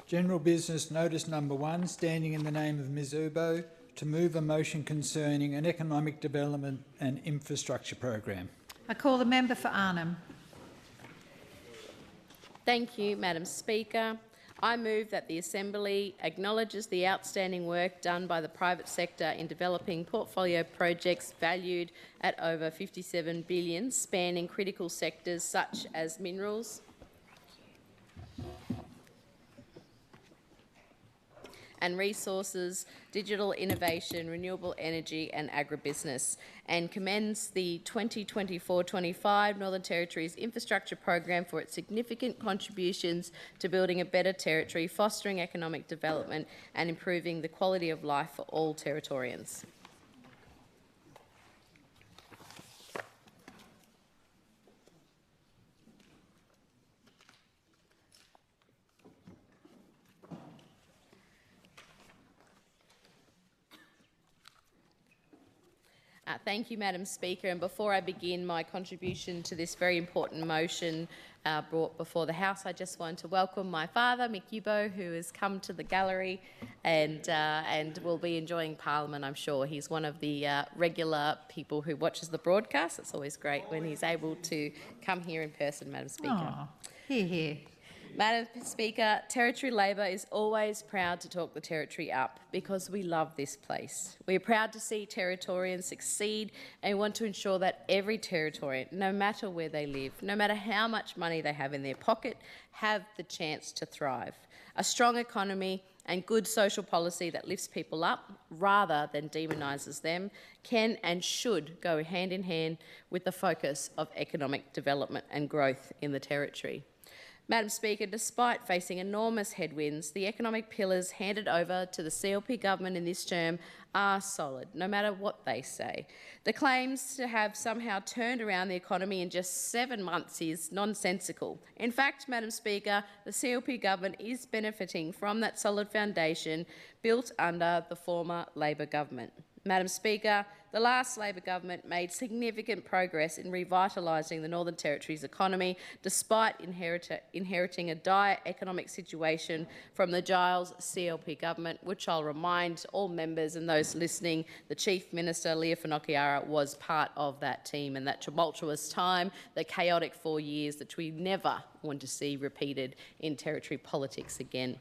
General business notice number 1, standing in the name of Ms Uibo, to move a motion concerning an economic development and infrastructure program. I call the member for Arnhem. Thank you, Madam Speaker. I move that the Assembly acknowledges the outstanding work done by the private sector in developing portfolio projects valued at over $57 billion, spanning critical sectors such as minerals and resources, digital innovation, renewable energy and agribusiness, and commends the 2024-25 Northern Territory's infrastructure program for its significant contributions to building a better territory, fostering economic development and improving the quality of life for all Territorians. Thank you, Madam Speaker. And before I begin my contribution to this very important motion brought before the House, I just want to welcome my father, Uibo, who has come to the gallery and will be enjoying Parliament, I'm sure. He's one of the regular people who watches the broadcast. It's always great when he's able to come here in person, Madam Speaker. Oh, hear, hear. Madam Speaker, Territory Labor is always proud to talk the Territory up because we love this place. We are proud to see Territorians succeed and want to ensure that every Territorian, no matter where they live, no matter how much money they have in their pocket, have the chance to thrive. A strong economy and good social policy that lifts people up rather than demonises them can and should go hand in hand with the focus of economic development and growth in the Territory. Madam Speaker, despite facing enormous headwinds, the economic pillars handed over to the CLP government in this term are solid, no matter what they say. The claims to have somehow turned around the economy in just 7 months is nonsensical. In fact, Madam Speaker, the CLP government is benefiting from that solid foundation built under the former Labor government. Madam Speaker, the last Labor government made significant progress in revitalising the Northern Territory's economy, despite inheriting a dire economic situation from the Giles CLP government, which I'll remind all members and those listening, the Chief Minister, Leah Whanokaiara, was part of that team and that tumultuous time, the chaotic 4 years that we never want to see repeated in Territory politics again.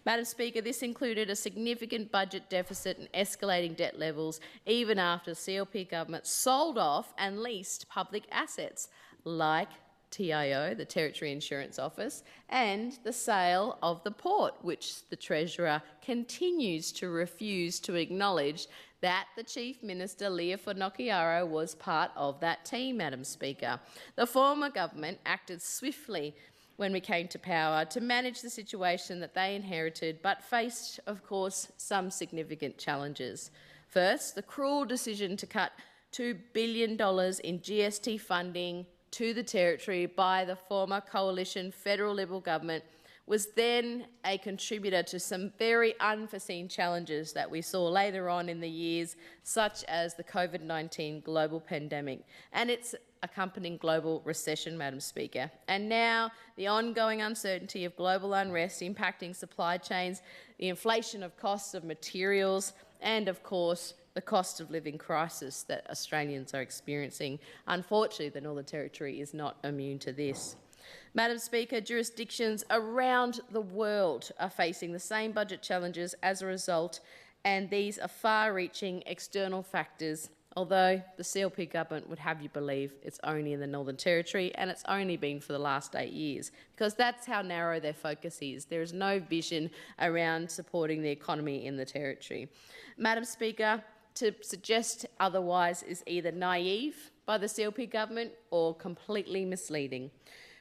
Madam Speaker, this included a significant budget deficit and escalating debt levels, even after the CLP government sold off and leased public assets like TIO, the Territory Insurance Office, and the sale of the port, which the Treasurer continues to refuse to acknowledge that the Chief Minister, Leah Whanokaiara, was part of that team, Madam Speaker. The former government acted swiftly when we came to power to manage the situation that they inherited, but faced, of course, some significant challenges. First, the cruel decision to cut $2 billion in GST funding to the Territory by the former coalition federal Liberal government was then a contributor to some very unforeseen challenges that we saw later on in the years, such as the COVID-19 global pandemic and its accompanying global recession, Madam Speaker. And now the ongoing uncertainty of global unrest impacting supply chains, the inflation of costs of materials, and of course the cost of living crisis that Australians are experiencing. Unfortunately, the Northern Territory is not immune to this. Madam Speaker, jurisdictions around the world are facing the same budget challenges as a result, and these are far-reaching external factors, although the CLP government would have you believe it's only in the Northern Territory, and it's only been for the last 8 years, because that's how narrow their focus is. There is no vision around supporting the economy in the Territory. Madam Speaker, to suggest otherwise is either naive by the CLP government or completely misleading.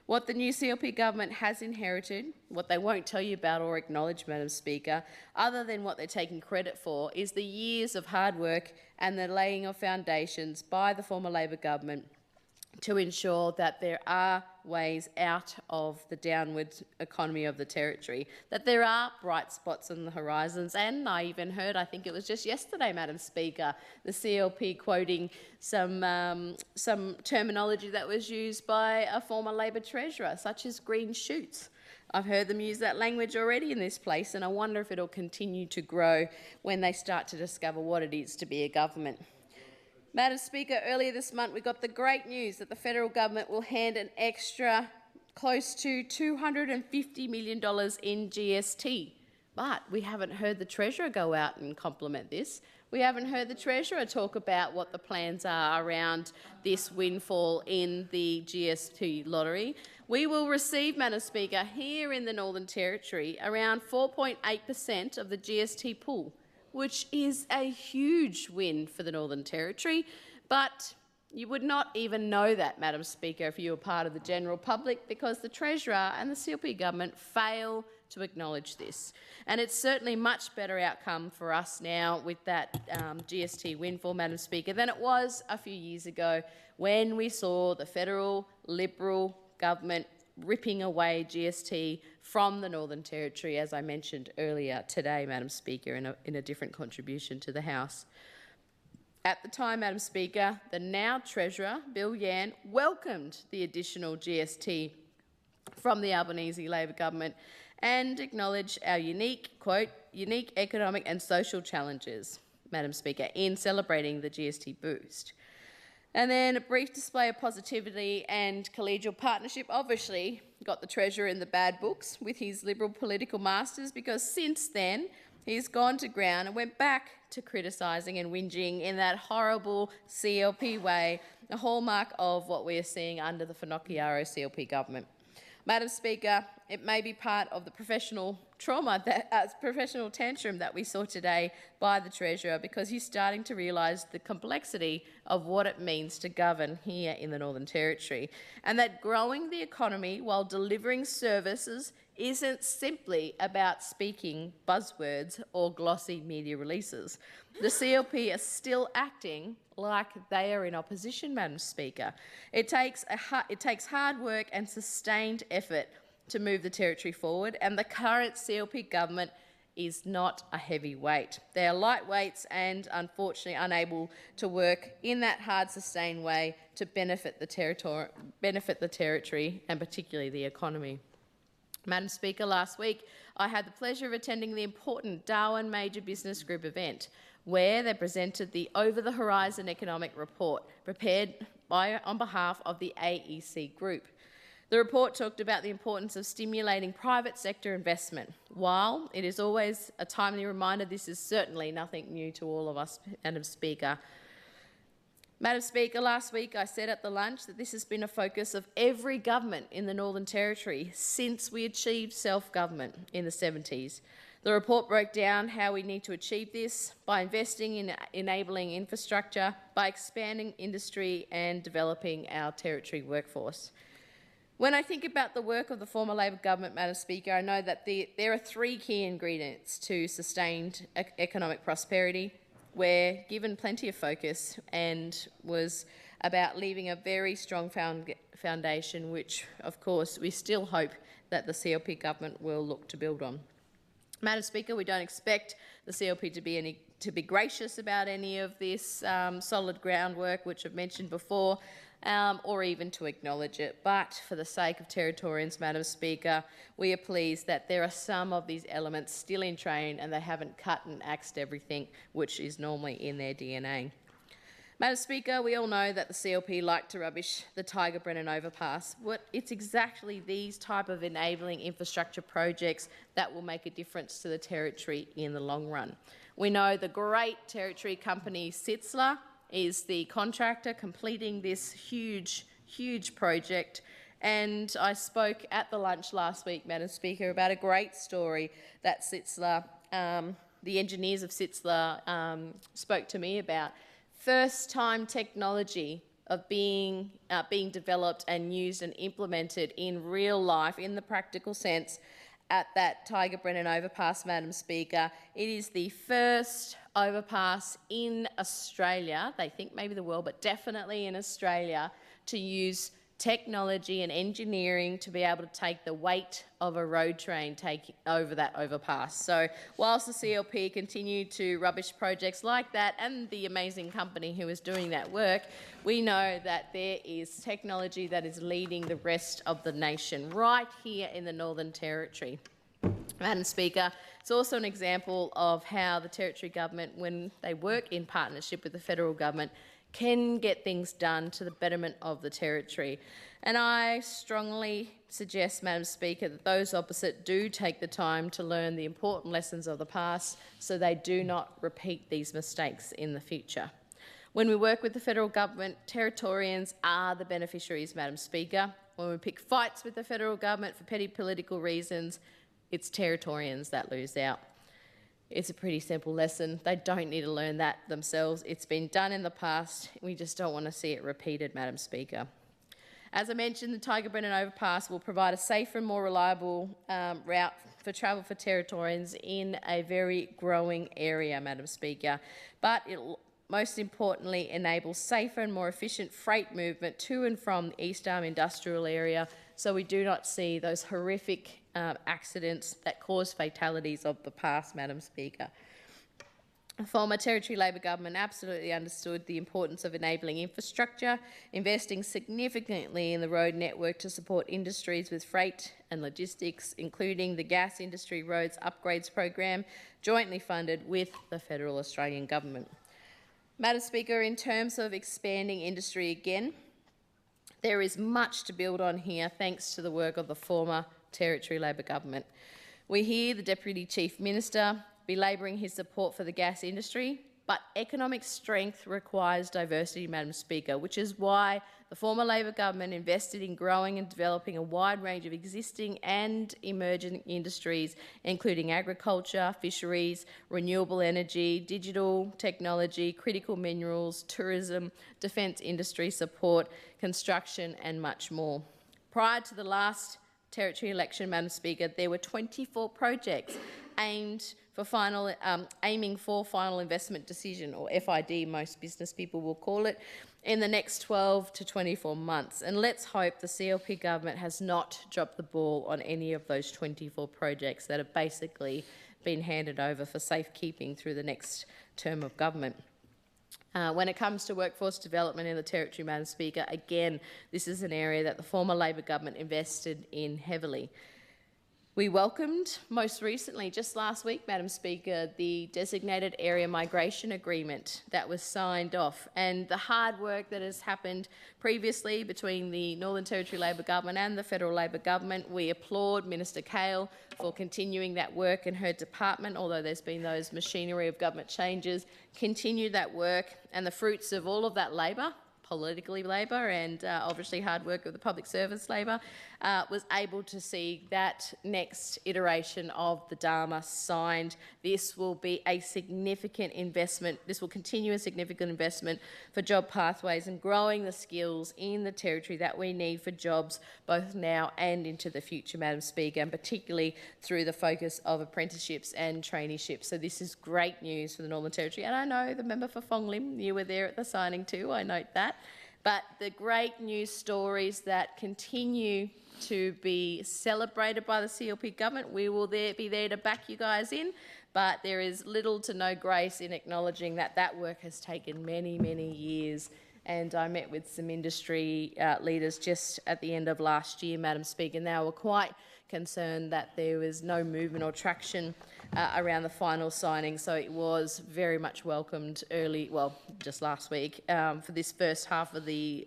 What the new CLP government has inherited, what they won't tell you about or acknowledge, Madam Speaker, other than what they're taking credit for, is the years of hard work and the laying of foundations by the former Labor government to ensure that there are ways out of the downward economy of the Territory, that there are bright spots on the horizons. And I even heard, I think it was just yesterday, Madam Speaker, the CLP quoting some terminology that was used by a former Labor treasurer, such as green shoots. I've heard them use that language already in this place, and I wonder if it'll continue to grow when they start to discover what it is to be a government. Madam Speaker, earlier this month we got the great news that the federal government will hand an extra close to $250 million in GST. But we haven't heard the Treasurer go out and compliment this. We haven't heard the Treasurer talk about what the plans are around this windfall in the GST lottery. We will receive, Madam Speaker, here in the Northern Territory around 4.8% of the GST pool, which is a huge win for the Northern Territory, but you would not even know that, Madam Speaker, if you were part of the general public, because the Treasurer and the CLP government fail to acknowledge this. And it's certainly much better outcome for us now with that GST windfall, Madam Speaker, than it was a few years ago when we saw the federal Liberal government ripping away GST from the Northern Territory, as I mentioned earlier today, Madam Speaker, in a different contribution to the House. At the time, Madam Speaker, the now Treasurer, Bill Yan, welcomed the additional GST from the Albanese Labor government and acknowledged our unique economic and social challenges, Madam Speaker, in celebrating the GST boost. And then a brief display of positivity and collegial partnership obviously got the Treasurer in the bad books with his Liberal political masters, because since then he's gone to ground and went back to criticising and whinging in that horrible CLP way, a hallmark of what we are seeing under the Finocchiaro CLP government. Madam Speaker, it may be part of the professional trauma, professional tantrum that we saw today by the Treasurer, because he's starting to realise the complexity of what it means to govern here in the Northern Territory, and that growing the economy while delivering services isn't simply about speaking buzzwords or glossy media releases. The CLP are still acting like they are in opposition, Madam Speaker. It takes hard work and sustained effort to move the Territory forward, and the current CLP government is not a heavy weight. They are lightweights and unfortunately unable to work in that hard, sustained way to benefit the Territory and particularly the economy. Madam Speaker, last week I had the pleasure of attending the important Darwin Major Business Group event, where they presented the Over the Horizon Economic Report prepared on behalf of the AEC Group. The report talked about the importance of stimulating private sector investment. While it is always a timely reminder, this is certainly nothing new to all of us, Madam Speaker. Madam Speaker, last week I said at the lunch that this has been a focus of every government in the Northern Territory since we achieved self-government in the 70s. The report broke down how we need to achieve this by investing in enabling infrastructure, by expanding industry and developing our Territory workforce. When I think about the work of the former Labor government, Madam Speaker, I know that there are three key ingredients to sustained economic prosperity. We're given plenty of focus and was about leaving a very strong foundation, which, of course, we still hope that the CLP government will look to build on. Madam Speaker, we don't expect the CLP to be gracious about any of this solid groundwork, which I've mentioned before, or even to acknowledge it. But for the sake of Territorians, Madam Speaker, we are pleased that there are some of these elements still in train and they haven't cut and axed everything, which is normally in their DNA. Madam Speaker, we all know that the CLP like to rubbish the Tiger Brennan overpass. It's exactly these type of enabling infrastructure projects that will make a difference to the Territory in the long run. We know the great Territory company Sitzler is the contractor completing this huge project. And I spoke at the lunch last week, Madam Speaker, about a great story that Sitzler, the engineers of Sitzler spoke to me about. First-time technology of being developed and used and implemented in real life, in the practical sense, at that Tiger Brennan overpass, Madam Speaker. It is the first overpass in Australia, they think maybe the world, but definitely in Australia, to use technology and engineering to be able to take the weight of a road train taking over that overpass. So whilst the CLP continue to rubbish projects like that and the amazing company who is doing that work, we know that there is technology that is leading the rest of the nation right here in the Northern Territory. Madam Speaker, it's also an example of how the Territory Government, when they work in partnership with the Federal Government, can get things done to the betterment of the Territory. And I strongly suggest, Madam Speaker, that those opposite do take the time to learn the important lessons of the past so they do not repeat these mistakes in the future. When we work with the Federal Government, Territorians are the beneficiaries, Madam Speaker. When we pick fights with the Federal Government for petty political reasons, it's Territorians that lose out. It's a pretty simple lesson. They don't need to learn that themselves. It's been done in the past. We just don't want to see it repeated, Madam Speaker. As I mentioned, the Tiger Brennan Overpass will provide a safer and more reliable route for travel for Territorians in a very growing area, Madam Speaker. But it will most importantly enable safer and more efficient freight movement to and from the East Arm industrial area, so we do not see those horrific accidents that caused fatalities of the past, Madam Speaker. The former Territory Labor government absolutely understood the importance of enabling infrastructure, investing significantly in the road network to support industries with freight and logistics, including the gas industry roads upgrades program, jointly funded with the Federal Australian Government. Madam Speaker, in terms of expanding industry again, there is much to build on here thanks to the work of the former Territory Labor government. We hear the Deputy Chief Minister belabouring his support for the gas industry, but economic strength requires diversity, Madam Speaker, which is why the former Labor government invested in growing and developing a wide range of existing and emerging industries, including agriculture, fisheries, renewable energy, digital technology, critical minerals, tourism, defence industry support, construction and much more. Prior to the last Territory election, Madam Speaker, there were 24 projects aiming for final investment decision, or FID, most business people will call it, in the next 12 to 24 months. And let's hope the CLP government has not dropped the ball on any of those 24 projects that have basically been handed over for safekeeping through the next term of government. When it comes to workforce development in the Territory, Madam Speaker, again, this is an area that the former Labor government invested in heavily. We welcomed, most recently, just last week, Madam Speaker, the Designated Area Migration Agreement that was signed off, and the hard work that has happened previously between the Northern Territory Labor Government and the Federal Labor Government. We applaud Minister Kerle for continuing that work in her department, although there's been those machinery of government changes. Continue that work, and the fruits of all of that labour, politically Labor and obviously hard work of the public service Labor, was able to see that next iteration of the Dharma signed. This will be a significant investment. This will continue a significant investment for job pathways and growing the skills in the Territory that we need for jobs both now and into the future, Madam Speaker, and particularly through the focus of apprenticeships and traineeships. So this is great news for the Northern Territory. And I know the member for Fong Lim, you were there at the signing too, I note that. But the great news stories that continue to be celebrated by the CLP government, we will be there to back you guys in, but there is little to no grace in acknowledging that that work has taken many, many years. And I met with some industry leaders just at the end of last year, Madam Speaker, and they were quite concerned that there was no movement or traction around the final signing. So it was very much welcomed just last week for this first half of the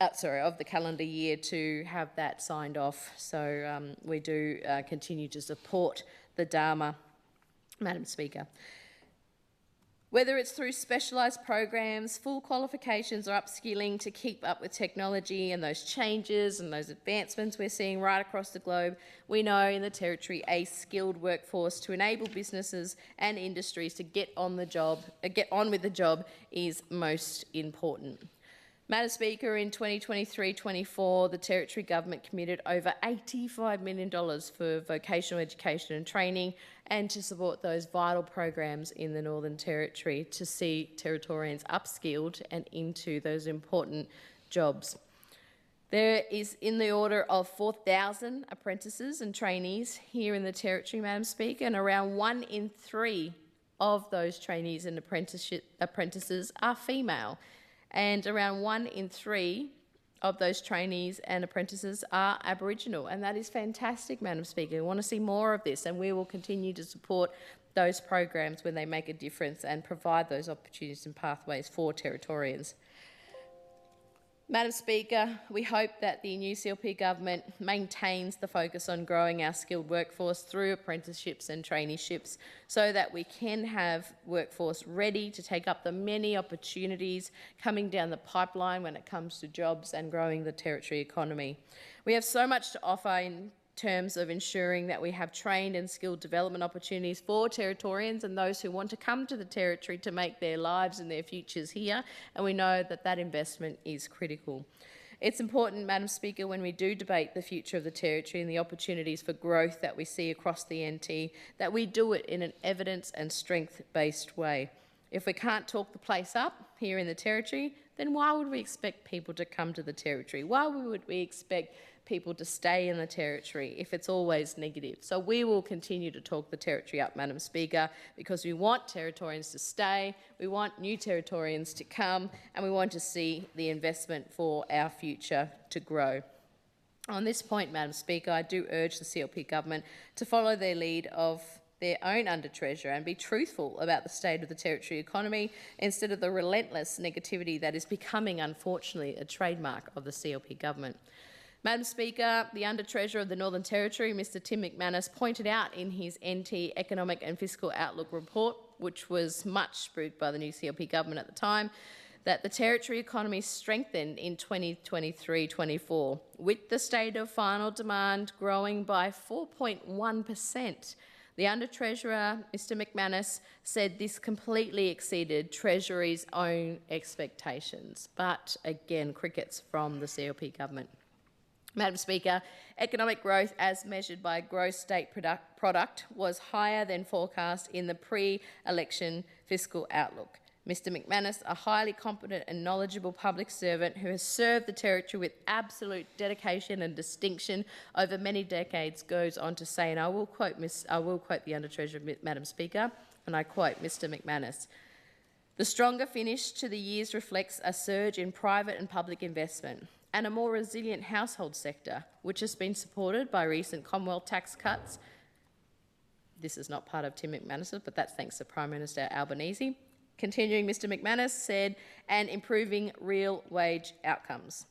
of the calendar year to have that signed off. So we do continue to support the Dharma, Madam Speaker. Whether it's through specialised programs, full qualifications or upskilling to keep up with technology and those changes and those advancements we're seeing right across the globe, we know in the Territory a skilled workforce to enable businesses and industries to get on with the job is most important. Madam Speaker, in 2023-24, the Territory Government committed over $85 million for vocational education and training and to support those vital programs in the Northern Territory to see Territorians upskilled and into those important jobs. There is in the order of 4,000 apprentices and trainees here in the Territory, Madam Speaker, and around 1 in 3 of those trainees and apprentices are female, and around 1 in 3 of those trainees and apprentices are Aboriginal, and that is fantastic, Madam Speaker. We want to see more of this, and we will continue to support those programs when they make a difference and provide those opportunities and pathways for Territorians. Madam Speaker, we hope that the new CLP government maintains the focus on growing our skilled workforce through apprenticeships and traineeships so that we can have workforce ready to take up the many opportunities coming down the pipeline when it comes to jobs and growing the Territory economy. We have so much to offer in terms of ensuring that we have trained and skilled development opportunities for Territorians and those who want to come to the Territory to make their lives and their futures here, and we know that that investment is critical. It's important, Madam Speaker, when we do debate the future of the Territory and the opportunities for growth that we see across the NT, that we do it in an evidence and strength-based way. If we can't talk the place up here in the Territory, then why would we expect people to come to the Territory? Why would we expect people to stay in the Territory if it's always negative? So we will continue to talk the Territory up, Madam Speaker, because we want Territorians to stay, we want new Territorians to come, and we want to see the investment for our future to grow. On this point, Madam Speaker, I do urge the CLP government to follow their lead of their own Under-Treasurer and be truthful about the state of the Territory economy instead of the relentless negativity that is becoming, unfortunately, a trademark of the CLP government. Madam Speaker, the Under-Treasurer of the Northern Territory, Mr Tim McManus, pointed out in his NT Economic and Fiscal Outlook report, which was much spruiked by the new CLP government at the time, that the Territory economy strengthened in 2023-24, with the state of final demand growing by 4.1%. The Under-Treasurer, Mr McManus, said this completely exceeded Treasury's own expectations. But again, crickets from the CLP government. Madam Speaker, economic growth as measured by gross state product was higher than forecast in the pre-election fiscal outlook. Mr McManus, a highly competent and knowledgeable public servant who has served the Territory with absolute dedication and distinction over many decades, goes on to say, and I will quote the Under-Treasurer, Madam Speaker, and I quote Mr McManus, "The stronger finish to the years reflects a surge in private and public investment and a more resilient household sector, which has been supported by recent Commonwealth tax cuts." This is not part of Tim McManus, but that's thanks to Prime Minister Albanese. Continuing, Mr McManus said, "and improving real wage outcomes.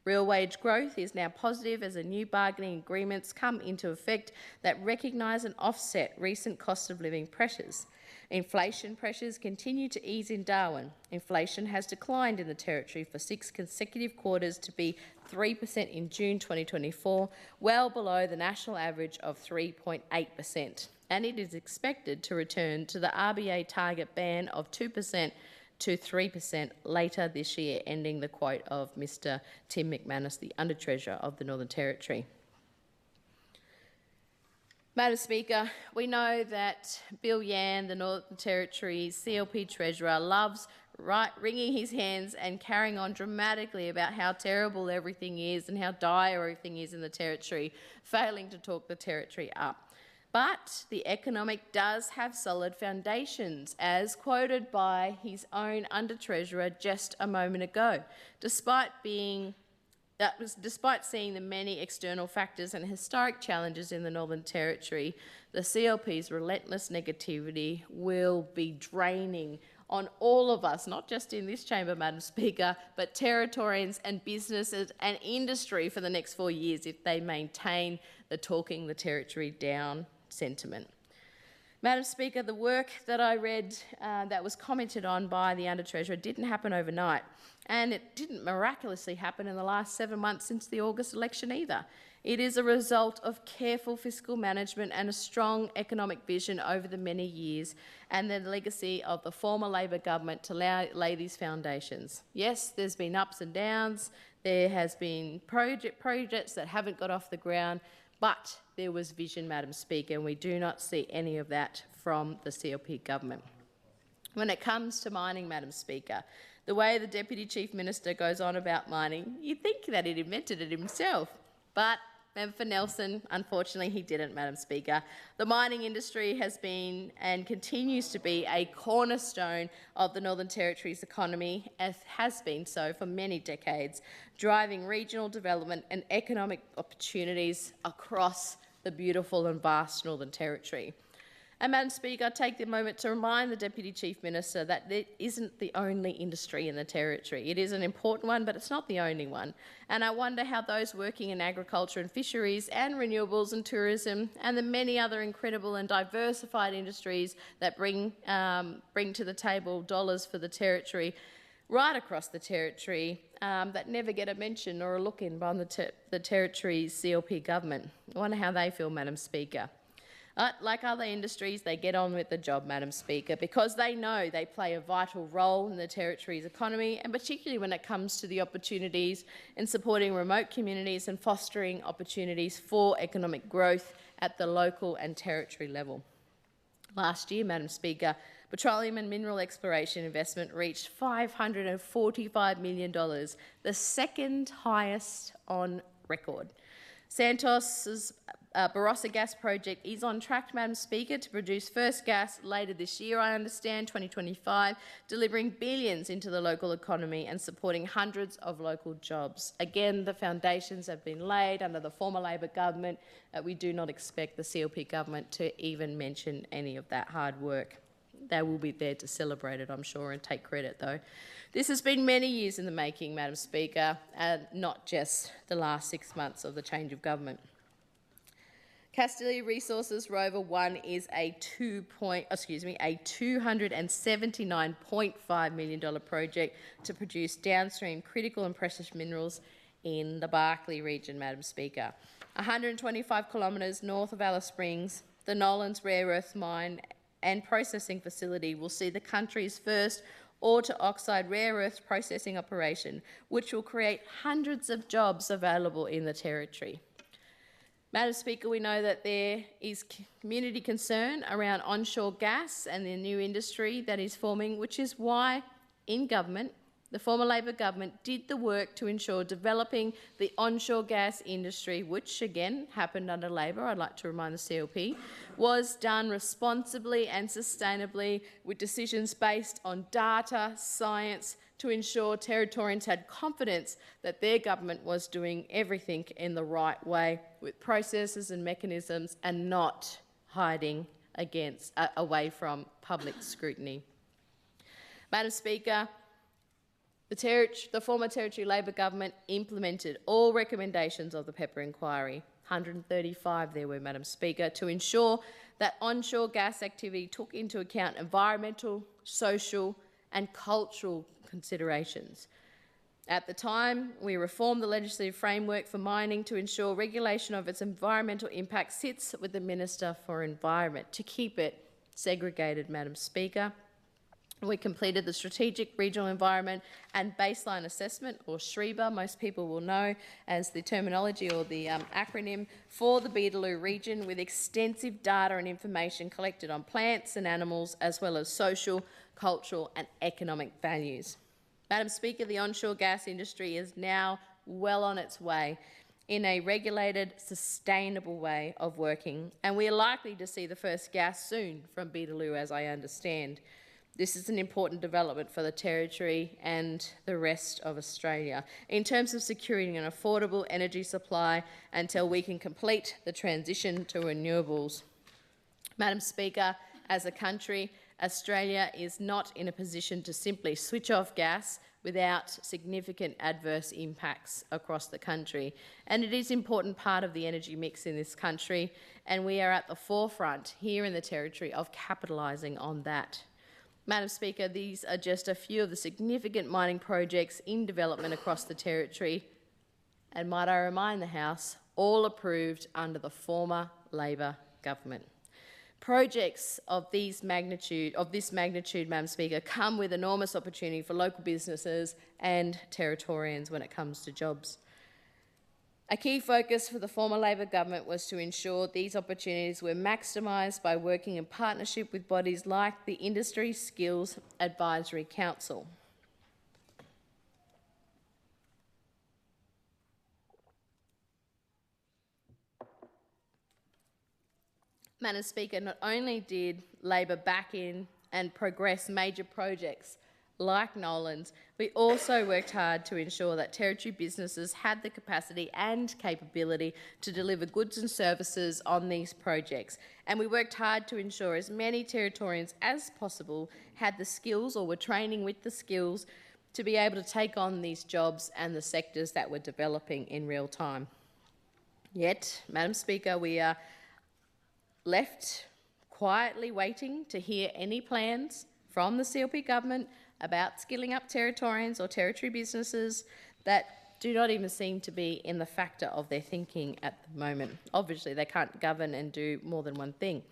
Real wage growth is now positive as the new bargaining agreements come into effect that recognise and offset recent cost of living pressures. Inflation pressures continue to ease in Darwin. Inflation has declined in the Territory for 6 consecutive quarters to be 3% in June 2024, well below the national average of 3.8%. And it is expected to return to the RBA target band of 2% to 3% later this year," ending the quote of Mr Tim McManus, the Under-Treasurer of the Northern Territory. Madam Speaker, we know that Bill Yan, the Northern Territory's CLP Treasurer, loves wringing his hands and carrying on dramatically about how terrible everything is and how dire everything is in the Territory, failing to talk the Territory up. But the economic does have solid foundations, as quoted by his own Under-Treasurer just a moment ago, despite seeing the many external factors and historic challenges in the Northern Territory. The CLP's relentless negativity will be draining on all of us, not just in this chamber, Madam Speaker, but Territorians and businesses and industry for the next 4 years if they maintain the talking the Territory down sentiment. Madam Speaker, the work that I read that was commented on by the Under-Treasurer didn't happen overnight, and it didn't miraculously happen in the last 7 months since the August election either. It is a result of careful fiscal management and a strong economic vision over the many years, and the legacy of the former Labor government to lay these foundations. Yes, there's been ups and downs, there has been projects that haven't got off the ground, but there was vision, Madam Speaker, and we do not see any of that from the CLP government. When it comes to mining, Madam Speaker, The way the Deputy Chief Minister goes on about mining, you'd think that he'd invented it himself. But Member for Nelson, unfortunately, he didn't, Madam Speaker. The mining industry has been and continues to be a cornerstone of the Northern Territory's economy, as has been so for many decades, driving regional development and economic opportunities across the beautiful and vast Northern Territory. And Madam Speaker, I take the moment to remind the Deputy Chief Minister that it isn't the only industry in the Territory. It is an important one, but it's not the only one. And I wonder how those working in agriculture and fisheries and renewables and tourism and the many other incredible and diversified industries that bring to the table dollars for the Territory, right across the Territory, that never get a mention or a look-in by the Territory's CLP government. I wonder how they feel, Madam Speaker. Like other industries, they get on with the job, Madam Speaker, because they know they play a vital role in the Territory's economy, and particularly when it comes to the opportunities in supporting remote communities and fostering opportunities for economic growth at the local and Territory level. Last year, Madam Speaker, petroleum and mineral exploration investment reached $545 million, the second highest on record. Santos's Barossa gas project is on track, Madam Speaker, to produce first gas later this year, I understand, 2025, delivering billions into the local economy and supporting hundreds of local jobs. Again, the foundations have been laid under the former Labor government. We do not expect the CLP government to even mention any of that hard work. They will be there to celebrate it, I'm sure, and take credit, though. This has been many years in the making, Madam Speaker, and not just the last 6 months of the change of government. Castilia Resources Rover 1 is a $279.5 million project to produce downstream critical and precious minerals in the Barkly region, Madam Speaker. 125 kilometres north of Alice Springs, the Nolans Rare Earth Mine and Processing Facility will see the country's first ore-to-oxide rare earth processing operation, which will create hundreds of jobs available in the Territory. Madam Speaker, we know that there is community concern around onshore gas and the new industry that is forming, which is why, in government, the former Labor government did the work to ensure developing the onshore gas industry, which again happened under Labor, I'd like to remind the CLP, was done responsibly and sustainably with decisions based on data, science, to ensure Territorians had confidence that their government was doing everything in the right way with processes and mechanisms and not hiding away from public scrutiny. Madam Speaker, the former Territory Labor government implemented all recommendations of the Pepper Inquiry, 135 there were, Madam Speaker, to ensure that onshore gas activity took into account environmental, social and cultural considerations. At the time, we reformed the legislative framework for mining to ensure regulation of its environmental impact sits with the Minister for Environment to keep it segregated, Madam Speaker. We completed the Strategic Regional Environment and Baseline Assessment, or SREBA, most people will know as the terminology or the acronym, for the Beetaloo region, with extensive data and information collected on plants and animals, as well as social, cultural and economic values. Madam Speaker, the onshore gas industry is now well on its way in a regulated, sustainable way of working, and we are likely to see the first gas soon from Beetaloo, as I understand. This is an important development for the Territory and the rest of Australia in terms of securing an affordable energy supply until we can complete the transition to renewables. Madam Speaker, as a country, Australia is not in a position to simply switch off gas without significant adverse impacts across the country. And it is an important part of the energy mix in this country, and we are at the forefront here in the Territory of capitalising on that. Madam Speaker, these are just a few of the significant mining projects in development across the Territory, and might I remind the House, all approved under the former Labor government. Projects of this magnitude, Madam Speaker, come with enormous opportunity for local businesses and Territorians when it comes to jobs. A key focus for the former Labor government was to ensure these opportunities were maximised by working in partnership with bodies like the Industry Skills Advisory Council. Madam Speaker, not only did Labor back in and progress major projects like Nolan's, we also worked hard to ensure that Territory businesses had the capacity and capability to deliver goods and services on these projects. And we worked hard to ensure as many Territorians as possible had the skills or were training with the skills to be able to take on these jobs and the sectors that were developing in real time. Yet, Madam Speaker, we are left quietly waiting to hear any plans from the CLP government about skilling up Territorians or Territory businesses that do not even seem to be in the factor of their thinking at the moment. Obviously, they can't govern and do more than one thing.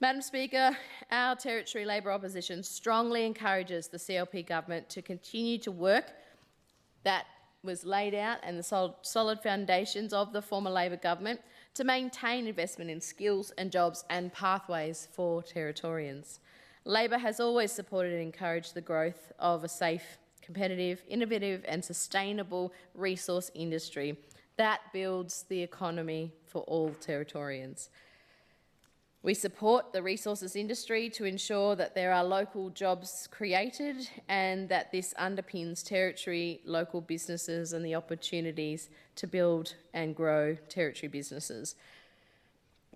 Madam Speaker, our Territory Labor opposition strongly encourages the CLP government to continue to work that was laid out and the solid foundations of the former Labor government to maintain investment in skills and jobs and pathways for Territorians. Labor has always supported and encouraged the growth of a safe, competitive, innovative and sustainable resource industry that builds the economy for all Territorians. We support the resources industry to ensure that there are local jobs created and that this underpins Territory local businesses and the opportunities to build and grow Territory businesses.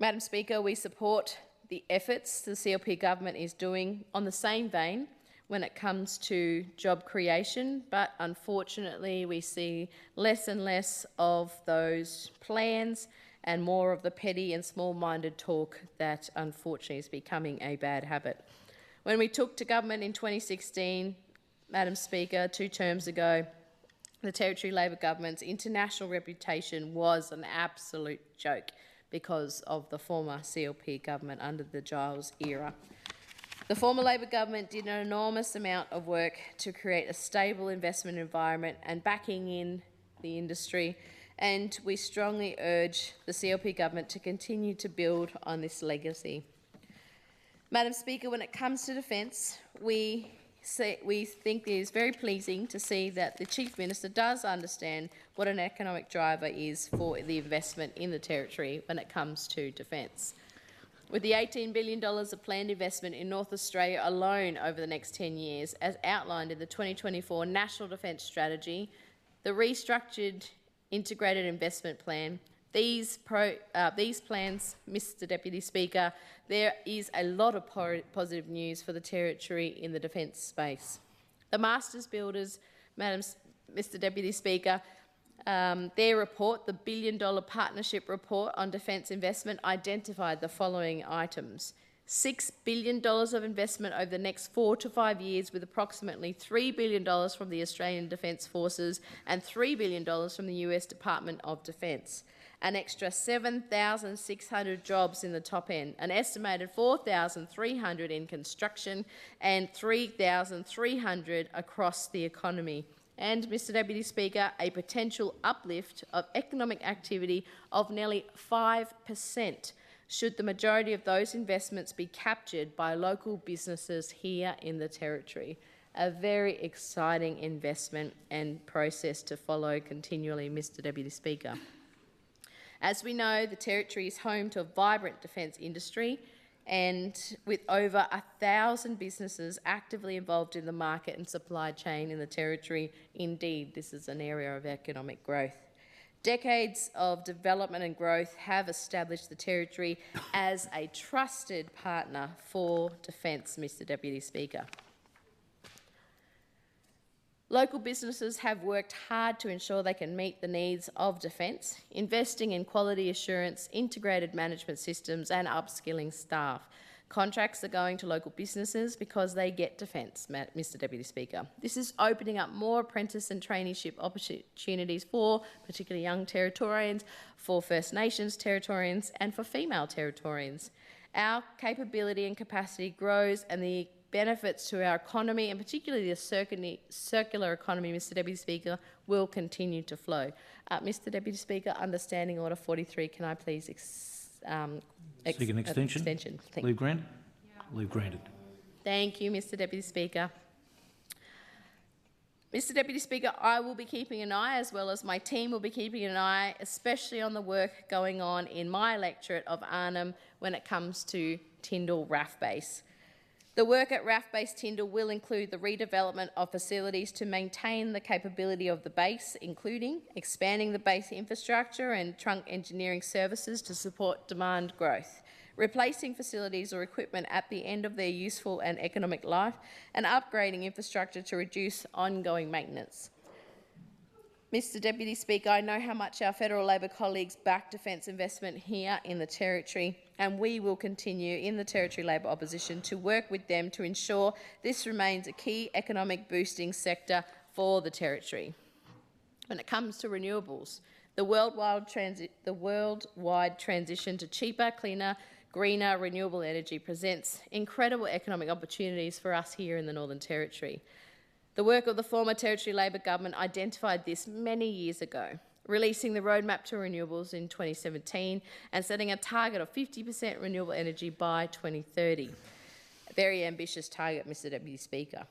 Madam Speaker, we support the efforts the CLP government is doing on the same vein when it comes to job creation, but unfortunately we see less and less of those plans and more of the petty and small-minded talk that unfortunately is becoming a bad habit. When we took to government in 2016, Madam Speaker, 2 terms ago, the Territory Labor government's international reputation was an absolute joke because of the former CLP government under the Giles era. The former Labor government did an enormous amount of work to create a stable investment environment and backing in the industry, and we strongly urge the CLP government to continue to build on this legacy. Madam Speaker, when it comes to defence, we think it is very pleasing to see that the Chief Minister does understand what an economic driver is for the investment in the Territory when it comes to defence. With the $18 billion of planned investment in North Australia alone over the next 10 years, as outlined in the 2024 National Defence Strategy, the restructured Integrated Investment Plan, these plans, Mr Deputy Speaker, there is a lot of positive news for the Territory in the defence space. The Masters Builders, Mr Deputy Speaker, their report, the $1 billion partnership report on defence investment, identified the following items. $6 billion of investment over the next 4 to 5 years, with approximately $3 billion from the Australian Defence Forces and $3 billion from the US Department of Defence. An extra 7,600 jobs in the top end, an estimated 4,300 in construction and 3,300 across the economy. And, Mr Deputy Speaker, a potential uplift of economic activity of nearly 5% should the majority of those investments be captured by local businesses here in the Territory. A very exciting investment and process to follow continually, Mr Deputy Speaker. As we know, the Territory is home to a vibrant defence industry, and with over 1,000 businesses actively involved in the market and supply chain in the Territory, indeed, this is an area of economic growth. Decades of development and growth have established the Territory as a trusted partner for defence, Mr Deputy Speaker. Local businesses have worked hard to ensure they can meet the needs of defence, investing in quality assurance, integrated management systems and upskilling staff. Contracts are going to local businesses because they get defence, Mr Deputy Speaker. This is opening up more apprentice and traineeship opportunities for particularly young Territorians, for First Nations Territorians and for female Territorians. Our capability and capacity grows, and the benefits to our economy, and particularly the circular economy, Mr Deputy Speaker, will continue to flow. Mr Deputy Speaker, understanding Order 43, can I please seek an extension? Leave granted? Yeah. Leave granted. Thank you, Mr Deputy Speaker. Mr Deputy Speaker, I will be keeping an eye, as well as my team will be keeping an eye, especially on the work going on in my electorate of Arnhem when it comes to Tyndall RAF Base. The work at RAF Base Tyndall will include the redevelopment of facilities to maintain the capability of the base, including expanding the base infrastructure and trunk engineering services to support demand growth, replacing facilities or equipment at the end of their useful and economic life, and upgrading infrastructure to reduce ongoing maintenance. Mr Deputy Speaker, I know how much our federal Labor colleagues back defence investment here in the Territory, and we will continue in the Territory Labor opposition to work with them to ensure this remains a key economic boosting sector for the Territory. When it comes to renewables, the worldwide transition to cheaper, cleaner, greener renewable energy presents incredible economic opportunities for us here in the Northern Territory. The work of the former Territory Labor government identified this many years ago, releasing the roadmap to renewables in 2017 and setting a target of 50% renewable energy by 2030. A very ambitious target, Mr Deputy Speaker.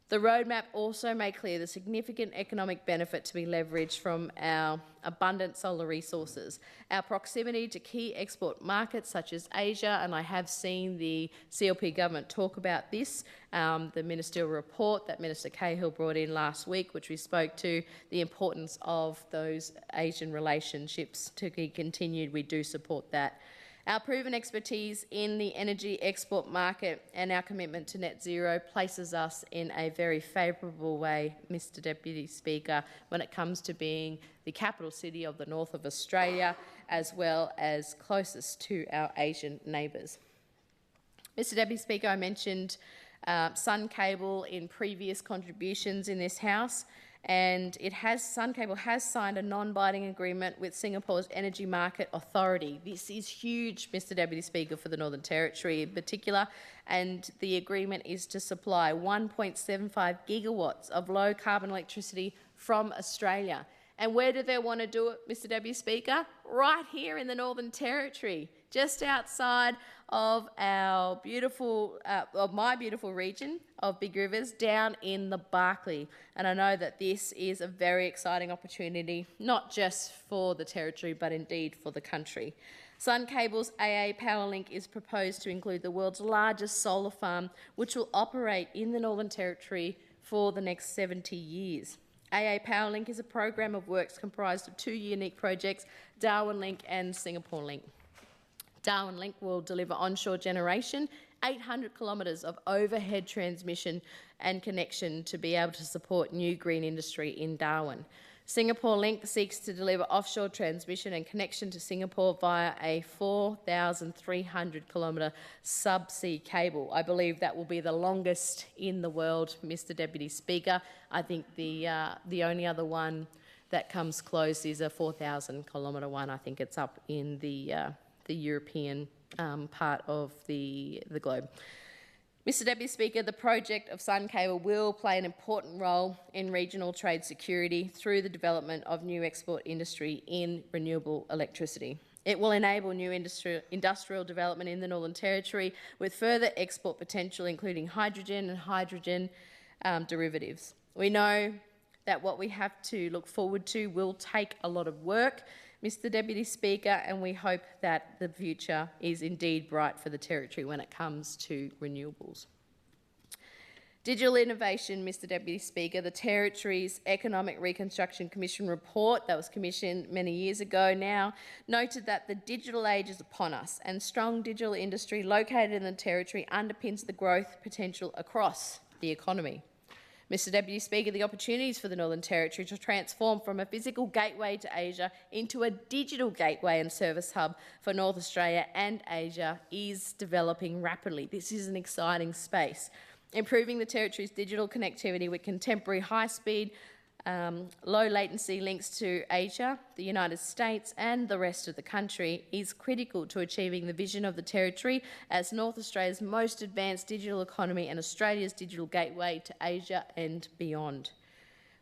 The roadmap also made clear the significant economic benefit to be leveraged from our abundant solar resources, our proximity to key export markets such as Asia, and I have seen the CLP government talk about this, the ministerial report that Minister Cahill brought in last week, which we spoke to, the importance of those Asian relationships to be continued. We do support that. Our proven expertise in the energy export market and our commitment to net zero places us in a very favourable way, Mr Deputy Speaker, when it comes to being the capital city of the north of Australia, as well as closest to our Asian neighbours. Mr Deputy Speaker, I mentioned Sun Cable in previous contributions in this House, and Sun Cable has signed a non-binding agreement with Singapore's Energy Market Authority. This is huge, Mr Deputy Speaker, for the Northern Territory in particular, and the agreement is to supply 1.75 gigawatts of low-carbon electricity from Australia. And where do they want to do it, Mr Deputy Speaker? Right here in the Northern Territory, just outside of our beautiful, my beautiful region of Big Rivers, down in the Barkly. And I know that this is a very exciting opportunity, not just for the Territory, but indeed for the country. Sun Cable's AA Powerlink is proposed to include the world's largest solar farm, which will operate in the Northern Territory for the next 70 years. AA Powerlink is a program of works comprised of two unique projects, Darwin Link and Singapore Link. Darwin Link will deliver onshore generation, 800 kilometres of overhead transmission and connection to be able to support new green industry in Darwin. Singapore Link seeks to deliver offshore transmission and connection to Singapore via a 4,300 kilometre subsea cable. I believe that will be the longest in the world, Mr Deputy Speaker. I think the only other one that comes close is a 4,000 kilometre one. I think it's up in the European part of the globe. Mr Deputy Speaker, the project of Sun Cable will play an important role in regional trade security through the development of new export industry in renewable electricity. It will enable new industrial development in the Northern Territory with further export potential, including hydrogen and hydrogen derivatives. We know that what we have to look forward to will take a lot of work, Mr Deputy Speaker, and we hope that the future is indeed bright for the Territory when it comes to renewables. Digital innovation, Mr Deputy Speaker, the Territory's Economic Reconstruction Commission report that was commissioned many years ago now noted that the digital age is upon us and strong digital industry located in the Territory underpins the growth potential across the economy. Mr Deputy Speaker, the opportunities for the Northern Territory to transform from a physical gateway to Asia into a digital gateway and service hub for North Australia and Asia is developing rapidly. This is an exciting space. Improving the Territory's digital connectivity with contemporary high-speed, low-latency links to Asia, the United States and the rest of the country is critical to achieving the vision of the Territory as North Australia's most advanced digital economy and Australia's digital gateway to Asia and beyond.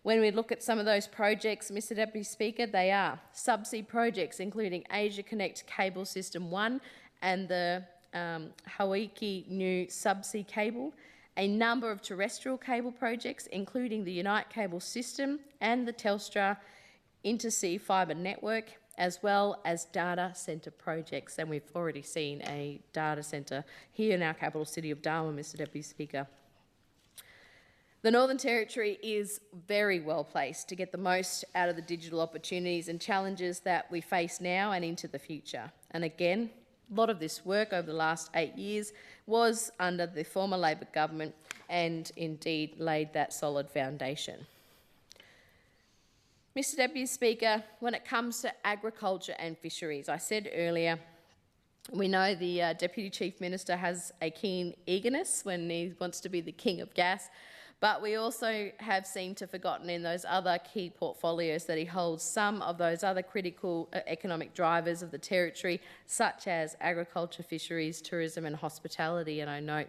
When we look at some of those projects, Mr Deputy Speaker, they are subsea projects including Asia Connect Cable System 1 and the Hawaii new subsea cable, a number of terrestrial cable projects, including the Unite Cable System and the Telstra Intersea Fibre Network, as well as data centre projects. And we've already seen a data centre here in our capital city of Darwin, Mr Deputy Speaker. The Northern Territory is very well placed to get the most out of the digital opportunities and challenges that we face now and into the future. And again, a lot of this work over the last 8 years was under the former Labor government and indeed laid that solid foundation. Mr Deputy Speaker, when it comes to agriculture and fisheries, I said earlier, we know the Deputy Chief Minister has a keen eagerness when he wants to be the king of gas, but we also have seemed to have forgotten in those other key portfolios that he holds some of those other critical economic drivers of the Territory, such as agriculture, fisheries, tourism and hospitality. And I note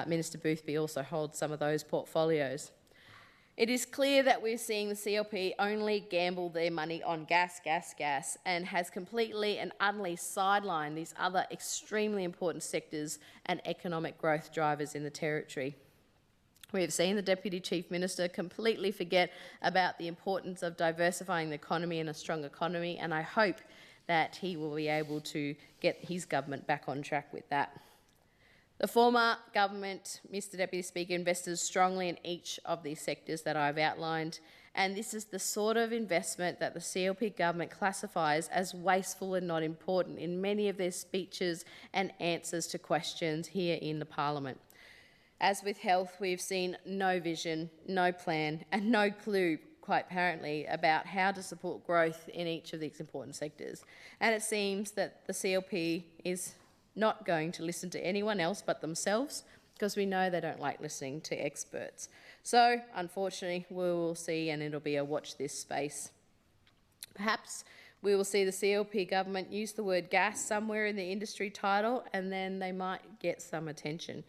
Minister Boothby also holds some of those portfolios. It is clear that we're seeing the CLP only gamble their money on gas, and has completely and utterly sidelined these other extremely important sectors and economic growth drivers in the Territory. We have seen the Deputy Chief Minister completely forget about the importance of diversifying the economy and a strong economy, and I hope that he will be able to get his government back on track with that. The former government, Mr Deputy Speaker, invested strongly in each of these sectors that I've outlined, and this is the sort of investment that the CLP government classifies as wasteful and not important in many of their speeches and answers to questions here in the Parliament. As with health, we've seen no vision, no plan and no clue, quite apparently, about how to support growth in each of these important sectors. And it seems that the CLP is not going to listen to anyone else but themselves, because we know they don't like listening to experts. So, unfortunately, we will see, and it'll be a watch this space. Perhaps we will see the CLP government use the word gas somewhere in the industry title, and then they might get some attention.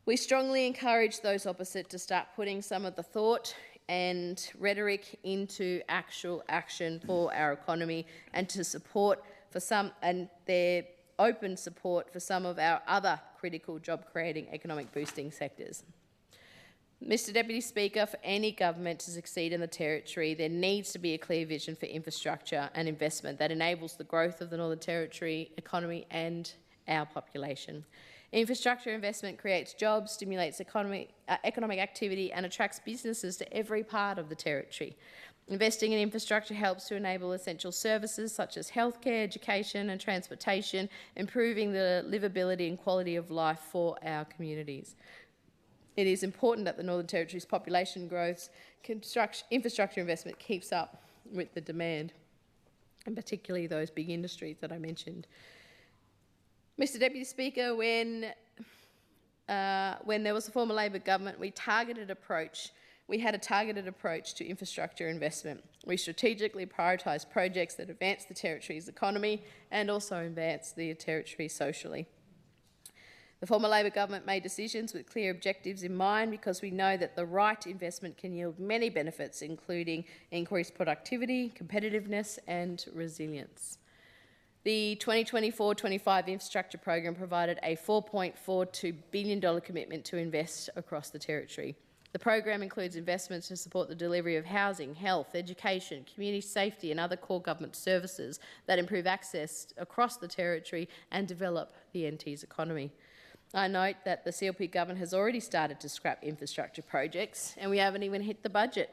We strongly encourage those opposite to start putting some of the thought and rhetoric into actual action for our economy, and to support for some, and their open support for some of our other critical job-creating, economic boosting sectors. Mr Deputy Speaker, for any government to succeed in the Territory, there needs to be a clear vision for infrastructure and investment that enables the growth of the Northern Territory economy and our population. Infrastructure investment creates jobs, stimulates economic activity and attracts businesses to every part of the Territory. Investing in infrastructure helps to enable essential services such as healthcare, education and transportation, improving the livability and quality of life for our communities. It is important that the Northern Territory's population growth, infrastructure investment keeps up with the demand, and particularly those big industries that I mentioned. Mr Deputy Speaker, when there was a former Labor government, we had a targeted approach to infrastructure investment. We strategically prioritised projects that advance the Territory's economy and also advance the Territory socially. The former Labor government made decisions with clear objectives in mind, because we know that the right investment can yield many benefits, including increased productivity, competitiveness and resilience. The 2024-25 infrastructure program provided a $4.42 billion commitment to invest across the Territory. The program includes investments to support the delivery of housing, health, education, community safety and other core government services that improve access across the Territory and develop the NT's economy. I note that the CLP government has already started to scrap infrastructure projects, and we haven't even hit the budget,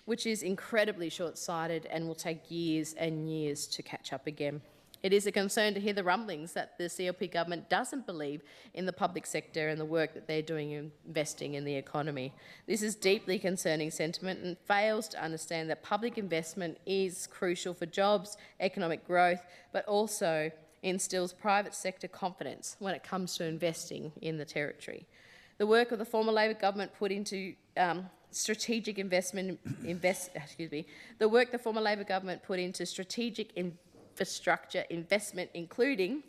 which is incredibly short-sighted and will take years and years to catch up again. It is a concern to hear the rumblings that the CLP government doesn't believe in the public sector and the work that they're doing in investing in the economy. This is deeply concerning sentiment and fails to understand that public investment is crucial for jobs, economic growth, but also instills private sector confidence when it comes to investing in the Territory. The work of the former Labor government put into strategic infrastructure investment, including,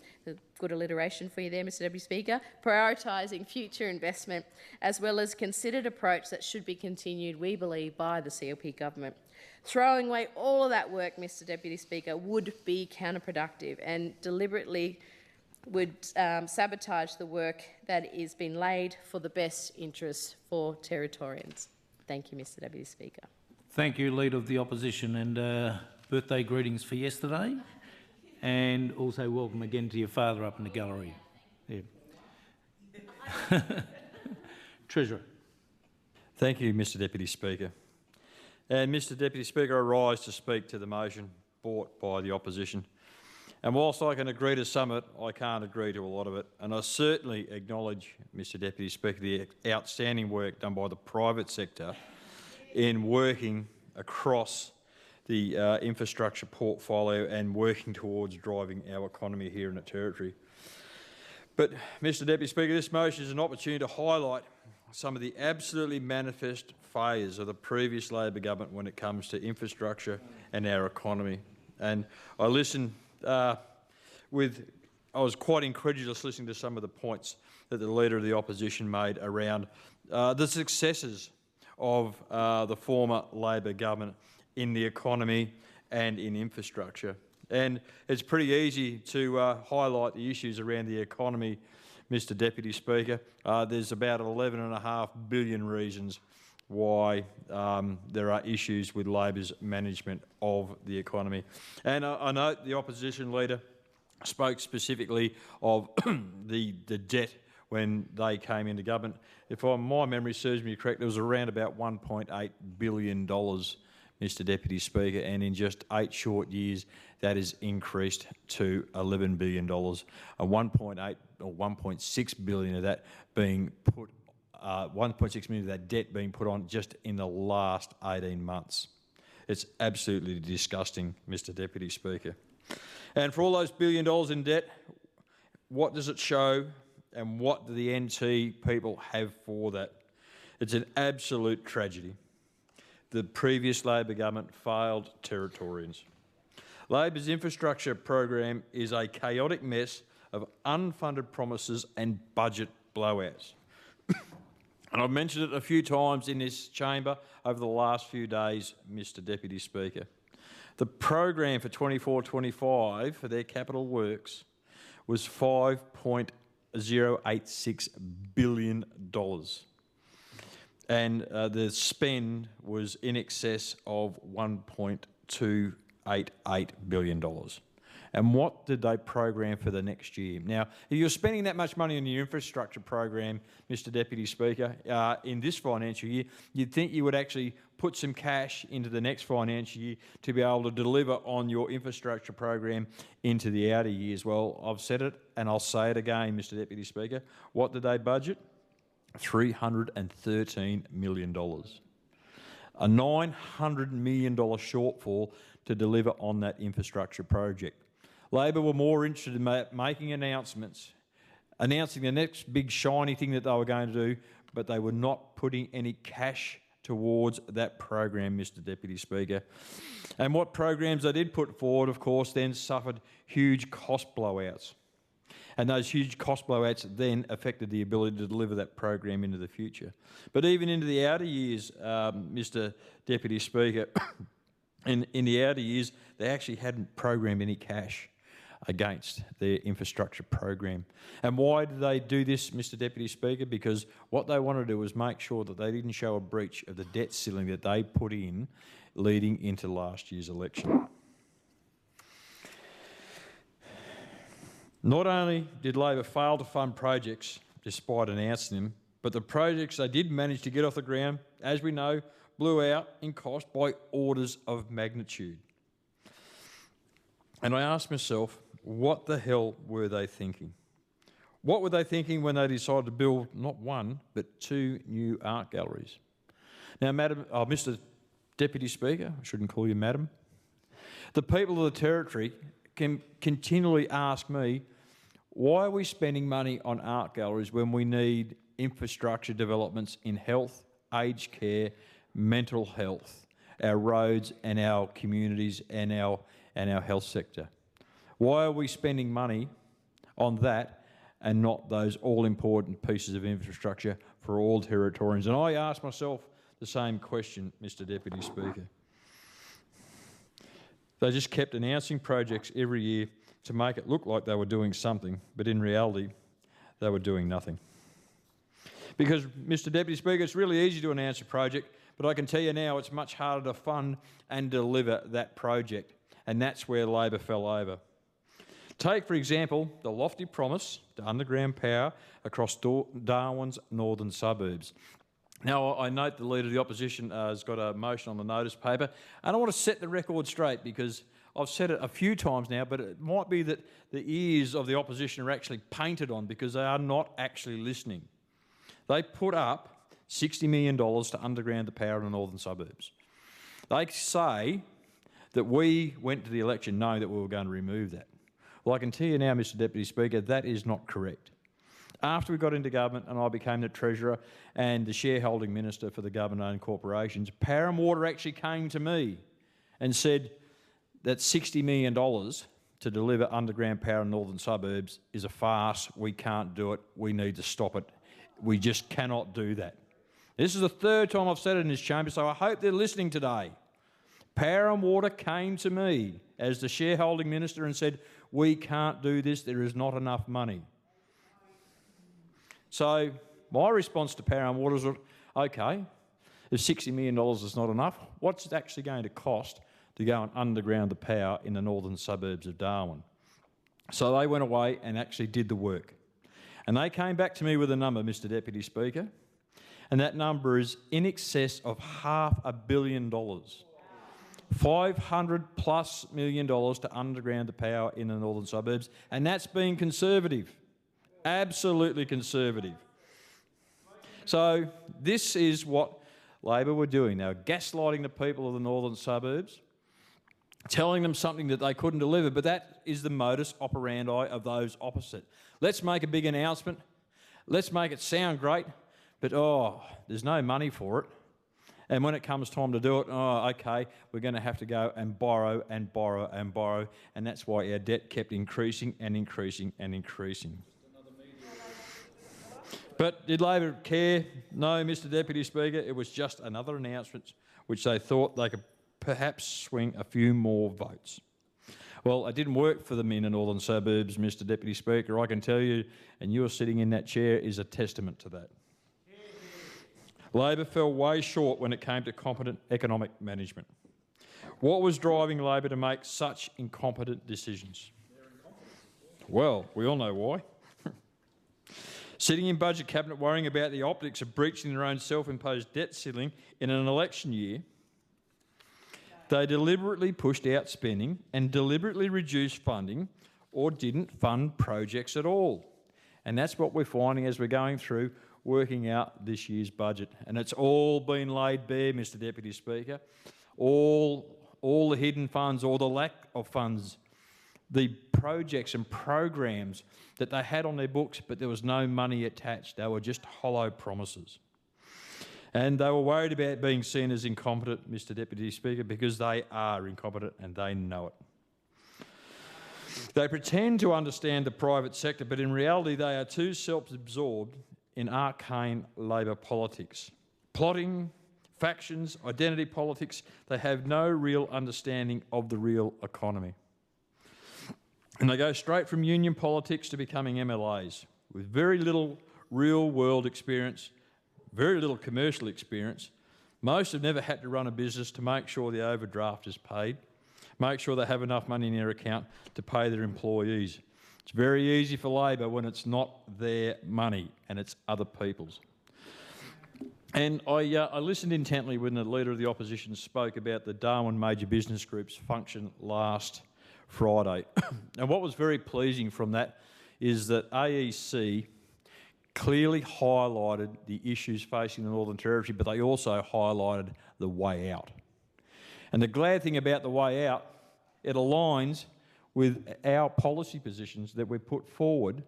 good alliteration for you there, Mr Deputy Speaker, prioritising future investment, as well as considered approach that should be continued, we believe, by the CLP government. Throwing away all of that work, Mr Deputy Speaker, would be counterproductive, and deliberately would sabotage the work that is being laid for the best interests for Territorians. Thank you, Mr Deputy Speaker. Thank you, Leader of the Opposition, and birthday greetings for yesterday, and also welcome again to your father up in the gallery. Yeah. Treasurer. Thank you, Mr Deputy Speaker. And Mr Deputy Speaker, I rise to speak to the motion brought by the opposition. And whilst I can agree to some of it, I can't agree to a lot of it. And I certainly acknowledge, Mr Deputy Speaker, the outstanding work done by the private sector in working across the infrastructure portfolio and working towards driving our economy here in the Territory. But, Mr Deputy Speaker, this motion is an opportunity to highlight some of the absolutely manifest failures of the previous Labor government when it comes to infrastructure and our economy. And I listened I was quite incredulous listening to some of the points that the Leader of the Opposition made around the successes of the former Labor government in the economy and in infrastructure. And it's pretty easy to highlight the issues around the economy, Mr Deputy Speaker. There's about 11.5 billion reasons why there are issues with Labor's management of the economy. And I note the opposition leader spoke specifically of the debt when they came into government. If my memory serves me correct, it was around about $1.8 billion, Mr Deputy Speaker, and in just 8 short years that has increased to $11 billion, 1.8 or 1.6 billion of that being put 1.6 million of that debt being put on just in the last 18 months. It's absolutely disgusting, Mr Deputy Speaker. And for all those $1 billion in debt, what does it show and what do the NT people have for that? It's an absolute tragedy. The previous Labor government failed Territorians. Labor's infrastructure program is a chaotic mess of unfunded promises and budget blowouts. And I've mentioned it a few times in this chamber over the last few days, Mr Deputy Speaker. The program for 24-25 for their capital works was $5.086 billion. And the spend was in excess of $1.288 billion. And what did they program for the next year? Now, if you're spending that much money on your infrastructure program, Mr Deputy Speaker, in this financial year, you'd think you would actually put some cash into the next financial year to be able to deliver on your infrastructure program into the outer years. Well, I've said it and I'll say it again, Mr Deputy Speaker. What did they budget? $313 million. A $900 million shortfall to deliver on that infrastructure project. Labor were more interested in making announcements, announcing the next big shiny thing that they were going to do, but they were not putting any cash towards that program, Mr Deputy Speaker. And what programs they did put forward, of course, then suffered huge cost blowouts. And those huge cost blowouts then affected the ability to deliver that program into the future. But even into the outer years, Mr Deputy Speaker, in the outer years, they actually hadn't programmed any cash against their infrastructure program. And why did they do this, Mr Deputy Speaker? Because what they wanted to do was make sure that they didn't show a breach of the debt ceiling that they put in leading into last year's election. Not only did Labor fail to fund projects despite announcing them, but the projects they did manage to get off the ground, as we know, blew out in cost by orders of magnitude. And I asked myself, what the hell were they thinking? What were they thinking when they decided to build not one, but 2 new art galleries? Now, Mr Deputy Speaker, I shouldn't call you Madam, the people of the Territory can continually ask me, why are we spending money on art galleries when we need infrastructure developments in health, aged care, mental health, our roads and our communities and our health sector? Why are we spending money on that and not those all-important pieces of infrastructure for all Territorians? And I ask myself the same question, Mr Deputy Speaker. They just kept announcing projects every year, to make it look like they were doing something, but in reality, they were doing nothing. Because, Mr Deputy Speaker, it's really easy to announce a project, but I can tell you now it's much harder to fund and deliver that project, and that's where Labor fell over. Take, for example, the lofty promise to underground power across Darwin's northern suburbs. Now, I note the Leader of the Opposition has got a motion on the notice paper, and I want to set the record straight because I've said it a few times now, but it might be that the ears of the opposition are actually painted on because they are not actually listening. They put up $60 million to underground the power in the northern suburbs. They say that we went to the election knowing that we were going to remove that. Well, I can tell you now, Mr Deputy Speaker, that is not correct. After we got into government and I became the Treasurer and the shareholding minister for the government-owned corporations, Power and Water actually came to me and said that $60 million to deliver underground power in northern suburbs is a farce. We can't do it. We need to stop it. We just cannot do that. This is the third time I've said it in this chamber, so I hope they're listening today. Power and Water came to me as the shareholding minister and said, we can't do this, there is not enough money. So my response to Power and Water is, okay, if $60 million is not enough, what's it actually going to cost to go and underground the power in the northern suburbs of Darwin? So they went away and actually did the work. And they came back to me with a number, Mr Deputy Speaker, and that number is in excess of $500 million. $500+ million to underground the power in the northern suburbs, and that's being conservative, absolutely conservative. So this is what Labor were doing. They were gaslighting the people of the northern suburbs, telling them something that they couldn't deliver, but that is the modus operandi of those opposite. Let's make a big announcement, let's make it sound great, but there's no money for it. And when it comes time to do it, okay, we're going to have to go and borrow and borrow and borrow, and that's why our debt kept increasing and increasing and increasing. But did Labor care? No, Mr Deputy Speaker, it was just another announcement which they thought they could perhaps swing a few more votes. Well, it didn't work for them in the northern suburbs, Mr Deputy Speaker, I can tell you, and you're sitting in that chair is a testament to that. Labor fell way short when it came to competent economic management. What was driving Labor to make such incompetent decisions? Well, we all know why. Sitting in Budget Cabinet worrying about the optics of breaching their own self-imposed debt ceiling in an election year, they deliberately pushed out spending and deliberately reduced funding or didn't fund projects at all. And that's what we're finding as we're going through working out this year's budget. And it's all been laid bare, Mr Deputy Speaker. All the hidden funds or the lack of funds, the projects and programs that they had on their books, but there was no money attached. They were just hollow promises. And they were worried about being seen as incompetent, Mr Deputy Speaker, because they are incompetent and they know it. They pretend to understand the private sector, but in reality they are too self-absorbed in arcane Labor politics. Plotting, factions, identity politics, they have no real understanding of the real economy. And they go straight from union politics to becoming MLAs with very little real-world experience, very little commercial experience. Most have never had to run a business to make sure the overdraft is paid, make sure they have enough money in their account to pay their employees. It's very easy for Labor when it's not their money and it's other people's. And I listened intently when the Leader of the Opposition spoke about the Darwin Major Business Group's function last Friday. And what was very pleasing from that is that AEC clearly highlighted the issues facing the Northern Territory, but they also highlighted the way out. And the glad thing about the way out, it aligns with our policy positions that we've put forward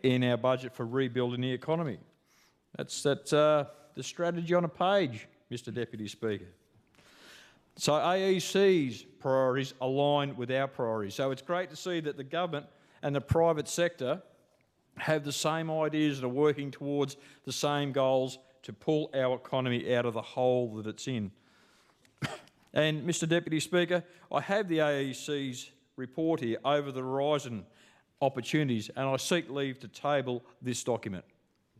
in our budget for rebuilding the economy. That's the strategy on a page, Mr Deputy Speaker. So AEC's priorities align with our priorities. So it's great to see that the government and the private sector have the same ideas and are working towards the same goals to pull our economy out of the hole that it's in. And Mr Deputy Speaker, I have the AEC's report here, over the horizon opportunities, and I seek leave to table this document.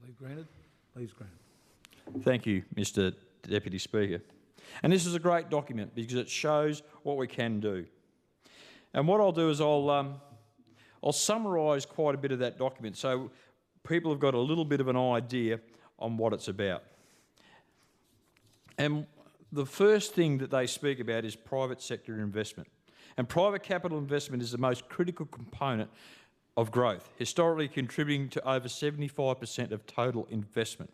Leave granted. Leave's granted. Thank you, Mr Deputy Speaker. And this is a great document because it shows what we can do. And what I'll do is I'll summarise quite a bit of that document so people have got a little bit of an idea on what it's about. And the first thing that they speak about is private sector investment. And private capital investment is the most critical component of growth, historically contributing to over 75% of total investment.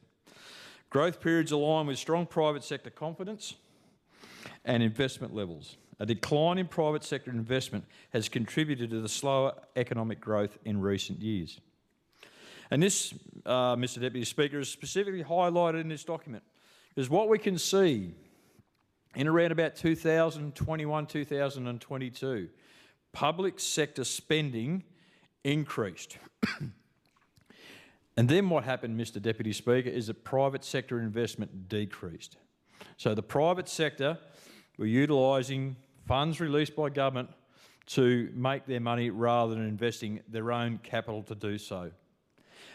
Growth periods align with strong private sector confidence and investment levels. A decline in private sector investment has contributed to the slower economic growth in recent years. And this, Mr Deputy Speaker, is specifically highlighted in this document, because what we can see in around about 2021-2022, public sector spending increased. And then what happened, Mr Deputy Speaker, is that private sector investment decreased. So the private sector were utilising funds released by government to make their money rather than investing their own capital to do so.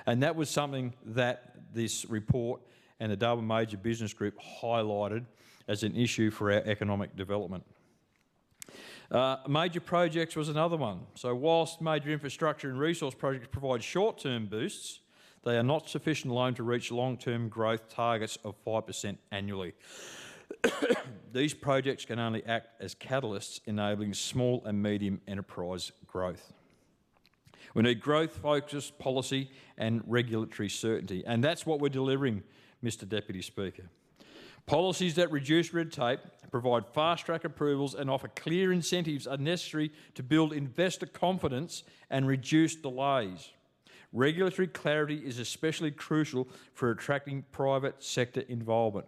And that was something that this report and the Double Major Business Group highlighted as an issue for our economic development. Major projects was another one. So whilst major infrastructure and resource projects provide short-term boosts, they are not sufficient alone to reach long-term growth targets of 5% annually. These projects can only act as catalysts enabling small and medium enterprise growth. We need growth-focused policy and regulatory certainty, and that's what we're delivering, Mr Deputy Speaker. Policies that reduce red tape, provide fast-track approvals and offer clear incentives are necessary to build investor confidence and reduce delays. Regulatory clarity is especially crucial for attracting private sector involvement.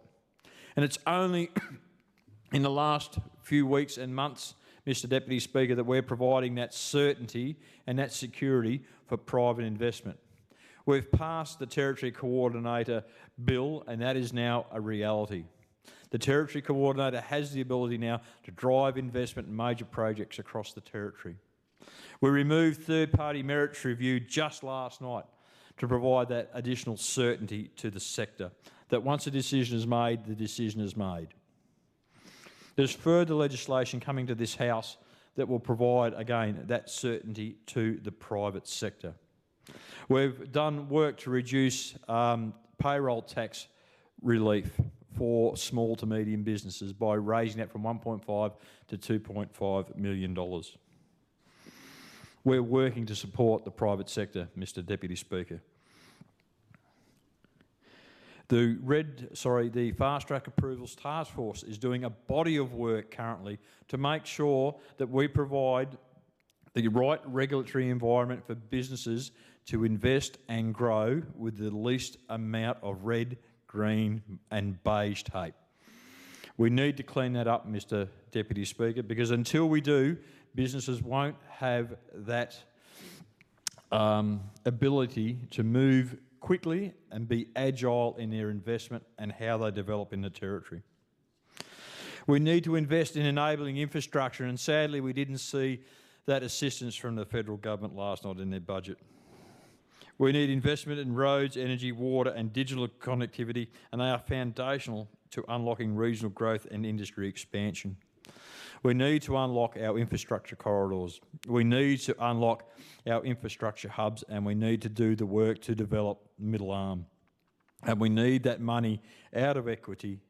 And it's only in the last few weeks and months, Mr Deputy Speaker, that we're providing that certainty and that security for private investment. We've passed the Territory Coordinator Bill, and that is now a reality. The Territory Coordinator has the ability now to drive investment in major projects across the Territory. We removed third-party merits review just last night to provide that additional certainty to the sector, that once a decision is made, the decision is made. There's further legislation coming to this House that will provide, again, that certainty to the private sector. We've done work to reduce payroll tax relief for small to medium businesses by raising that from $1.5 to $2.5 million. We're working to support the private sector, Mr Deputy Speaker. The Fast Track Approvals Task Force is doing a body of work currently to make sure that we provide the right regulatory environment for businesses to invest and grow with the least amount of red, green and beige tape. We need to clean that up, Mr Deputy Speaker, because until we do, businesses won't have that ability to move quickly and be agile in their investment and how they develop in the Territory. We need to invest in enabling infrastructure, and sadly we didn't see that assistance from the federal government last night in their budget. We need investment in roads, energy, water and digital connectivity, and they are foundational to unlocking regional growth and industry expansion. We need to unlock our infrastructure corridors. We need to unlock our infrastructure hubs, and we need to do the work to develop middle arm. And we need that money out of equity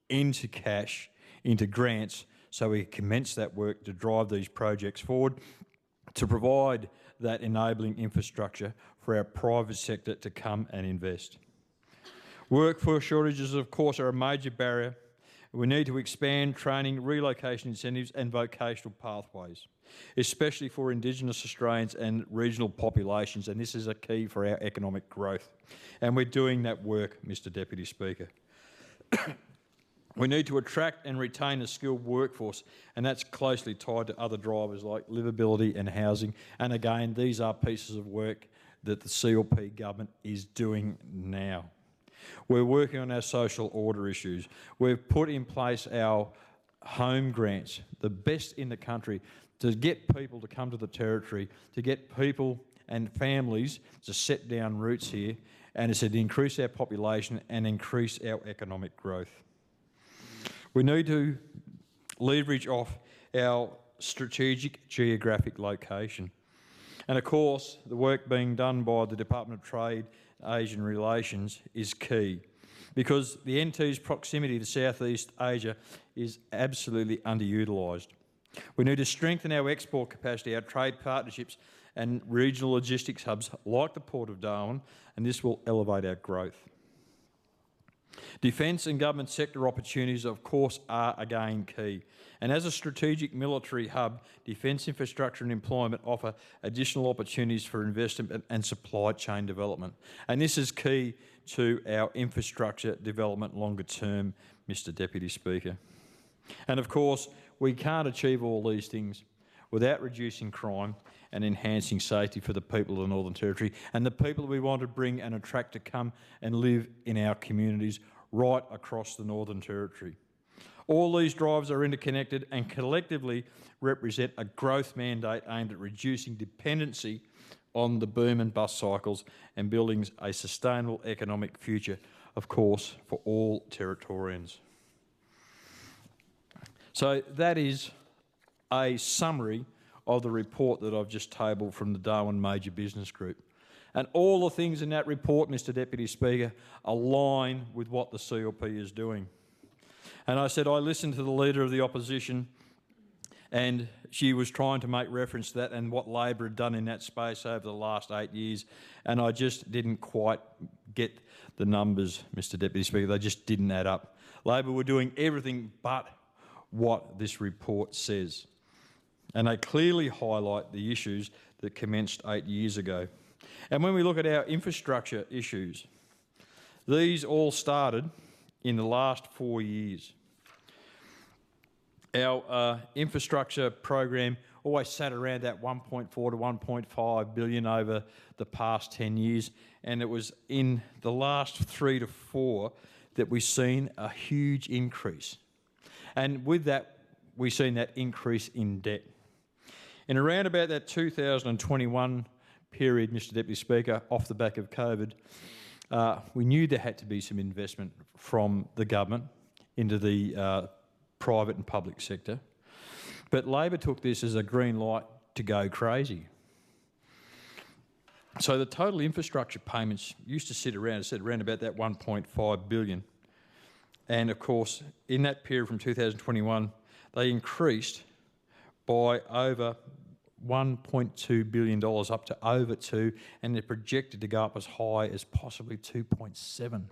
into cash, into grants, so we commence that work to drive these projects forward, to provide that enabling infrastructure for our private sector to come and invest. Workforce shortages, of course, are a major barrier. We need to expand training, relocation incentives and vocational pathways, especially for Indigenous Australians and regional populations, and this is a key for our economic growth. And we're doing that work, Mr Deputy Speaker. We need to attract and retain a skilled workforce, and that's closely tied to other drivers like livability and housing. And again, these are pieces of work that the CLP government is doing now. We're working on our social order issues. We've put in place our home grants, the best in the country, to get people to come to the Territory, to get people and families to set down roots here, and it's to increase our population and increase our economic growth. We need to leverage off our strategic geographic location. And of course, the work being done by the Department of Trade and Asian Relations is key, because the NT's proximity to Southeast Asia is absolutely underutilised. We need to strengthen our export capacity, our trade partnerships and regional logistics hubs like the Port of Darwin, and this will elevate our growth. Defence and government sector opportunities, of course, are again key. And as a strategic military hub, defence infrastructure and employment offer additional opportunities for investment and supply chain development. And this is key to our infrastructure development longer term, Mr Deputy Speaker. And of course, we can't achieve all these things without reducing crime and enhancing safety for the people of the Northern Territory and the people we want to bring and attract to come and live in our communities right across the Northern Territory. All these drives are interconnected and collectively represent a growth mandate aimed at reducing dependency on the boom and bust cycles and building a sustainable economic future, of course, for all Territorians. So that is a summary of the report that I've just tabled from the Darwin Major Business Group. And all the things in that report, Mr Deputy Speaker, align with what the CLP is doing. And I said I listened to the Leader of the Opposition, and she was trying to make reference to that and what Labor had done in that space over the last 8 years, and I just didn't quite get the numbers, Mr Deputy Speaker. They just didn't add up. Labor were doing everything but what this report says, and they clearly highlight the issues that commenced 8 years ago. And when we look at our infrastructure issues, these all started in the last 4 years. Our infrastructure program always sat around that 1.4 to 1.5 billion over the past 10 years, and it was in the last 3 to 4 that we've seen a huge increase. And with that, we've seen that increase in debt. In around about that 2021 period, Mr Deputy Speaker, off the back of COVID, we knew there had to be some investment from the government into the private and public sector. But Labor took this as a green light to go crazy. So the total infrastructure payments used to sit around, around about that 1.5 billion. And of course, in that period from 2021, they increased by over $1.2 billion up to over 2, and they're projected to go up as high as possibly 2.7.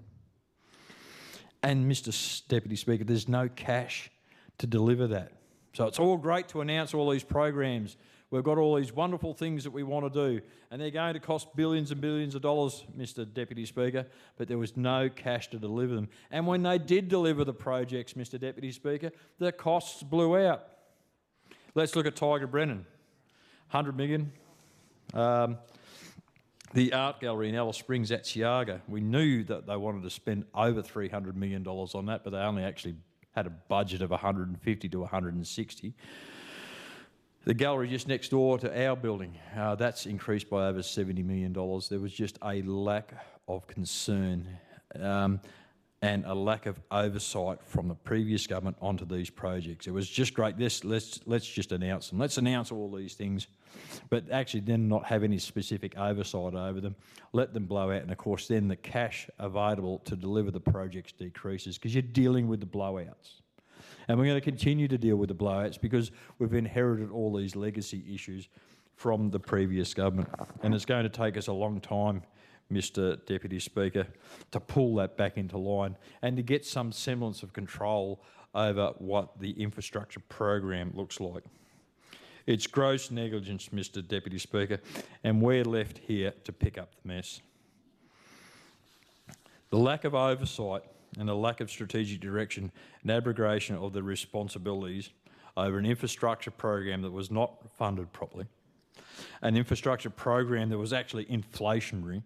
And Mr Deputy Speaker, there's no cash to deliver that. So it's all great to announce all these programs. We've got all these wonderful things that we want to do, and they're going to cost billions and billions of dollars, Mr Deputy Speaker, but there was no cash to deliver them. And when they did deliver the projects, Mr Deputy Speaker, the costs blew out. Let's look at Tiger Brennan, 100 million. The art gallery in Alice Springs at Chiaga, we knew that they wanted to spend over $300 million on that, but they only actually had a budget of 150 to 160. The gallery just next door to our building, that's increased by over $70 million. There was just a lack of concern and a lack of oversight from the previous government onto these projects. It was just great. Let's just announce them. Let's announce all these things, but actually then not have any specific oversight over them. Let them blow out, and of course then the cash available to deliver the projects decreases because you're dealing with the blowouts. And we're going to continue to deal with the blowouts because we've inherited all these legacy issues from the previous government. And it's going to take us a long time, Mr Deputy Speaker, to pull that back into line and to get some semblance of control over what the infrastructure program looks like. It's gross negligence, Mr Deputy Speaker, and we're left here to pick up the mess. The lack of oversight and a lack of strategic direction and abrogation of the responsibilities over an infrastructure program that was not funded properly, an infrastructure program that was actually inflationary,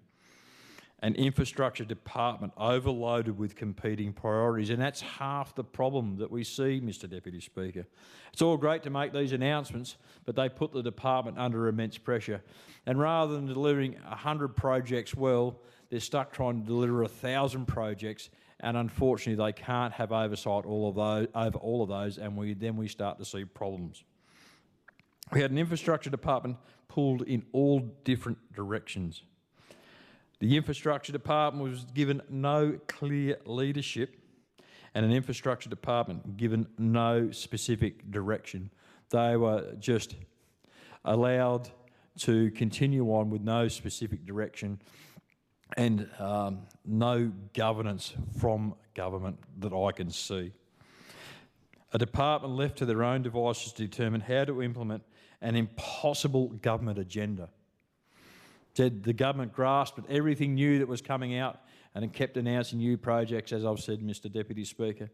an infrastructure department overloaded with competing priorities, and that's half the problem that we see, Mr Deputy Speaker. It's all great to make these announcements, but they put the department under immense pressure. And rather than delivering 100 projects well, they're stuck trying to deliver 1,000 projects, and unfortunately they can't have oversight over all of those, and then we start to see problems. We had an infrastructure department pulled in all different directions. The infrastructure department was given no clear leadership, and an infrastructure department given no specific direction. They were just allowed to continue on with no specific direction and no governance from government that I can see. A department left to their own devices to determine how to implement an impossible government agenda. Said the government grasped at everything new that was coming out and it kept announcing new projects, as I've said, Mr Deputy Speaker,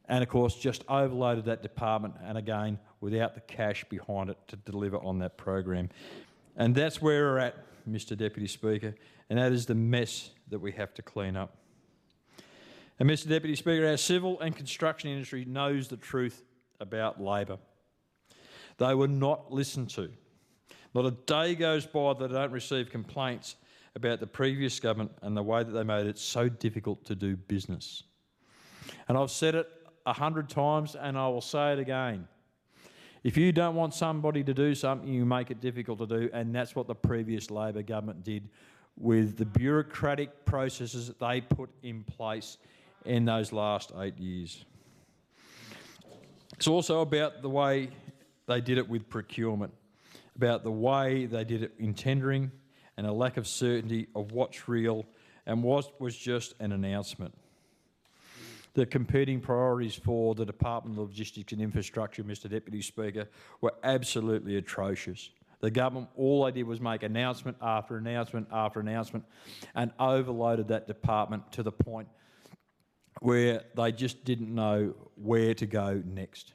and of course just overloaded that department, and again without the cash behind it to deliver on that program. And that's where we're at, Mr Deputy Speaker, and that is the mess that we have to clean up. And Mr Deputy Speaker, our civil and construction industry knows the truth about Labor. They were not listened to. Not a day goes by that they don't receive complaints about the previous government and the way that they made it so difficult to do business. And I've said it 100 times and I will say it again. If you don't want somebody to do something, you make it difficult to do, and that's what the previous Labor government did with the bureaucratic processes that they put in place in those last 8 years. It's also about the way they did it with procurement, about the way they did it in tendering, and a lack of certainty of what's real and what was just an announcement. The competing priorities for the Department of Logistics and Infrastructure, Mr Deputy Speaker, were absolutely atrocious. The government, all they did was make announcement after announcement after announcement and overloaded that department to the point where they just didn't know where to go next.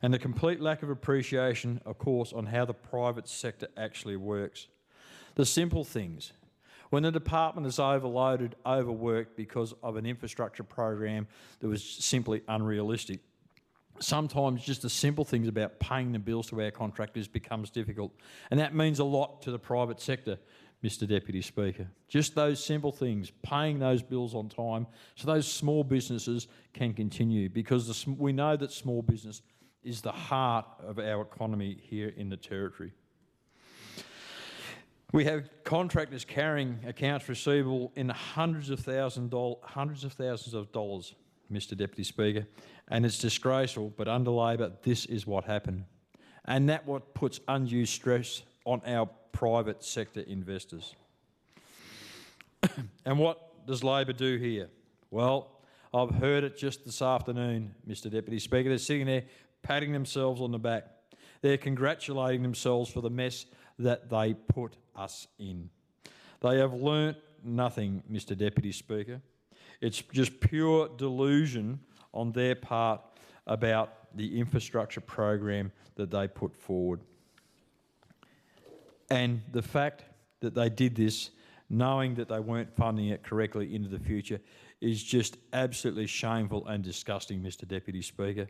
And the complete lack of appreciation, of course, on how the private sector actually works. The simple things. When the department is overloaded, overworked because of an infrastructure program that was simply unrealistic, sometimes just the simple things about paying the bills to our contractors becomes difficult. And that means a lot to the private sector, Mr Deputy Speaker. Just those simple things, paying those bills on time so those small businesses can continue, because we know that small business is the heart of our economy here in the Territory. We have contractors carrying accounts receivable in hundreds of thousands of dollars, Mr Deputy Speaker, and it's disgraceful, but under Labor, this is what happened. And that what puts undue stress on our private sector investors. And what does Labor do here? Well, I've heard it just this afternoon, Mr Deputy Speaker. They're sitting there patting themselves on the back. They're congratulating themselves for the mess that they put us in. They have learnt nothing, Mr Deputy Speaker. It's just pure delusion on their part about the infrastructure program that they put forward. And the fact that they did this, knowing that they weren't funding it correctly into the future, is just absolutely shameful and disgusting, Mr Deputy Speaker.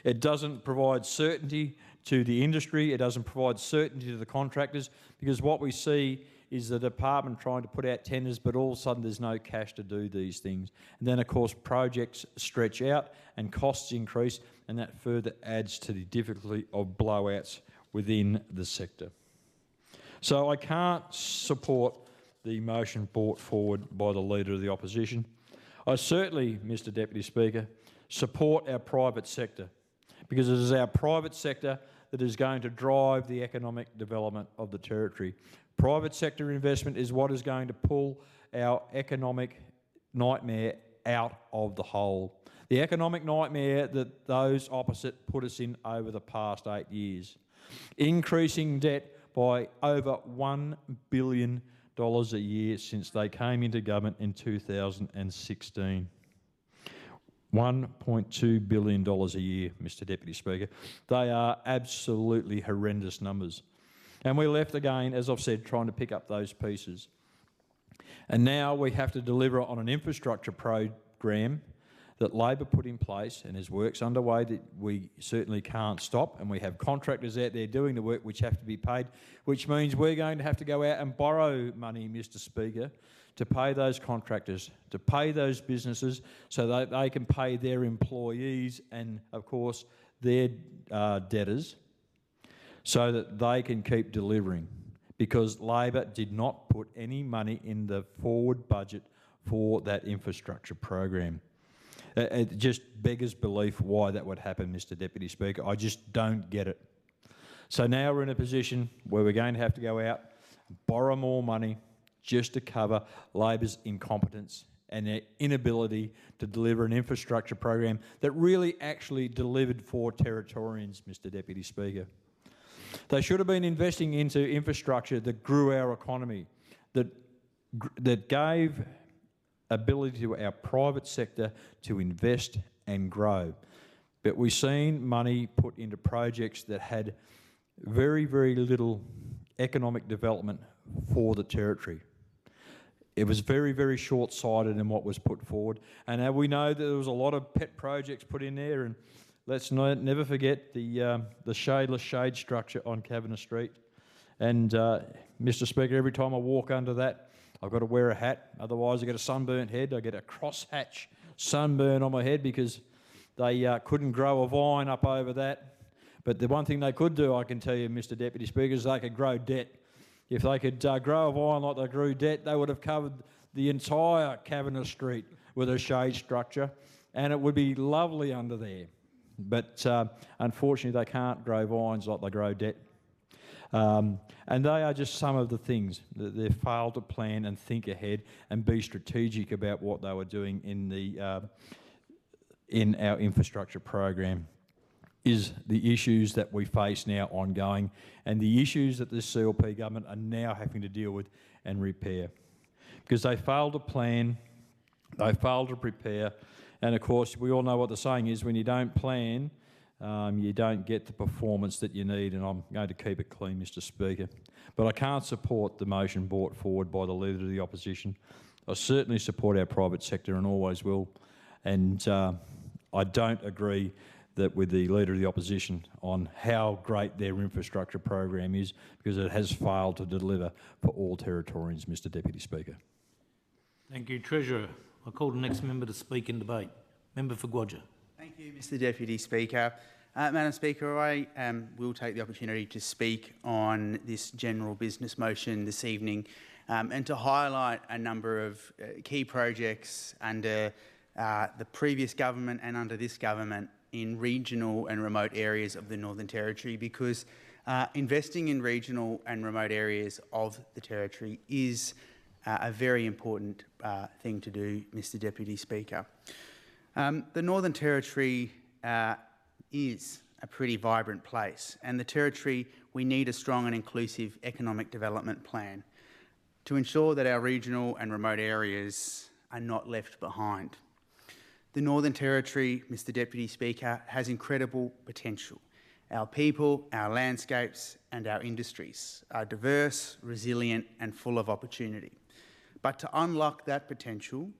It doesn't provide certainty to the industry, it doesn't provide certainty to the contractors, because what we see is the department trying to put out tenders, but all of a sudden there's no cash to do these things. And then, of course, projects stretch out and costs increase, and that further adds to the difficulty of blowouts within the sector. So I can't support the motion brought forward by the Leader of the Opposition. I certainly, Mr Deputy Speaker, support our private sector, because it is our private sector that is going to drive the economic development of the Territory. Private sector investment is what is going to pull our economic nightmare out of the hole. The economic nightmare that those opposite put us in over the past 8 years. Increasing debt by over $1 billion a year since they came into government in 2016. $1.2 billion a year, Mr Deputy Speaker. They are absolutely horrendous numbers. And we're left again, as I've said, trying to pick up those pieces. And now we have to deliver on an infrastructure program that Labor put in place, and there's works underway that we certainly can't stop, and we have contractors out there doing the work which have to be paid, which means we're going to have to go out and borrow money, Mr Speaker, to pay those contractors, to pay those businesses so that they can pay their employees and, of course, their debtors so that they can keep delivering, because Labor did not put any money in the forward budget for that infrastructure program. It just beggars belief why that would happen, Mr Deputy Speaker. I just don't get it. So now we're in a position where we're going to have to go out, borrow more money just to cover Labor's incompetence and their inability to deliver an infrastructure program that really actually delivered for Territorians, Mr Deputy Speaker. They should have been investing into infrastructure that grew our economy, that gave ability to our private sector to invest and grow. But we've seen money put into projects that had very, very little economic development for the Territory. It was very, very short-sighted in what was put forward. And we know that there was a lot of pet projects put in there, and let's never forget the shadeless shade structure on Kavanagh Street. And Mr Speaker, every time I walk under that, I've got to wear a hat, otherwise I get a sunburnt head. I get a crosshatch sunburn on my head because they couldn't grow a vine up over that. But the one thing they could do, I can tell you, Mr Deputy Speaker, is they could grow debt. If they could grow a vine like they grew debt, they would have covered the entire Kavanagh Street with a shade structure, and it would be lovely under there. But unfortunately, they can't grow vines like they grow debt. And they are just some of the things that they've failed to plan and think ahead and be strategic about what they were doing in our infrastructure program. Is the issues that we face now ongoing, and the issues that this CLP government are now having to deal with and repair. Because they failed to plan, they failed to prepare, and of course we all know what the saying is: when you don't plan, you don't get the performance that you need, and I'm going to keep it clean, Mr Speaker. But I can't support the motion brought forward by the Leader of the Opposition. I certainly support our private sector and always will, and I don't agree that with the Leader of the Opposition on how great their infrastructure program is, because it has failed to deliver for all Territorians, Mr Deputy Speaker. Thank you, Treasurer. I call the next member to speak in debate. Member for Gwadja. Thank you, Mr Deputy Speaker. Madam Speaker, I will take the opportunity to speak on this general business motion this evening and to highlight a number of key projects under the previous government and under this government in regional and remote areas of the Northern Territory, because investing in regional and remote areas of the Territory is a very important thing to do, Mr Deputy Speaker. The Northern Territory is a pretty vibrant place, and the Territory, we need a strong and inclusive economic development plan to ensure that our regional and remote areas are not left behind. The Northern Territory, Mr Deputy Speaker, has incredible potential. Our people, our landscapes and our industries are diverse, resilient and full of opportunity. But to unlock that potential,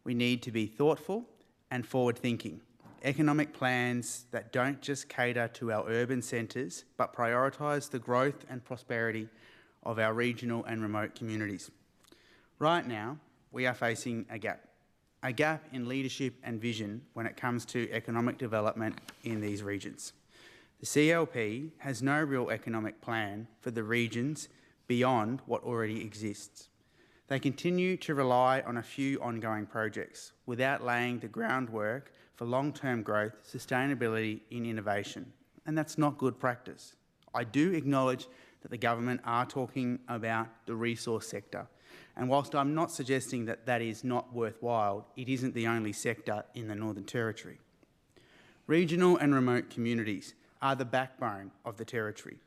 we need to be thoughtful and forward-thinking. Economic plans that don't just cater to our urban centres, but prioritise the growth and prosperity of our regional and remote communities. Right now, we are facing a gap in leadership and vision when it comes to economic development in these regions. The CLP has no real economic plan for the regions beyond what already exists. They continue to rely on a few ongoing projects without laying the groundwork for long-term growth, sustainability and innovation, and that's not good practice. I do acknowledge that the government are talking about the resource sector, and whilst I'm not suggesting that that is not worthwhile, it isn't the only sector in the Northern Territory. Regional and remote communities are the backbone of the Territory,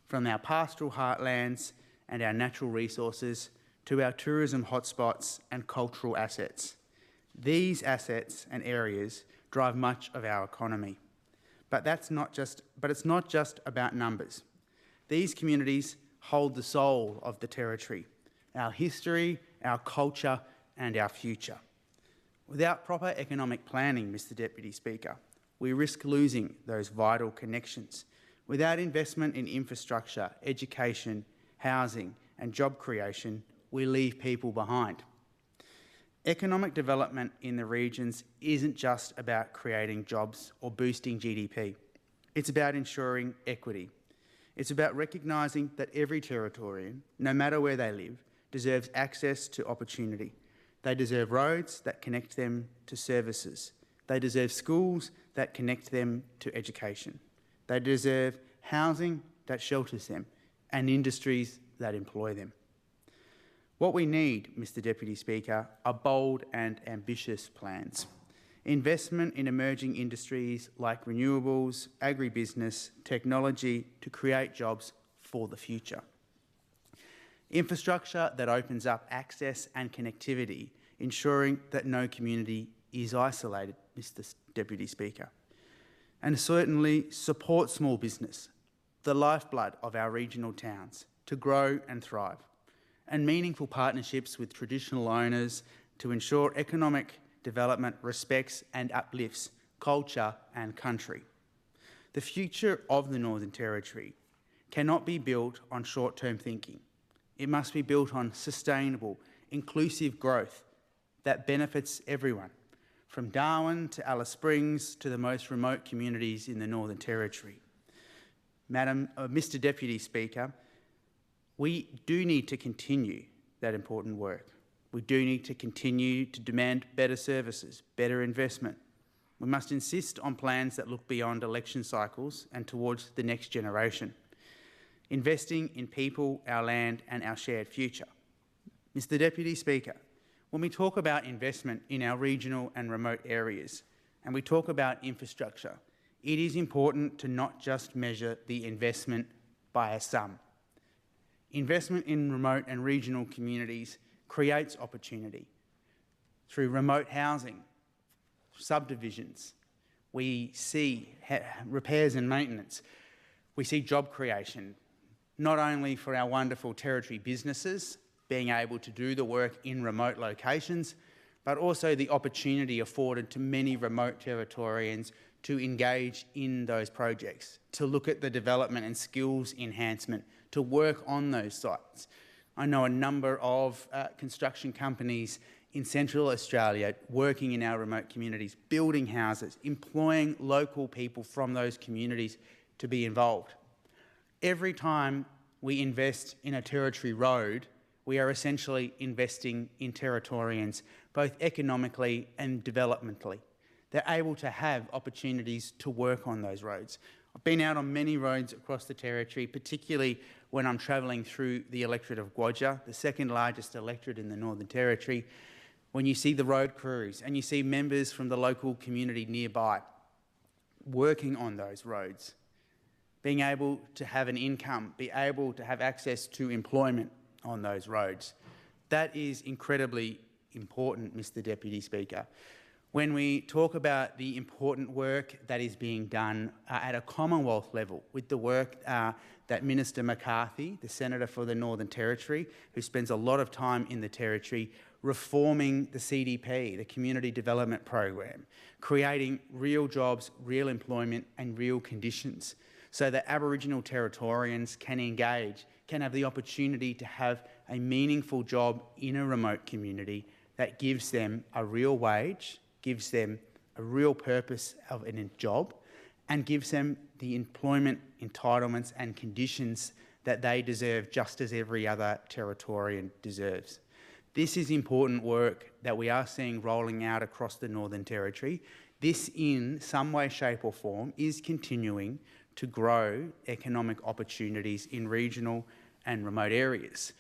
from our pastoral heartlands and our natural resources to our tourism hotspots and cultural assets. These assets and areas drive much of our economy. But it's not just about numbers. These communities hold the soul of the Territory. our history, our culture and our future. Without proper economic planning, Mr Deputy Speaker, we risk losing those vital connections. Without investment in infrastructure, education, housing and job creation, we leave people behind. Economic development in the regions isn't just about creating jobs or boosting GDP. It's about ensuring equity. It's about recognising that every Territorian, no matter where they live, deserves access to opportunity. They deserve roads that connect them to services. They deserve schools that connect them to education. They deserve housing that shelters them and industries that employ them. What we need, Mr Deputy Speaker, are bold and ambitious plans. Investment in emerging industries like renewables, agribusiness, technology to create jobs for the future. Infrastructure that opens up access and connectivity, ensuring that no community is isolated, Mr Deputy Speaker. And certainly support small business, the lifeblood of our regional towns, to grow and thrive, and meaningful partnerships with traditional owners to ensure economic development respects and uplifts culture and country. The future of the Northern Territory cannot be built on short-term thinking. It must be built on sustainable, inclusive growth that benefits everyone, from Darwin to Alice Springs to the most remote communities in the Northern Territory. Mr Deputy Speaker, we do need to continue that important work. We do need to continue to demand better services, better investment. We must insist on plans that look beyond election cycles and towards the next generation, investing in people, our land and our shared future. Mr Deputy Speaker, when we talk about investment in our regional and remote areas, and we talk about infrastructure, it is important to not just measure the investment by a sum. Investment in remote and regional communities creates opportunity. Through remote housing, subdivisions, we see repairs and maintenance. We see job creation, not only for our wonderful Territory businesses being able to do the work in remote locations, but also the opportunity afforded to many remote Territorians to engage in those projects, to look at the development and skills enhancement, to work on those sites. I know a number of construction companies in Central Australia working in our remote communities, building houses, employing local people from those communities to be involved. Every time we invest in a Territory road, we are essentially investing in Territorians, both economically and developmentally. They're able to have opportunities to work on those roads. I've been out on many roads across the Territory, particularly when I'm travelling through the electorate of Gwadja, the second largest electorate in the Northern Territory, when you see the road crews and you see members from the local community nearby working on those roads, being able to have an income, be able to have access to employment on those roads. That is incredibly important, Mr Deputy Speaker. When we talk about the important work that is being done at a Commonwealth level with the work that Minister McCarthy, the Senator for the Northern Territory, who spends a lot of time in the Territory, reforming the CDP, the Community Development Program, creating real jobs, real employment and real conditions so that Aboriginal Territorians can engage, can have the opportunity to have a meaningful job in a remote community that gives them a real wage, gives them a real purpose of a job, and gives them the employment entitlements and conditions that they deserve just as every other Territorian deserves. This is important work that we are seeing rolling out across the Northern Territory. This, in some way, shape or form, is continuing to grow economic opportunities in regional and remote areas.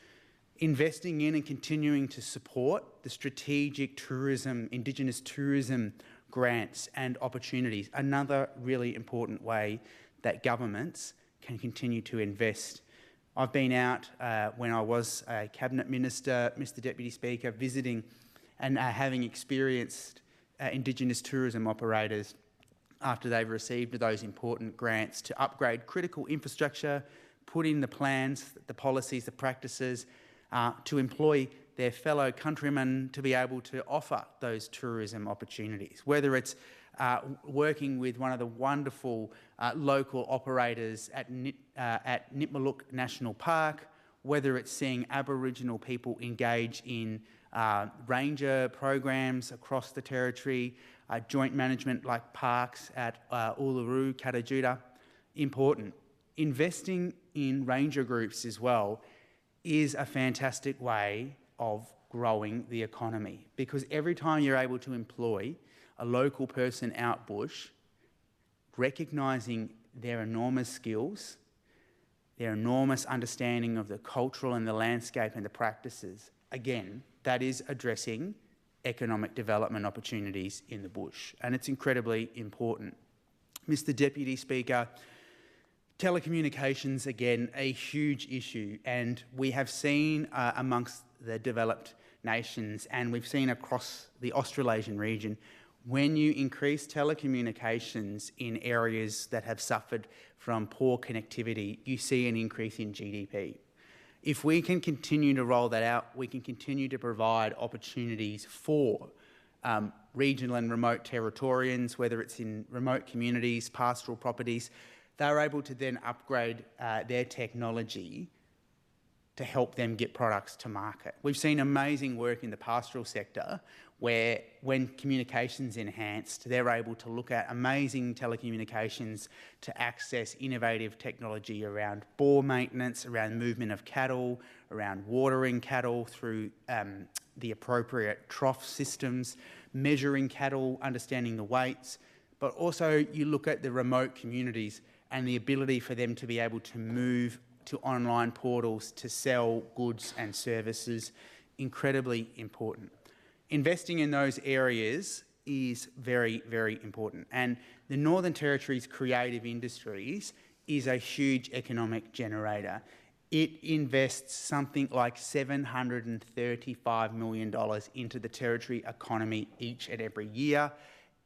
Investing in and continuing to support the strategic tourism, Indigenous tourism grants and opportunities, another really important way that governments can continue to invest. I've been out when I was a Cabinet Minister, Mr Deputy Speaker, visiting and having experienced Indigenous tourism operators after they've received those important grants to upgrade critical infrastructure, put in the plans, the policies, the practices, to employ their fellow countrymen to be able to offer those tourism opportunities, whether it's working with one of the wonderful local operators at Nitmaluk National Park, whether it's seeing Aboriginal people engage in ranger programs across the territory, joint management like parks at Uluru, Katajuda. Important. Investing in ranger groups as well is a fantastic way of growing the economy, because every time you're able to employ a local person out bush, recognising their enormous skills, their enormous understanding of the cultural and the landscape and the practices, again, that is addressing economic development opportunities in the bush, and it's incredibly important. Mr. Deputy Speaker, telecommunications, again, a huge issue, and we have seen amongst the developed nations, and we've seen across the Australasian region, when you increase telecommunications in areas that have suffered from poor connectivity, you see an increase in GDP. If we can continue to roll that out, we can continue to provide opportunities for regional and remote Territorians, whether it's in remote communities, pastoral properties. They're able to then upgrade their technology to help them get products to market. We've seen amazing work in the pastoral sector where, when communications enhanced, they're able to look at amazing telecommunications to access innovative technology around bore maintenance, around movement of cattle, around watering cattle through the appropriate trough systems, measuring cattle, understanding the weights. But also you look at the remote communities and the ability for them to be able to move to online portals to sell goods and services, incredibly important. Investing in those areas is very, very important. And the Northern Territory's creative industries is a huge economic generator. It invests something like $735 million into the Territory economy each and every year.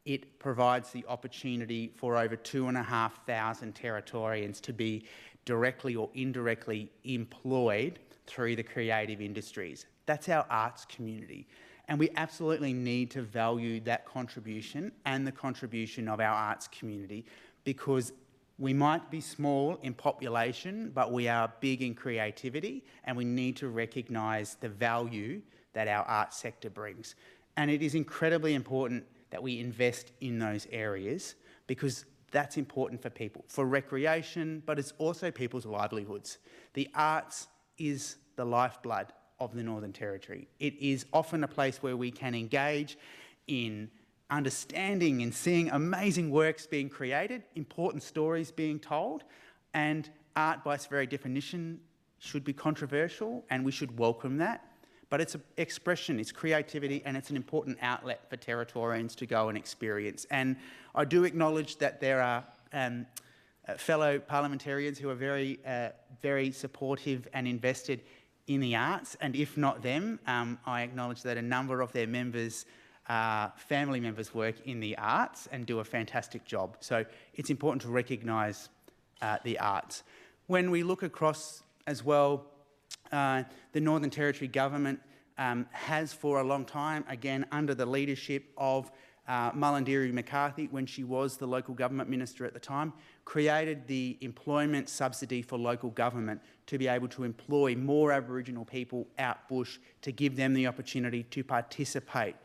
It provides the opportunity for over 2,500 Territorians to be directly or indirectly employed through the creative industries. That's our arts community. And we absolutely need to value that contribution and the contribution of our arts community, because we might be small in population, but we are big in creativity, and we need to recognise the value that our arts sector brings. And it is incredibly important that we invest in those areas, because that's important for people, for recreation, but it's also people's livelihoods. The arts is the lifeblood of the Northern Territory. It is often a place where we can engage in understanding and seeing amazing works being created, important stories being told, and art by its very definition should be controversial, and we should welcome that. But it's an expression, it's creativity, and it's an important outlet for Territorians to go and experience. And I do acknowledge that there are fellow parliamentarians who are very supportive and invested in the arts, and if not them, I acknowledge that a number of their members, family members, work in the arts and do a fantastic job. So it's important to recognise the arts. When we look across as well, the Northern Territory Government has for a long time, again under the leadership of Mullindiri McCarthy, when she was the local government minister at the time, created the employment subsidy for local government to be able to employ more Aboriginal people out bush, to give them the opportunity to participate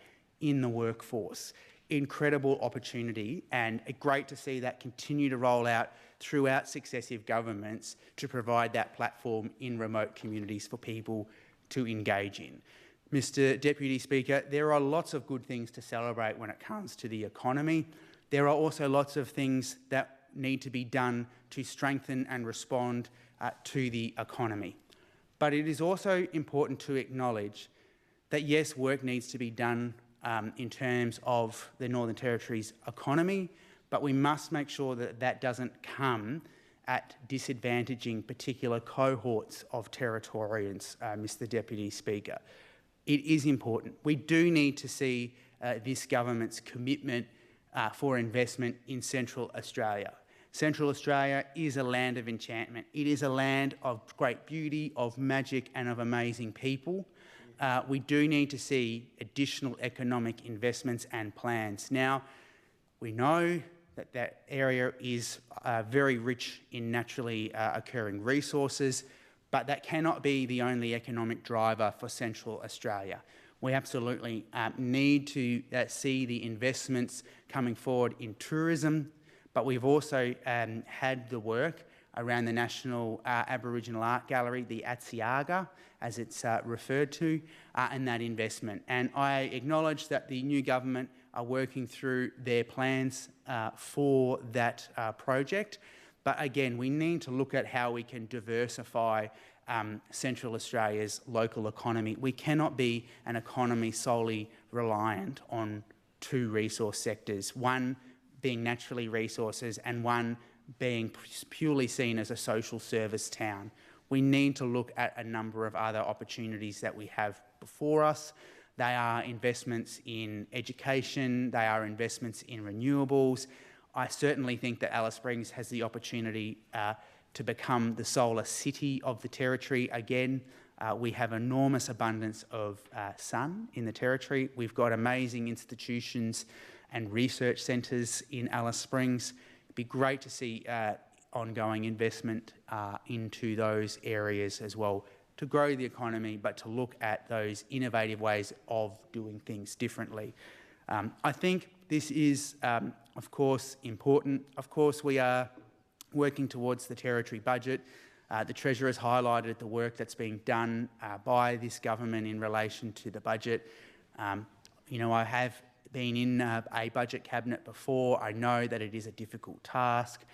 in the workforce. Incredible opportunity, and great to see that continue to roll out throughout successive governments to provide that platform in remote communities for people to engage in. Mr. Deputy Speaker, there are lots of good things to celebrate when it comes to the economy. There are also lots of things that need to be done to strengthen and respond to the economy. But it is also important to acknowledge that yes, work needs to be done in terms of the Northern Territory's economy, but we must make sure that that doesn't come at disadvantaging particular cohorts of Territorians, Mr. Deputy Speaker. It is important. We do need to see this government's commitment for investment in Central Australia. Central Australia is a land of enchantment. It is a land of great beauty, of magic and of amazing people. We do need to see additional economic investments and plans. Now, we know that that area is very rich in naturally occurring resources, but that cannot be the only economic driver for Central Australia. We absolutely need to see the investments coming forward in tourism, but we've also had the work around the National Aboriginal Art Gallery, the Atsiaga, as it's referred to, and that investment. And I acknowledge that the new government are working through their plans for that project. But again, we need to look at how we can diversify Central Australia's local economy. We cannot be an economy solely reliant on two resource sectors, one being naturally resources and one being purely seen as a social service town. We need to look at a number of other opportunities that we have before us. They are investments in education, they are investments in renewables. I certainly think that Alice Springs has the opportunity to become the solar city of the Territory again. We have enormous abundance of sun in the Territory. We've got amazing institutions and research centres in Alice Springs. It'd be great to see ongoing investment into those areas as well, to grow the economy, but to look at those innovative ways of doing things differently. I think this is, of course, important. Of course, we are working towards the Territory budget. The Treasurer has highlighted the work that's being done by this government in relation to the budget. You know, I have been in a budget cabinet before. I know that it is a difficult task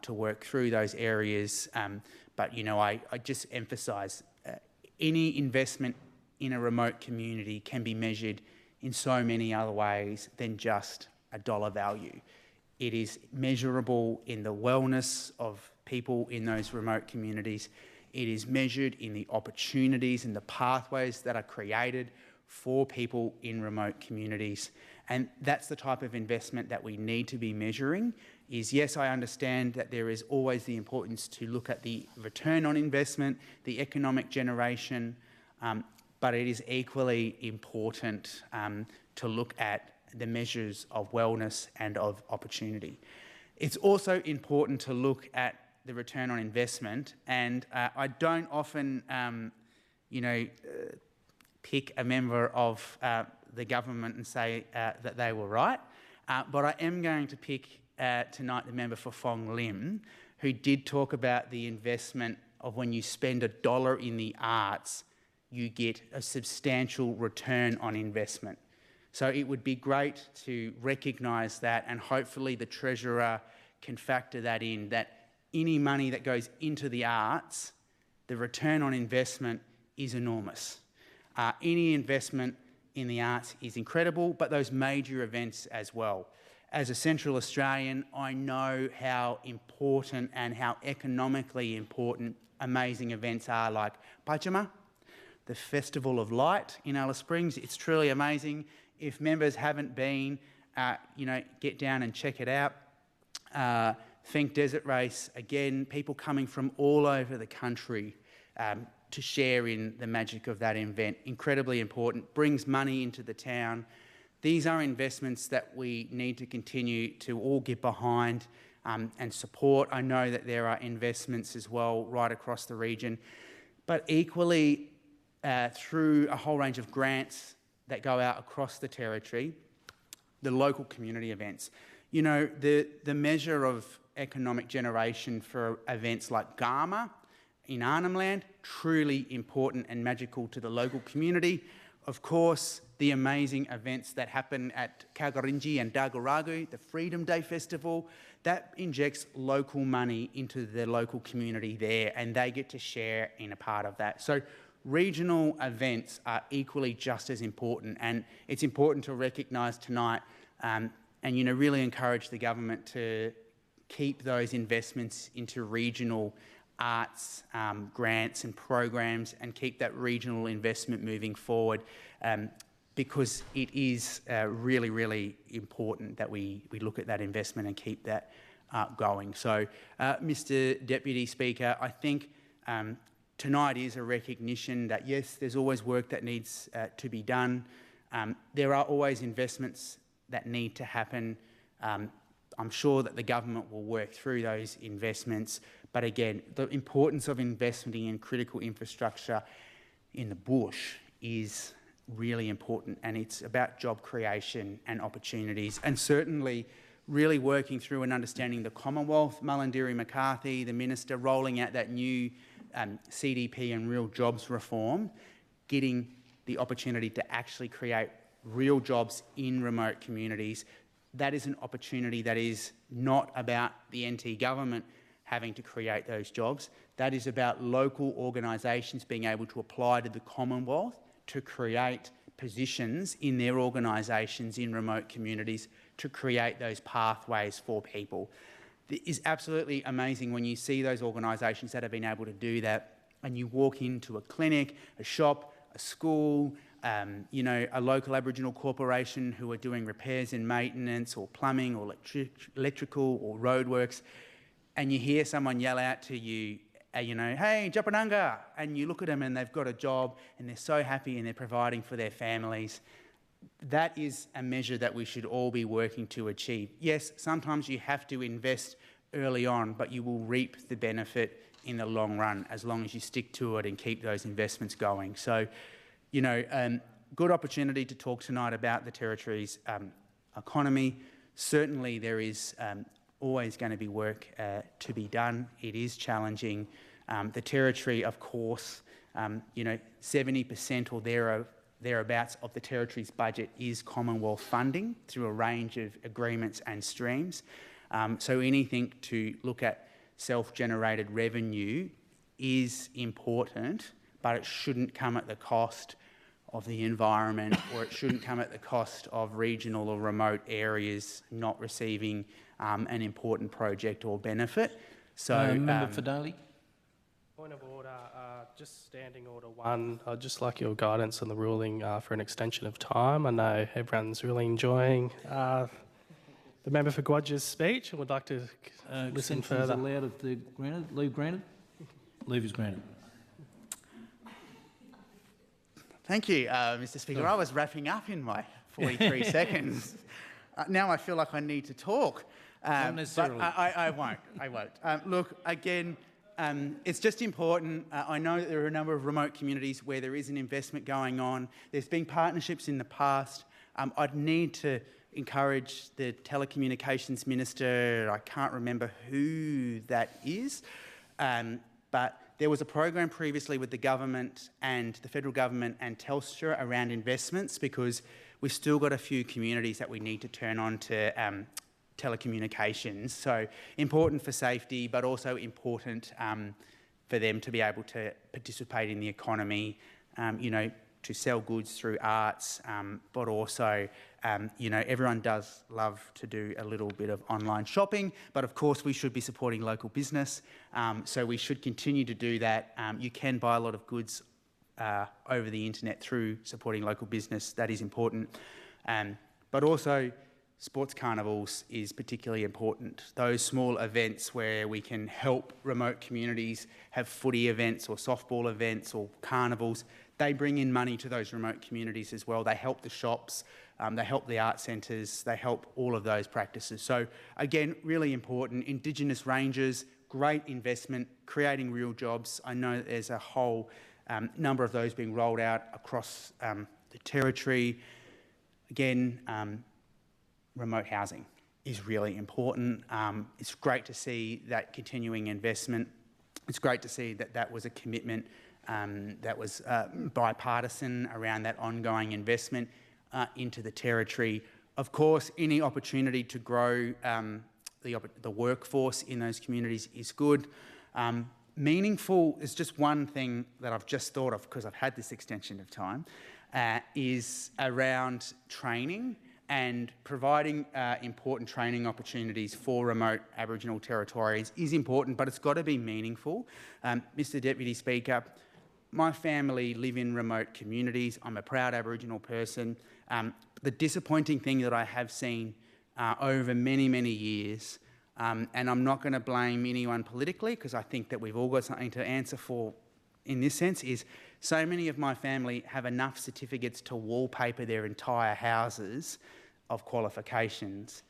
to work through those areas. But, you know, I just emphasise any investment in a remote community can be measured in so many other ways than just a dollar value. It is measurable in the wellness of people in those remote communities. It is measured in the opportunities and the pathways that are created for people in remote communities. And that's the type of investment that we need to be measuring. Is, yes, I understand that there is always the importance to look at the return on investment, the economic generation, but it is equally important to look at the measures of wellness and of opportunity. It's also important to look at the return on investment, and I don't often, pick a member of the government and say that they were right, but I am going to pick tonight the member for Fong Lim, who did talk about the investment of when you spend $1 in the arts, you get a substantial return on investment. So it would be great to recognise that, and hopefully the Treasurer can factor that in, that any money that goes into the arts, the return on investment is enormous. Any investment in the arts is incredible, but those major events as well. As a Central Australian, I know how important and how economically important amazing events are, like Pajama, the Festival of Light in Alice Springs. It's truly amazing. If members haven't been, get down and check it out. Think Desert Race, again, people coming from all over the country to share in the magic of that event. Incredibly important, brings money into the town. These are investments that we need to continue to all get behind and support. I know that there are investments as well right across the region, but equally through a whole range of grants that go out across the Territory, the local community events. You know, the measure of economic generation for events like Gama in Arnhem Land, truly important and magical to the local community. Of course, the amazing events that happen at Kalgarinji and Dagaragu, the Freedom Day Festival, that injects local money into the local community there, and they get to share in a part of that. So regional events are equally just as important, and it's important to recognise tonight and really encourage the government to keep those investments into regional arts grants and programs and keep that regional investment moving forward, because it is really, really important that we look at that investment and keep that going. So, Mr Deputy Speaker, I think tonight is a recognition that, yes, there's always work that needs to be done. There are always investments that need to happen. I'm sure that the government will work through those investments. But again, the importance of investing in critical infrastructure in the bush is really important, and it's about job creation and opportunities, and certainly really working through and understanding the Commonwealth. Mullindiri McCarthy, the Minister, rolling out that new CDP and real jobs reform, getting the opportunity to actually create real jobs in remote communities. That is an opportunity that is not about the NT government having to create those jobs. That is about local organisations being able to apply to the Commonwealth to create positions in their organisations in remote communities to create those pathways for people. It is absolutely amazing when you see those organisations that have been able to do that, and you walk into a clinic, a shop, a school, you know, a local Aboriginal corporation who are doing repairs and maintenance or plumbing or electrical or roadworks, and you hear someone yell out to you, you know, hey, Japananga, and you look at them and they've got a job and they're so happy and they're providing for their families. That is a measure that we should all be working to achieve. Yes, sometimes you have to invest early on, but you will reap the benefit in the long run as long as you stick to it and keep those investments going. So, you know, good opportunity to talk tonight about the Territory's economy. Certainly there is always going to be work to be done. It is challenging. The Territory, of course, you know, 70% or thereabouts of the Territory's budget is Commonwealth funding through a range of agreements and streams. So anything to look at self-generated revenue is important, but it shouldn't come at the cost of the environment, or it shouldn't come at the cost of regional or remote areas not receiving an important project or benefit. So, Member for Daly. Point of order, just Standing Order 1. I'd just like your guidance on the ruling for an extension of time. I know everyone's really enjoying the member for Gwodja's speech and would like to listen further. Allowed if they're granted. Leave granted. Leave is granted. Thank you, Mr Speaker. I was wrapping up in my 43 seconds. Now I feel like I need to talk. Not necessarily. But I won't. I won't. Look, again, it's just important. I know that there are a number of remote communities where there is an investment going on. There's been partnerships in the past. I'd need to encourage the Telecommunications Minister, I can't remember who that is, but there was a program previously with the government and the federal government and Telstra around investments, because we've still got a few communities that we need to turn on to telecommunications. So important for safety, but also important for them to be able to participate in the economy, you know, to sell goods through arts, but also, you know, everyone does love to do a little bit of online shopping, but of course we should be supporting local business, so we should continue to do that. You can buy a lot of goods over the internet through supporting local business. That is important. But also sports carnivals is particularly important. Those small events where we can help remote communities have footy events or softball events or carnivals, they bring in money to those remote communities as well. They help the shops, they help the art centres, they help all of those practices. So again, really important. Indigenous rangers, great investment, creating real jobs. I know that there's a whole number of those being rolled out across the Territory. Again, remote housing is really important. It's great to see that continuing investment. It's great to see that that was a commitment that was bipartisan around that ongoing investment into the Territory. Of course, any opportunity to grow the workforce in those communities is good. Meaningful is just one thing that I've just thought of because I've had this extension of time, is around training and providing important training opportunities for remote Aboriginal Territorians is important, but it's got to be meaningful. Mr Deputy Speaker, my family live in remote communities. I'm a proud Aboriginal person. The disappointing thing that I have seen over many, many years And I'm not going to blame anyone politically, because I think that we've all got something to answer for in this sense, is so many of my family have enough certificates to wallpaper their entire houses of qualifications,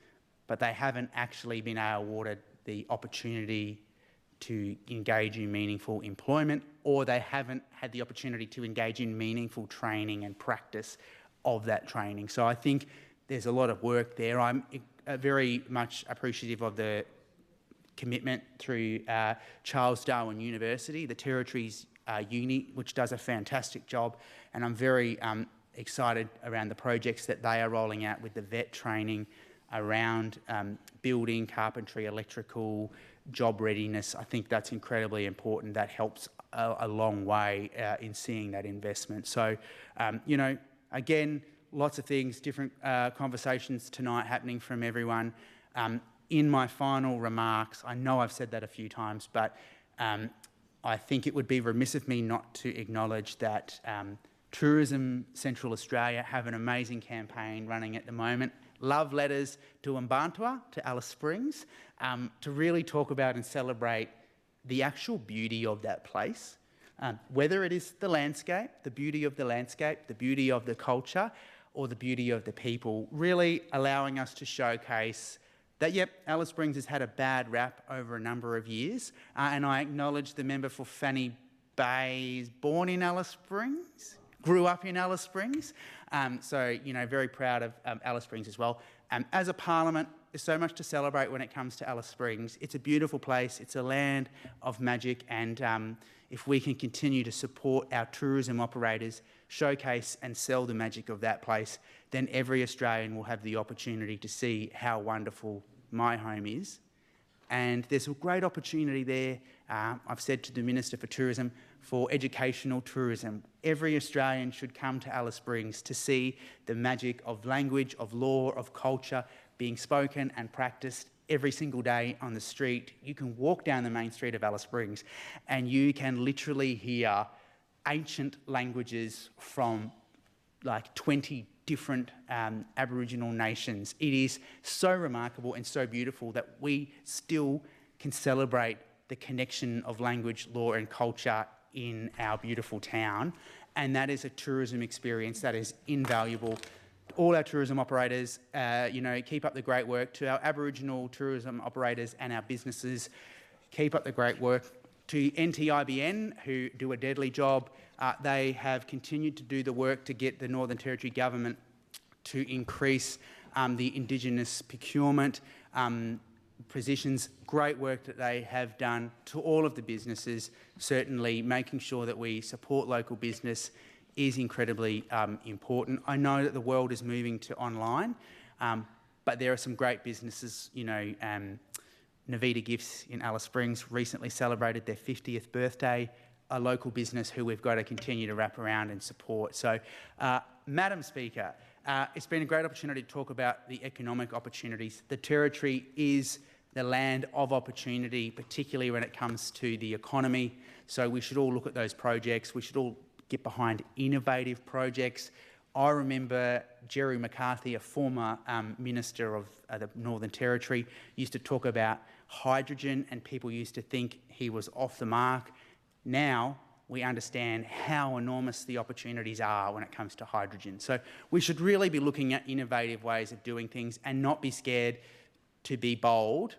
but they haven't actually been awarded the opportunity to engage in meaningful employment, or they haven't had the opportunity to engage in meaningful training and practice of that training. So I think there's a lot of work there. I'm very much appreciative of the commitment through Charles Darwin University, the Territory's uni, which does a fantastic job, and I'm very excited around the projects that they are rolling out with the vet training around building, carpentry, electrical, job readiness. I think that's incredibly important. That helps a long way in seeing that investment. So, you know, again, lots of things, different conversations tonight happening from everyone. In my final remarks, I know I've said that a few times, but I think it would be remiss of me not to acknowledge that Tourism Central Australia have an amazing campaign running at the moment. Love letters to Mbantua, to Alice Springs, to really talk about and celebrate the actual beauty of that place. Whether it is the landscape, the beauty of the landscape, the beauty of the culture, or the beauty of the people, really allowing us to showcase that, yep, Alice Springs has had a bad rap over a number of years, and I acknowledge the member for Fanny Bay is born in Alice Springs, grew up in Alice Springs, so, you know, very proud of Alice Springs as well. As a parliament, there's so much to celebrate when it comes to Alice Springs. It's a beautiful place, it's a land of magic, and if we can continue to support our tourism operators, showcase and sell the magic of that place, then every Australian will have the opportunity to see how wonderful my home is. And there's a great opportunity there, I've said to the Minister for Tourism, for educational tourism. Every Australian should come to Alice Springs to see the magic of language, of law, of culture being spoken and practiced every single day on the street. You can walk down the main street of Alice Springs and you can literally hear ancient languages from like 20 different Aboriginal nations. It is so remarkable and so beautiful that we still can celebrate the connection of language, law and culture in our beautiful town, and that is a tourism experience that is invaluable. All our tourism operators, you know, keep up the great work. To our Aboriginal tourism operators and our businesses, keep up the great work. To NTIBN, who do a deadly job, they have continued to do the work to get the Northern Territory Government to increase the Indigenous procurement positions. Great work that they have done. To all of the businesses, certainly making sure that we support local business is incredibly important. I know that the world is moving to online, but there are some great businesses, you know, Navita Gifts in Alice Springs recently celebrated their 50th birthday, a local business who we've got to continue to wrap around and support. So, Madam Speaker, it's been a great opportunity to talk about the economic opportunities. The Territory is the land of opportunity, particularly when it comes to the economy. So we should all look at those projects. We should all get behind innovative projects. I remember Jerry McCarthy, a former Minister of the Northern Territory, used to talk about hydrogen and people used to think he was off the mark. Now we understand how enormous the opportunities are when it comes to hydrogen. So we should really be looking at innovative ways of doing things and not be scared to be bold,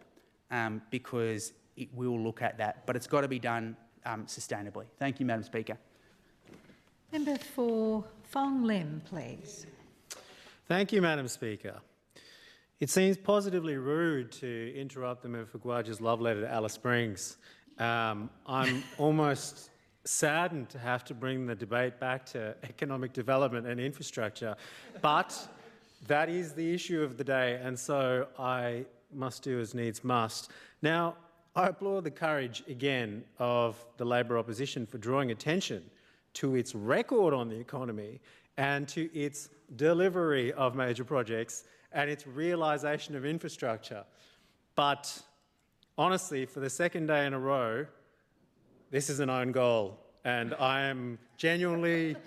because it will look at that. But it's got to be done sustainably. Thank you, Madam Speaker. Member for Fong Lim, please. Thank you, Madam Speaker. It seems positively rude to interrupt the member for Gwadja's love letter to Alice Springs. I'm almost saddened to have to bring the debate back to economic development and infrastructure, but that is the issue of the day, and so I must do as needs must. Now, I applaud the courage again of the Labor opposition for drawing attention to its record on the economy and to its delivery of major projects and its realisation of infrastructure. But honestly, for the second day in a row, this is an own goal, and I am genuinely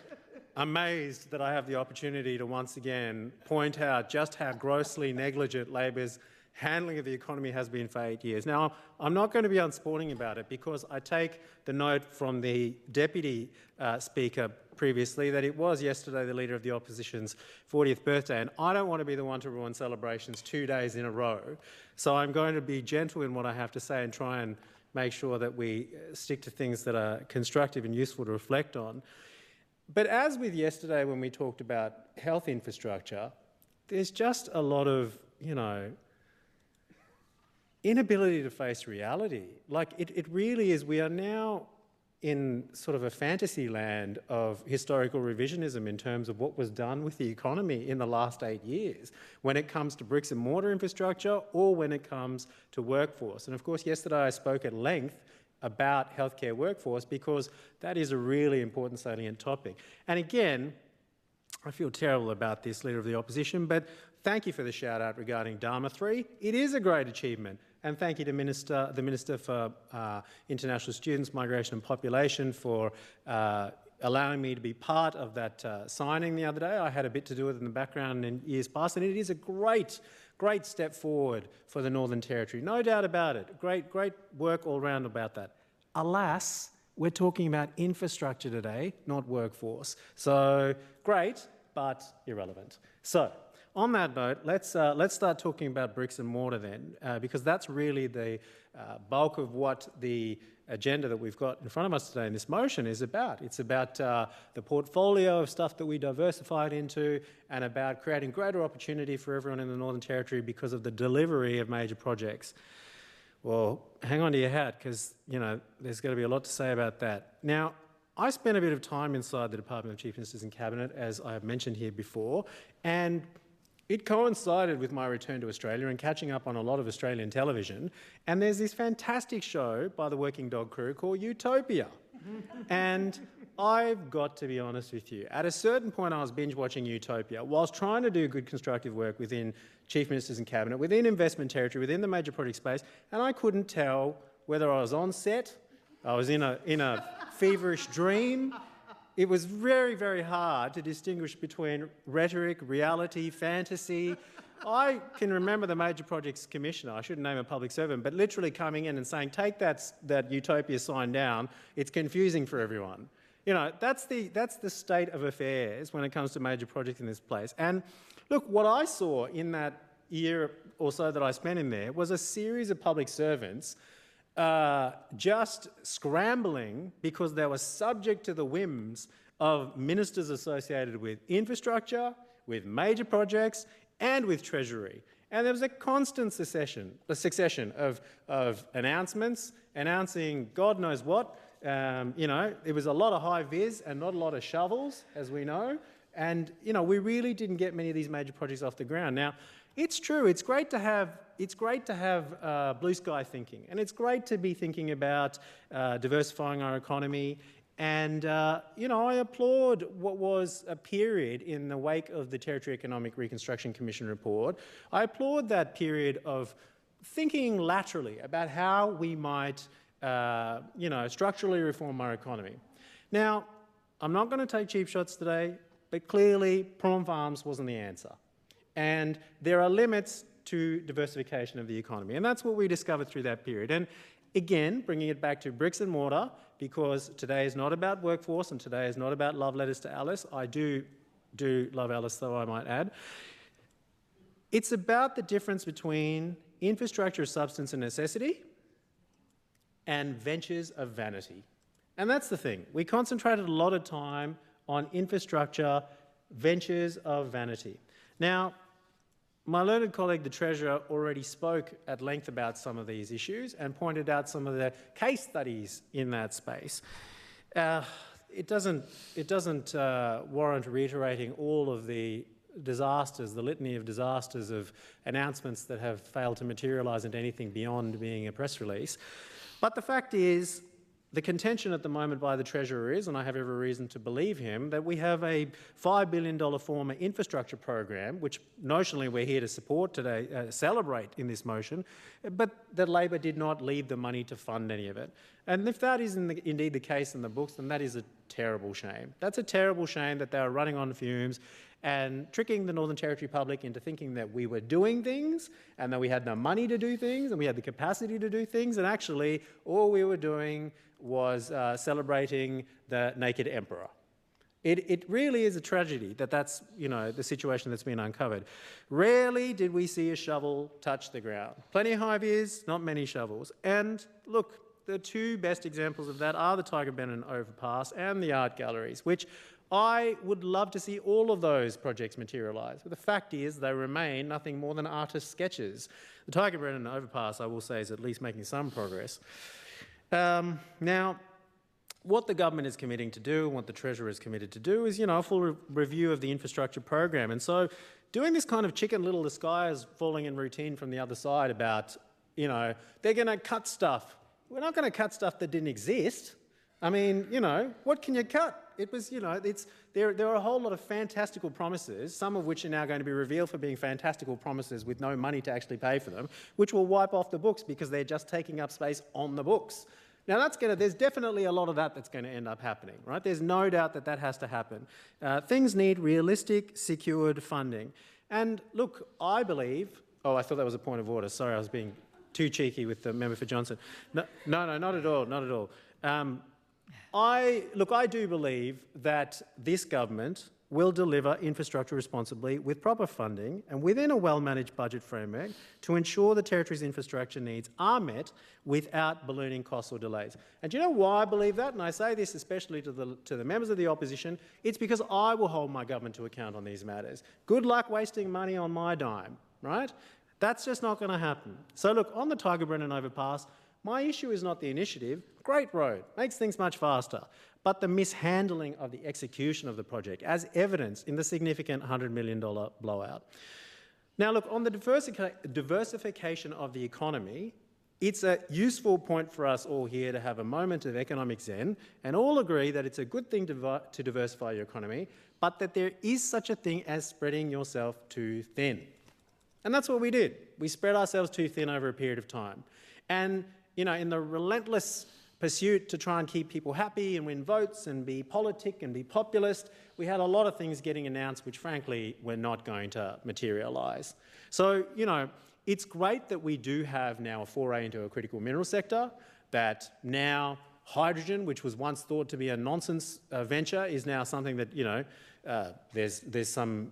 amazed that I have the opportunity to once again point out just how grossly negligent Labor's handling of the economy has been for 8 years. Now, I'm not going to be unsporting about it because I take the note from the Deputy Speaker previously that it was yesterday the Leader of the Opposition's 40th birthday, and I don't want to be the one to ruin celebrations 2 days in a row. So I'm going to be gentle in what I have to say and try and make sure that we stick to things that are constructive and useful to reflect on. But as with yesterday when we talked about health infrastructure, there's just a lot of, inability to face reality. Like, it really is. We are now in sort of a fantasy land of historical revisionism in terms of what was done with the economy in the last 8 years when it comes to bricks and mortar infrastructure or when it comes to workforce. And of course, yesterday I spoke at length about healthcare workforce because that is a really important salient topic. And again, I feel terrible about this, Leader of the Opposition, but thank you for the shout out regarding Dharma 3. It is a great achievement. And thank you to the Minister for International Students, Migration and Population for allowing me to be part of that signing the other day. I had a bit to do with it in the background in years past, and it is a great step forward for the Northern Territory. No doubt about it. Great work all round about that. Alas, we're talking about infrastructure today, not workforce. So great, but irrelevant. So, on that note, let's start talking about bricks and mortar then, because that's really the bulk of what the agenda that we've got in front of us today in this motion is about. It's about the portfolio of stuff that we diversified into and about creating greater opportunity for everyone in the Northern Territory because of the delivery of major projects. Well, hang on to your hat because, there's going to be a lot to say about that. Now, I spent a bit of time inside the Department of Chief Ministers and Cabinet, as I have mentioned here before, and it coincided with my return to Australia and catching up on a lot of Australian television. And there's this fantastic show by the Working Dog Crew called Utopia. And I've got to be honest with you. At a certain point, I was binge watching Utopia whilst trying to do good constructive work within Chief Ministers and Cabinet, within investment territory, within the major project space. And I couldn't tell whether I was on set, I was in a feverish dream. It was very, very hard to distinguish between rhetoric, reality, fantasy. I can remember the Major Projects Commissioner, I shouldn't name a public servant, but literally coming in and saying, take that Utopia sign down, it's confusing for everyone. That's the state of affairs when it comes to major projects in this place. And look, what I saw in that year or so that I spent in there was a series of public servants just scrambling because they were subject to the whims of ministers associated with infrastructure, with major projects, and with Treasury. And there was a constant succession of announcements, announcing God knows what. It was a lot of high vis and not a lot of shovels, as we know. And, we really didn't get many of these major projects off the ground. Now, it's true, it's great to have blue sky thinking, and it's great to be thinking about diversifying our economy. And, I applaud what was a period in the wake of the Territory Economic Reconstruction Commission report. I applaud that period of thinking laterally about how we might, structurally reform our economy. Now, I'm not going to take cheap shots today, but clearly prawn farms wasn't the answer. And there are limits to diversification of the economy. And that's what we discovered through that period. And again, bringing it back to bricks and mortar, because today is not about workforce and today is not about love letters to Alice. I do love Alice, though, I might add. It's about the difference between infrastructure of substance and necessity and ventures of vanity. And that's the thing. We concentrated a lot of time on infrastructure, ventures of vanity. Now, my learned colleague, the Treasurer, already spoke at length about some of these issues and pointed out some of the case studies in that space. It doesn't warrant reiterating all of the disasters, the litany of disasters of announcements that have failed to materialise into anything beyond being a press release. But the fact is, the contention at the moment by the Treasurer is, and I have every reason to believe him, that we have a $5 billion former infrastructure program, which notionally we're here to support today, celebrate in this motion, but that Labor did not leave the money to fund any of it. And if that is indeed the case in the books, then that is terrible shame. That's a terrible shame that they were running on fumes and tricking the Northern Territory public into thinking that we were doing things and that we had no money to do things and we had the capacity to do things, and actually all we were doing was celebrating the naked emperor. It really is a tragedy that that's, you know, the situation that's been uncovered. Rarely did we see a shovel touch the ground. Plenty of high beers, not many shovels. And look, the two best examples of that are the Tiger Benton Overpass and the art galleries, which I would love to see all of those projects materialise. But the fact is they remain nothing more than artist sketches. The Tiger Benton Overpass, I will say, is at least making some progress. Now, what the government is committing to do and what the Treasurer is committed to do is, you know, a full review of the infrastructure program. And so doing this kind of Chicken Little, the sky is falling in routine from the other side about, you know, they're going to cut stuff. We're not going to cut stuff that didn't exist. I mean, you know, what can you cut? It was, you know, there are a whole lot of fantastical promises, some of which are now going to be revealed for being fantastical promises with no money to actually pay for them, which will wipe off the books because they're just taking up space on the books. Now, there's definitely a lot of that's going to end up happening, right? There's no doubt that has to happen. Things need realistic, secured funding. And look, I believe... Oh, I thought that was a point of order. Sorry, I was being too cheeky with the member for Johnson. No, not at all, not at all. I do believe that this government will deliver infrastructure responsibly with proper funding and within a well-managed budget framework to ensure the Territory's infrastructure needs are met without ballooning costs or delays. And do you know why I believe that? And I say this especially to the members of the opposition. It's because I will hold my government to account on these matters. Good luck wasting money on my dime, right? That's just not going to happen. So look, on the Tiger Benton Overpass, my issue is not the initiative. Great road, makes things much faster. But the mishandling of the execution of the project, as evidenced in the significant $100 million blowout. Now look, on the diversification of the economy, it's a useful point for us all here to have a moment of economic zen and all agree that it's a good thing to diversify your economy, but that there is such a thing as spreading yourself too thin. And that's what we did. We spread ourselves too thin over a period of time. And, you know, in the relentless pursuit to try and keep people happy and win votes and be politic and be populist, we had a lot of things getting announced which, frankly, were not going to materialise. So, you know, it's great that we do have now a foray into a critical mineral sector, that now hydrogen, which was once thought to be a nonsense venture, is now something that, you know, there's some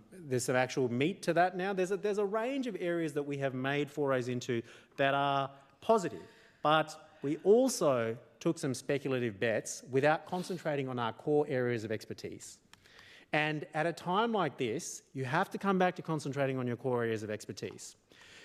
actual meat to that now. There's a range of areas that we have made forays into that are positive, but we also took some speculative bets without concentrating on our core areas of expertise. And at a time like this, you have to come back to concentrating on your core areas of expertise.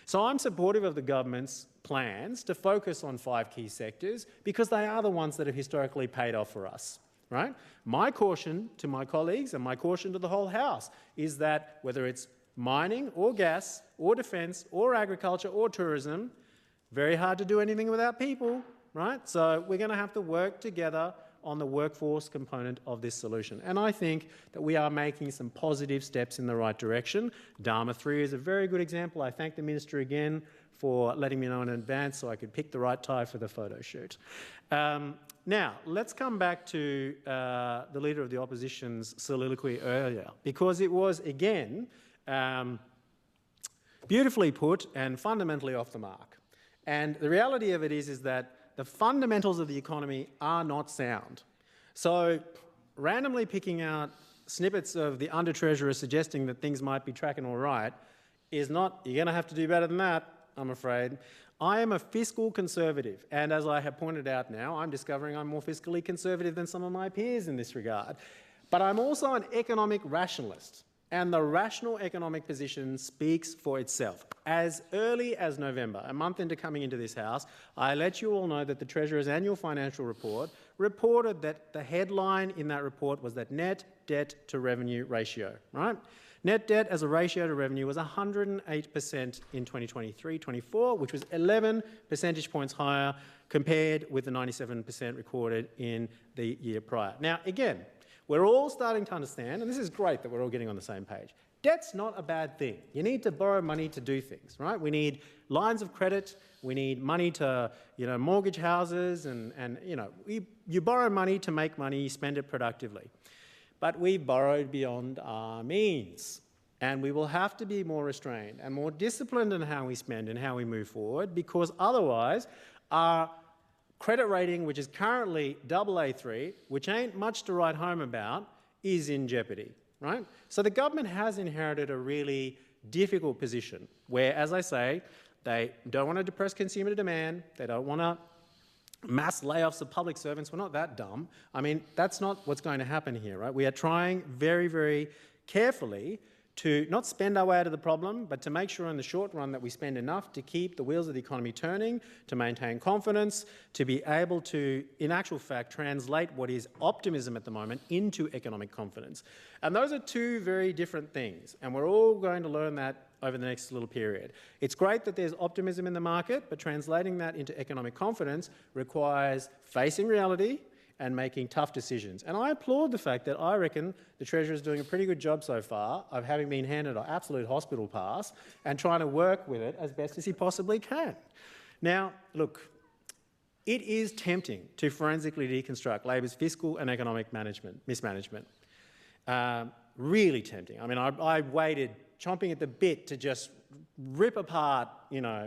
So I'm supportive of the government's plans to focus on 5 key sectors because they are the ones that have historically paid off for us, right? My caution to my colleagues and my caution to the whole House is that whether it's mining or gas or defence or agriculture or tourism, very hard to do anything without people, right? So we're going to have to work together on the workforce component of this solution. And I think that we are making some positive steps in the right direction. Dharma 3 is a very good example. I thank the Minister again for letting me know in advance so I could pick the right tie for the photo shoot. Now, let's come back to the Leader of the Opposition's soliloquy earlier, because it was, again, beautifully put and fundamentally off the mark. And the reality of it is that the fundamentals of the economy are not sound. So randomly picking out snippets of the Under-Treasurer suggesting that things might be tracking all right is not, you're going to have to do better than that, I'm afraid. I am a fiscal conservative, and as I have pointed out now, I'm discovering I'm more fiscally conservative than some of my peers in this regard. But I'm also an economic rationalist. And the rational economic position speaks for itself. As early as November, a month into coming into this House, I let you all know that the Treasurer's annual financial report reported that the headline in that report was that net debt to revenue ratio, right? Net debt as a ratio to revenue was 108% in 2023-24, which was 11 percentage points higher compared with the 97% recorded in the year prior. Now, again, We're all starting to understand, and this is great that we're all getting on the same page. Debt's not a bad thing. You need to borrow money to do things, right? We need lines of credit. We need money to, mortgage houses, and you borrow money to make money. You spend it productively. But we've borrowed beyond our means, and we will have to be more restrained and more disciplined in how we spend and how we move forward, because otherwise our credit rating, which is currently AA3, which ain't much to write home about, is in jeopardy, right? So the government has inherited a really difficult position where, as I say, they don't want to depress consumer demand, they don't want to mass layoffs of public servants. We're not that dumb. I mean, that's not what's going to happen here, right? We are trying very, very carefully to not spend our way out of the problem, but to make sure in the short run that we spend enough to keep the wheels of the economy turning, to maintain confidence, to be able to, in actual fact, translate what is optimism at the moment into economic confidence. And those are two very different things, and we're all going to learn that over the next little period. It's great that there's optimism in the market, but translating that into economic confidence requires facing reality and making tough decisions. And I applaud the fact that I reckon the Treasurer is doing a pretty good job so far of having been handed an absolute hospital pass and trying to work with it as best as he possibly can. Now, look, it is tempting to forensically deconstruct Labor's fiscal and economic mismanagement. Really tempting. I mean, I waited chomping at the bit to just rip apart,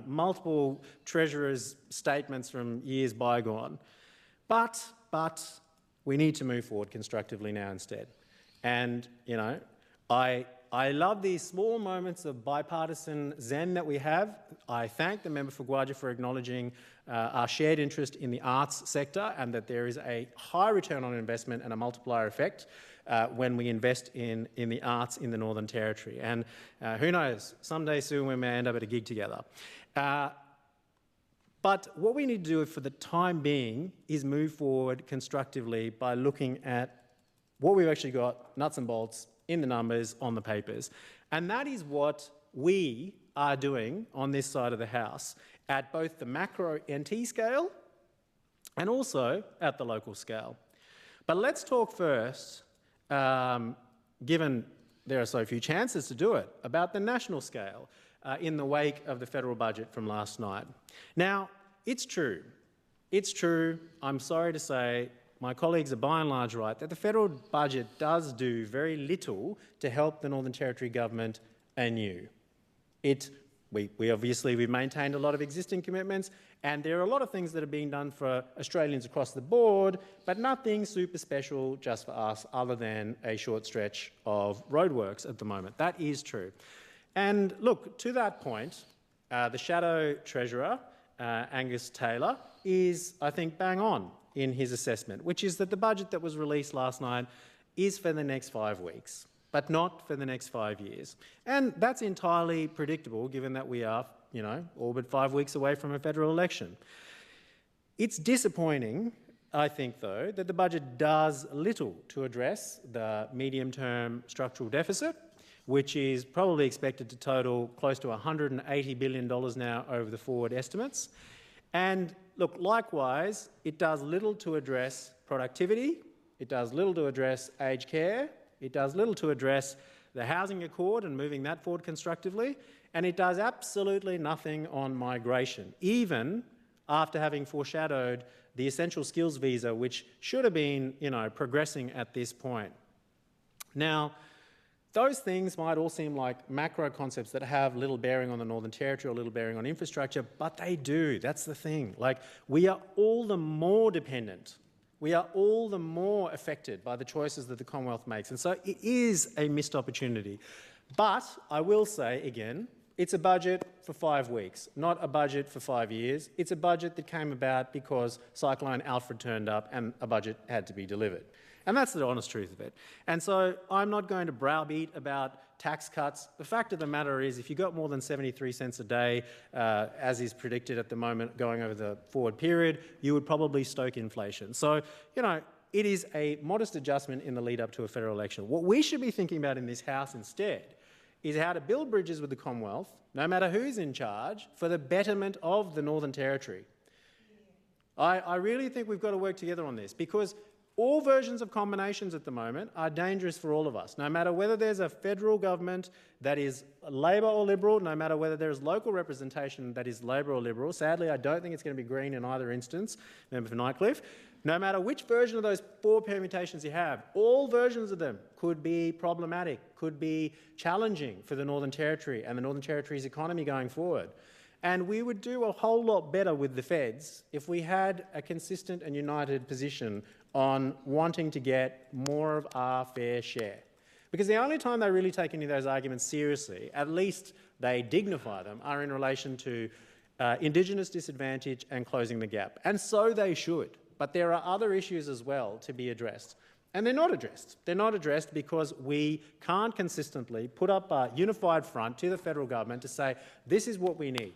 multiple Treasurers' statements from years bygone. But we need to move forward constructively now instead. And, I love these small moments of bipartisan zen that we have. I thank the member for Gwadja for acknowledging our shared interest in the arts sector, and that there is a high return on investment and a multiplier effect when we invest in the arts in the Northern Territory. And who knows, someday soon we may end up at a gig together. But what we need to do for the time being is move forward constructively by looking at what we've actually got, nuts and bolts, in the numbers, on the papers. And that is what we are doing on this side of the House at both the macro NT scale and also at the local scale. But let's talk first, given there are so few chances to do it, about the national scale in the wake of the federal budget from last night. Now, it's true, I'm sorry to say, my colleagues are by and large right, that the federal budget does do very little to help the Northern Territory government anew. We've maintained a lot of existing commitments, and there are a lot of things that are being done for Australians across the board, but nothing super special just for us other than a short stretch of roadworks at the moment. That is true. And look, to that point, the Shadow Treasurer, Angus Taylor, is, I think, bang on in his assessment, which is that the budget that was released last night is for the next 5 weeks, but not for the next 5 years. And that's entirely predictable, given that we are, all but 5 weeks away from a federal election. It's disappointing, I think, though, that the budget does little to address the medium-term structural deficit, which is probably expected to total close to $180 billion now over the forward estimates. And look, likewise, it does little to address productivity, it does little to address aged care, it does little to address the housing accord and moving that forward constructively, and it does absolutely nothing on migration, even after having foreshadowed the essential skills visa, which should have been, progressing at this point. Now, those things might all seem like macro concepts that have little bearing on the Northern Territory or little bearing on infrastructure, but they do. That's the thing. We are all the more dependent. We are all the more affected by the choices that the Commonwealth makes. And so it is a missed opportunity. But I will say again, it's a budget for 5 weeks, not a budget for 5 years. It's a budget that came about because Cyclone Alfred turned up and a budget had to be delivered. And that's the honest truth of it. And so I'm not going to browbeat about tax cuts. The fact of the matter is, if you got more than 73 cents a day, as is predicted at the moment going over the forward period, you would probably stoke inflation. So, it is a modest adjustment in the lead up to a federal election. What we should be thinking about in this House instead is how to build bridges with the Commonwealth, no matter who's in charge, for the betterment of the Northern Territory. I really think we've got to work together on this, because All versions of combinations at the moment are dangerous for all of us, no matter whether there's a federal government that is Labor or Liberal, no matter whether there's local representation that is Labor or Liberal. Sadly, I don't think it's going to be Green in either instance, member for Nightcliff. No matter which version of those 4 permutations you have, all versions of them could be problematic, could be challenging for the Northern Territory and the Northern Territory's economy going forward. And we would do a whole lot better with the feds if we had a consistent and united position on wanting to get more of our fair share. Because the only time they really take any of those arguments seriously, at least they dignify them, are in relation to Indigenous disadvantage and closing the gap. And so they should. But there are other issues as well to be addressed. And they're not addressed. They're not addressed because we can't consistently put up a unified front to the federal government to say, this is what we need.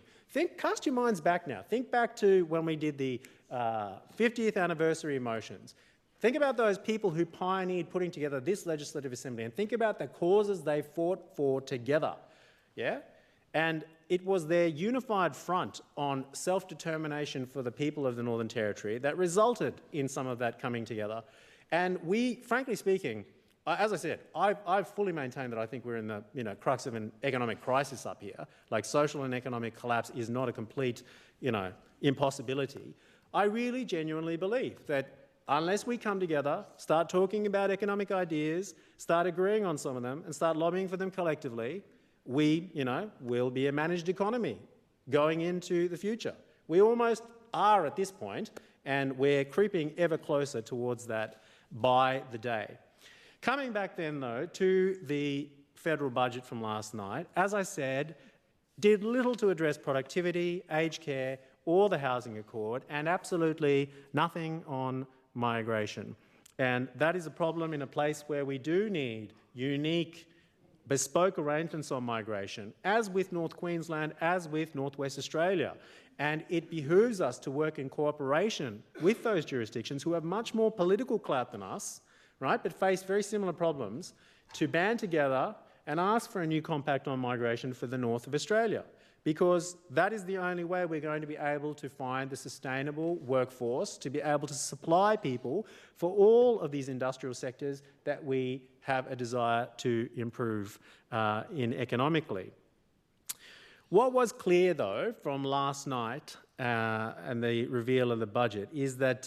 Cast your minds back now. Think back to when we did the 50th anniversary motions. Think about those people who pioneered putting together this Legislative Assembly, and think about the causes they fought for together, yeah? And it was their unified front on self-determination for the people of the Northern Territory that resulted in some of that coming together. And we, frankly speaking, as I said, I've fully maintained that I think we're in the crux of an economic crisis up here. Like, social and economic collapse is not a complete impossibility. I really genuinely believe that unless we come together, start talking about economic ideas, start agreeing on some of them, and start lobbying for them collectively, we, will be a managed economy going into the future. We almost are at this point, and we're creeping ever closer towards that by the day. Coming back then, though, to the federal budget from last night, as I said, did little to address productivity, aged care, or the housing accord, and absolutely nothing on migration. And that is a problem in a place where we do need unique, bespoke arrangements on migration, as with North Queensland, as with North West Australia. And it behooves us to work in cooperation with those jurisdictions who have much more political clout than us, right, but face very similar problems, to band together and ask for a new compact on migration for the north of Australia, because that is the only way we're going to be able to find the sustainable workforce to be able to supply people for all of these industrial sectors that we have a desire to improve in economically. What was clear, though, from last night and the reveal of the budget is that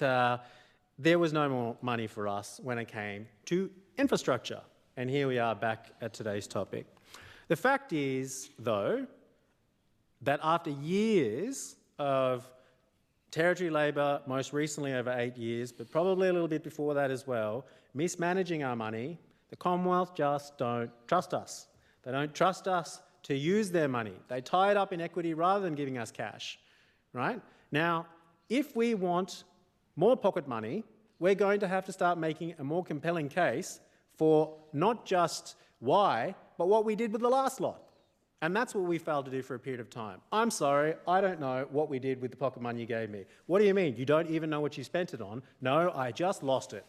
there was no more money for us when it came to infrastructure. And here we are back at today's topic. The fact is, though, that after years of Territory Labor, most recently over 8 years, but probably a little bit before that as well, mismanaging our money, the Commonwealth just don't trust us. They don't trust us to use their money. They tie it up in equity rather than giving us cash, right? Now, if we want more pocket money, we're going to have to start making a more compelling case for not just why, but what we did with the last lot. And that's what we failed to do for a period of time. I'm sorry, I don't know what we did with the pocket money you gave me. What do you mean? You don't even know what you spent it on? No, I just lost it.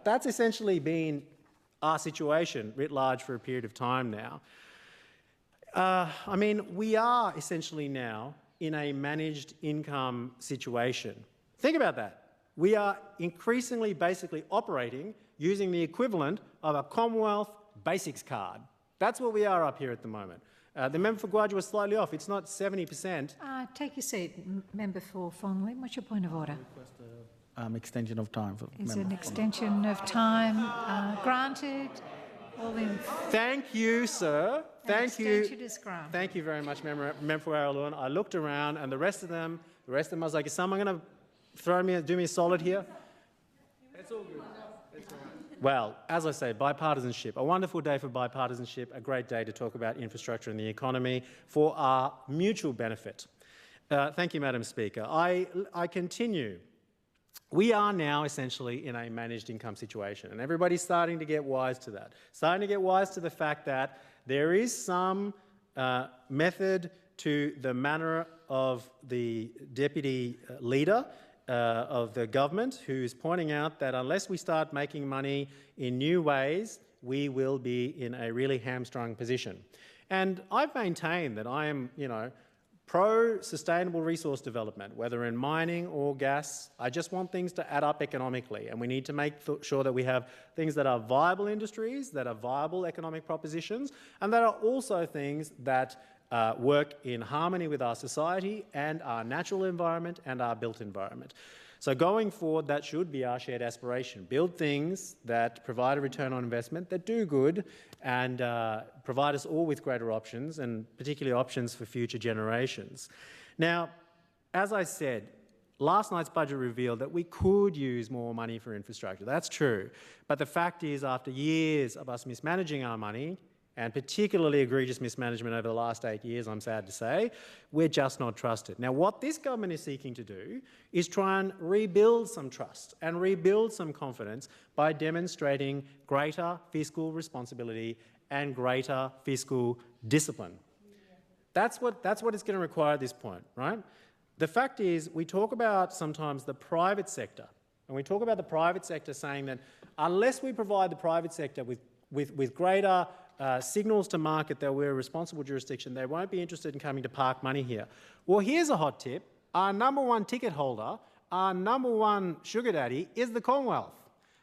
That's essentially been our situation writ large for a period of time now. We are essentially now in a managed income situation. Think about that. We are increasingly basically operating using the equivalent of a Commonwealth Basics card. That's what we are up here at the moment. The member for Guadua was slightly off. It's not 70%. Take your seat, member for Fong Lim. What's your point of order? Extension of time. Is an extension of time granted? All in. Thank you, sir. Thank you. Extension is granted. Thank you very much, member for Warralluan. I looked around, and the rest of them, I was like, is someone going to do me a solid here? That's all good. That's all right. Well, as I say, bipartisanship, a wonderful day for bipartisanship, a great day to talk about infrastructure and the economy for our mutual benefit. Thank you, Madam Speaker. I continue. We are now essentially in a managed income situation, and everybody's starting to get wise to that, starting to get wise to the fact that there is some method to the manner of the deputy leader of the government, who's pointing out that unless we start making money in new ways, we will be in a really hamstrung position. And I've maintained that I am, pro-sustainable resource development, whether in mining or gas. I just want things to add up economically, and we need to make sure that we have things that are viable industries, that are viable economic propositions, and that are also things that work in harmony with our society and our natural environment and our built environment. So going forward, that should be our shared aspiration. Build things that provide a return on investment, that do good, and provide us all with greater options, and particularly options for future generations. Now, as I said, last night's budget revealed that we could use more money for infrastructure. That's true. But the fact is, after years of us mismanaging our money, and particularly egregious mismanagement over the last 8 years, I'm sad to say, we're just not trusted. Now, what this government is seeking to do is try and rebuild some trust and rebuild some confidence by demonstrating greater fiscal responsibility and greater fiscal discipline. That's what it's going to require at this point, right? The fact is, we talk about sometimes the private sector, and we talk about the private sector saying that unless we provide the private sector with greater signals to market that we're a responsible jurisdiction, they won't be interested in coming to park money here. Well, here's a hot tip. Our number one ticket holder, our number one sugar daddy is the Commonwealth.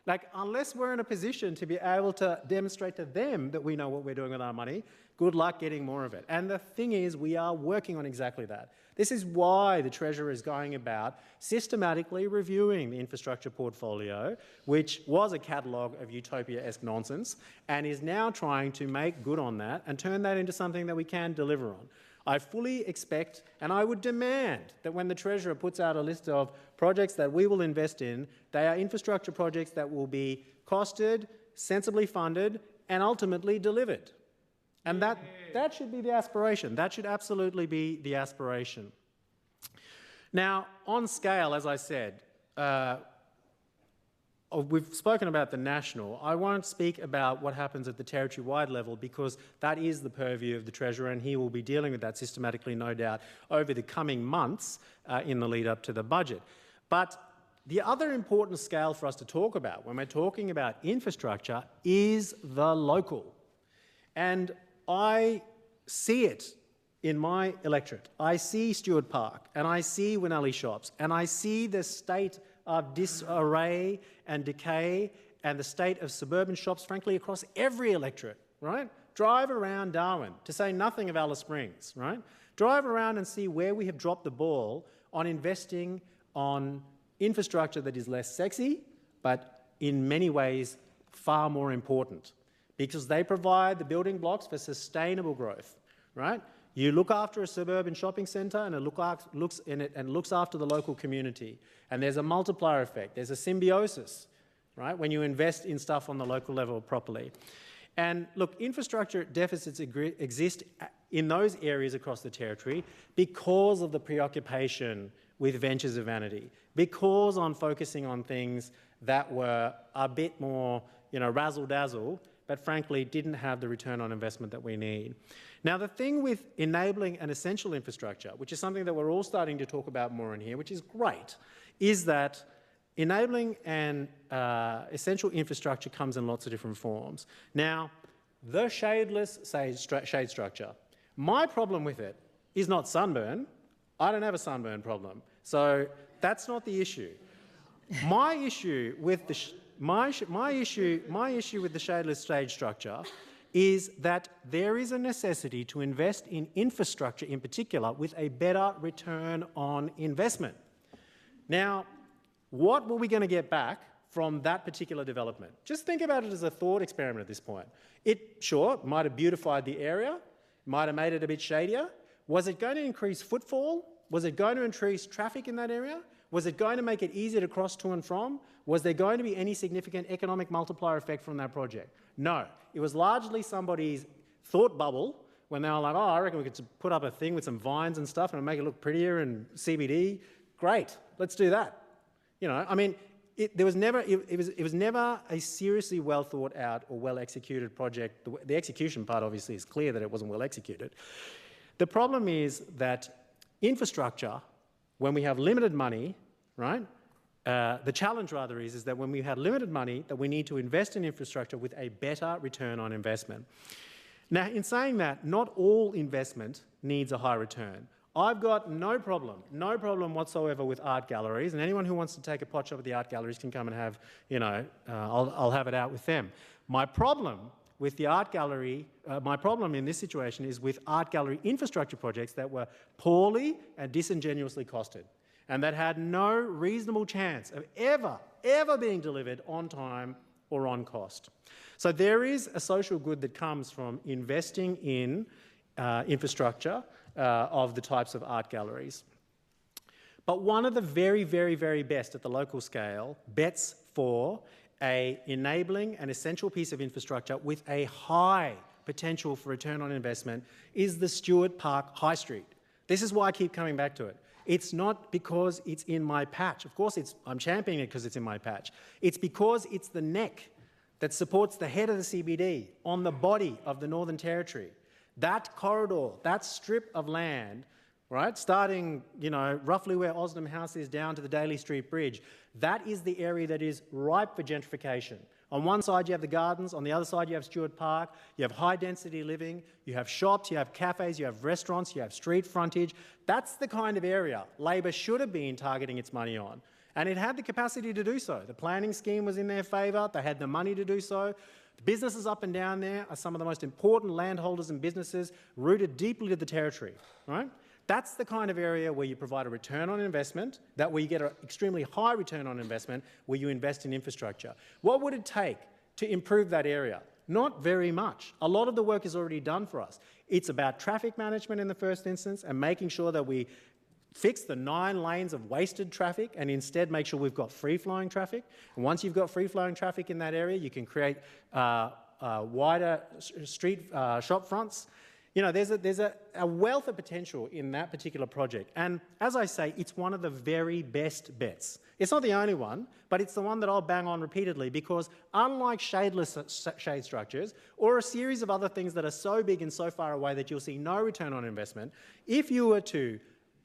Like, unless we're in a position to be able to demonstrate to them that we know what we're doing with our money, good luck getting more of it. And the thing is, we are working on exactly that. This is why the Treasurer is going about systematically reviewing the infrastructure portfolio, which was a catalogue of utopia-esque nonsense, and is now trying to make good on that and turn that into something that we can deliver on. I fully expect, and I would demand, that when the Treasurer puts out a list of projects that we will invest in, they are infrastructure projects that will be costed, sensibly funded, and ultimately delivered. And that should be the aspiration. That should absolutely be the aspiration. Now, on scale, as I said, we've spoken about the national. I won't speak about what happens at the territory-wide level because that is the purview of the Treasurer, and he will be dealing with that systematically, no doubt, over the coming months in the lead-up to the budget. But the other important scale for us to talk about when we're talking about infrastructure is the local. And I see it in my electorate. I see Stewart Park, and I see Winnelly Shops, and I see the state of disarray and decay and the state of suburban shops, frankly, across every electorate, right? Drive around Darwin, to say nothing of Alice Springs, right? Drive around and see where we have dropped the ball on investing on infrastructure that is less sexy, but in many ways far more important, because they provide the building blocks for sustainable growth, right? You look after a suburban shopping centre and it looks after the local community. And there's a multiplier effect. There's a symbiosis, right, when you invest in stuff on the local level properly. And look, infrastructure deficits exist in those areas across the territory because of the preoccupation with ventures of vanity, because on focusing on things that were a bit more, razzle-dazzle, but frankly didn't have the return on investment that we need. Now, the thing with enabling an essential infrastructure, which is something that we're all starting to talk about more in here, which is great, is that enabling an essential infrastructure comes in lots of different forms. Now, the shadeless shade structure, my problem with it is not sunburn. I don't have a sunburn problem, so that's not the issue. My issue with the my issue with the shadeless shade structure is that there is a necessity to invest in infrastructure in particular with a better return on investment. Now, what were we going to get back from that particular development? Just think about it as a thought experiment at this point. It, sure, might have beautified the area, might have made it a bit shadier. Was it going to increase footfall? Was it going to increase traffic in that area? Was it going to make it easier to cross to and from? Was there going to be any significant economic multiplier effect from that project? No. It was largely somebody's thought bubble when they were like, oh, I reckon we could put up a thing with some vines and stuff and make it look prettier and CBD. Great, let's do that. It was never a seriously well thought out or well executed project. The execution part obviously is clear that it wasn't well executed. The problem is that infrastructure, when we have limited money, right? The challenge rather is that when we have limited money, that we need to invest in infrastructure with a better return on investment. Now, in saying that, not all investment needs a high return. I've got no problem whatsoever with art galleries, and anyone who wants to take a pot shot at the art galleries can come and have, I'll have it out with them. My problem with the art gallery, my problem in this situation is with art gallery infrastructure projects that were poorly and disingenuously costed, and that had no reasonable chance of ever being delivered on time or on cost. So there is a social good that comes from investing in infrastructure of the types of art galleries. But one of the very, very, very best at the local scale bets for an enabling and essential piece of infrastructure with a high potential for return on investment is the Stuart Park High Street. This is why I keep coming back to it. It's not because it's in my patch. Of course, I'm championing it because it's in my patch. It's because it's the neck that supports the head of the CBD on the body of the Northern Territory. That corridor, that strip of land, right, starting, roughly where Osnum House is down to the Daly Street Bridge, that is the area that is ripe for gentrification. On one side, you have the gardens. On the other side, you have Stuart Park. You have high-density living. You have shops. You have cafes. You have restaurants. You have street frontage. That's the kind of area Labor should have been targeting its money on. And it had the capacity to do so. The planning scheme was in their favour. They had the money to do so. The businesses up and down there are some of the most important landholders and businesses rooted deeply to the territory, right? That's the kind of area where you provide a return on investment, where you get an extremely high return on investment, where you invest in infrastructure. What would it take to improve that area? Not very much. A lot of the work is already done for us. It's about traffic management in the first instance and making sure that we fix the 9 lanes of wasted traffic and instead make sure we've got free-flowing traffic. And once you've got free-flowing traffic in that area, you can create wider street shop fronts. There's a wealth of potential in that particular project. And as I say, it's one of the very best bets. It's not the only one, but it's the one that I'll bang on repeatedly because unlike shadeless shade structures or a series of other things that are so big and so far away that you'll see no return on investment, if you were to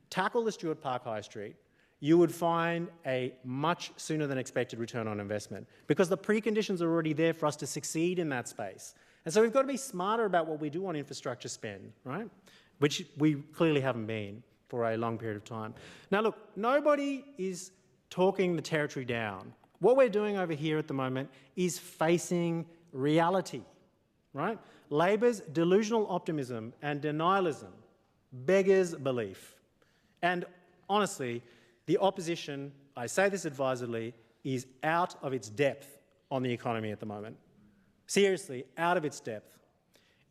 tackle the Stuart Park High Street, you would find a much sooner than expected return on investment because the preconditions are already there for us to succeed in that space. And so we've got to be smarter about what we do on infrastructure spend, right? Which we clearly haven't been for a long period of time. Now look, nobody is talking the territory down. What we're doing over here at the moment is facing reality, right? Labor's delusional optimism and denialism beggars belief. And honestly, the opposition, I say this advisedly, is out of its depth on the economy at the moment. Seriously, out of its depth.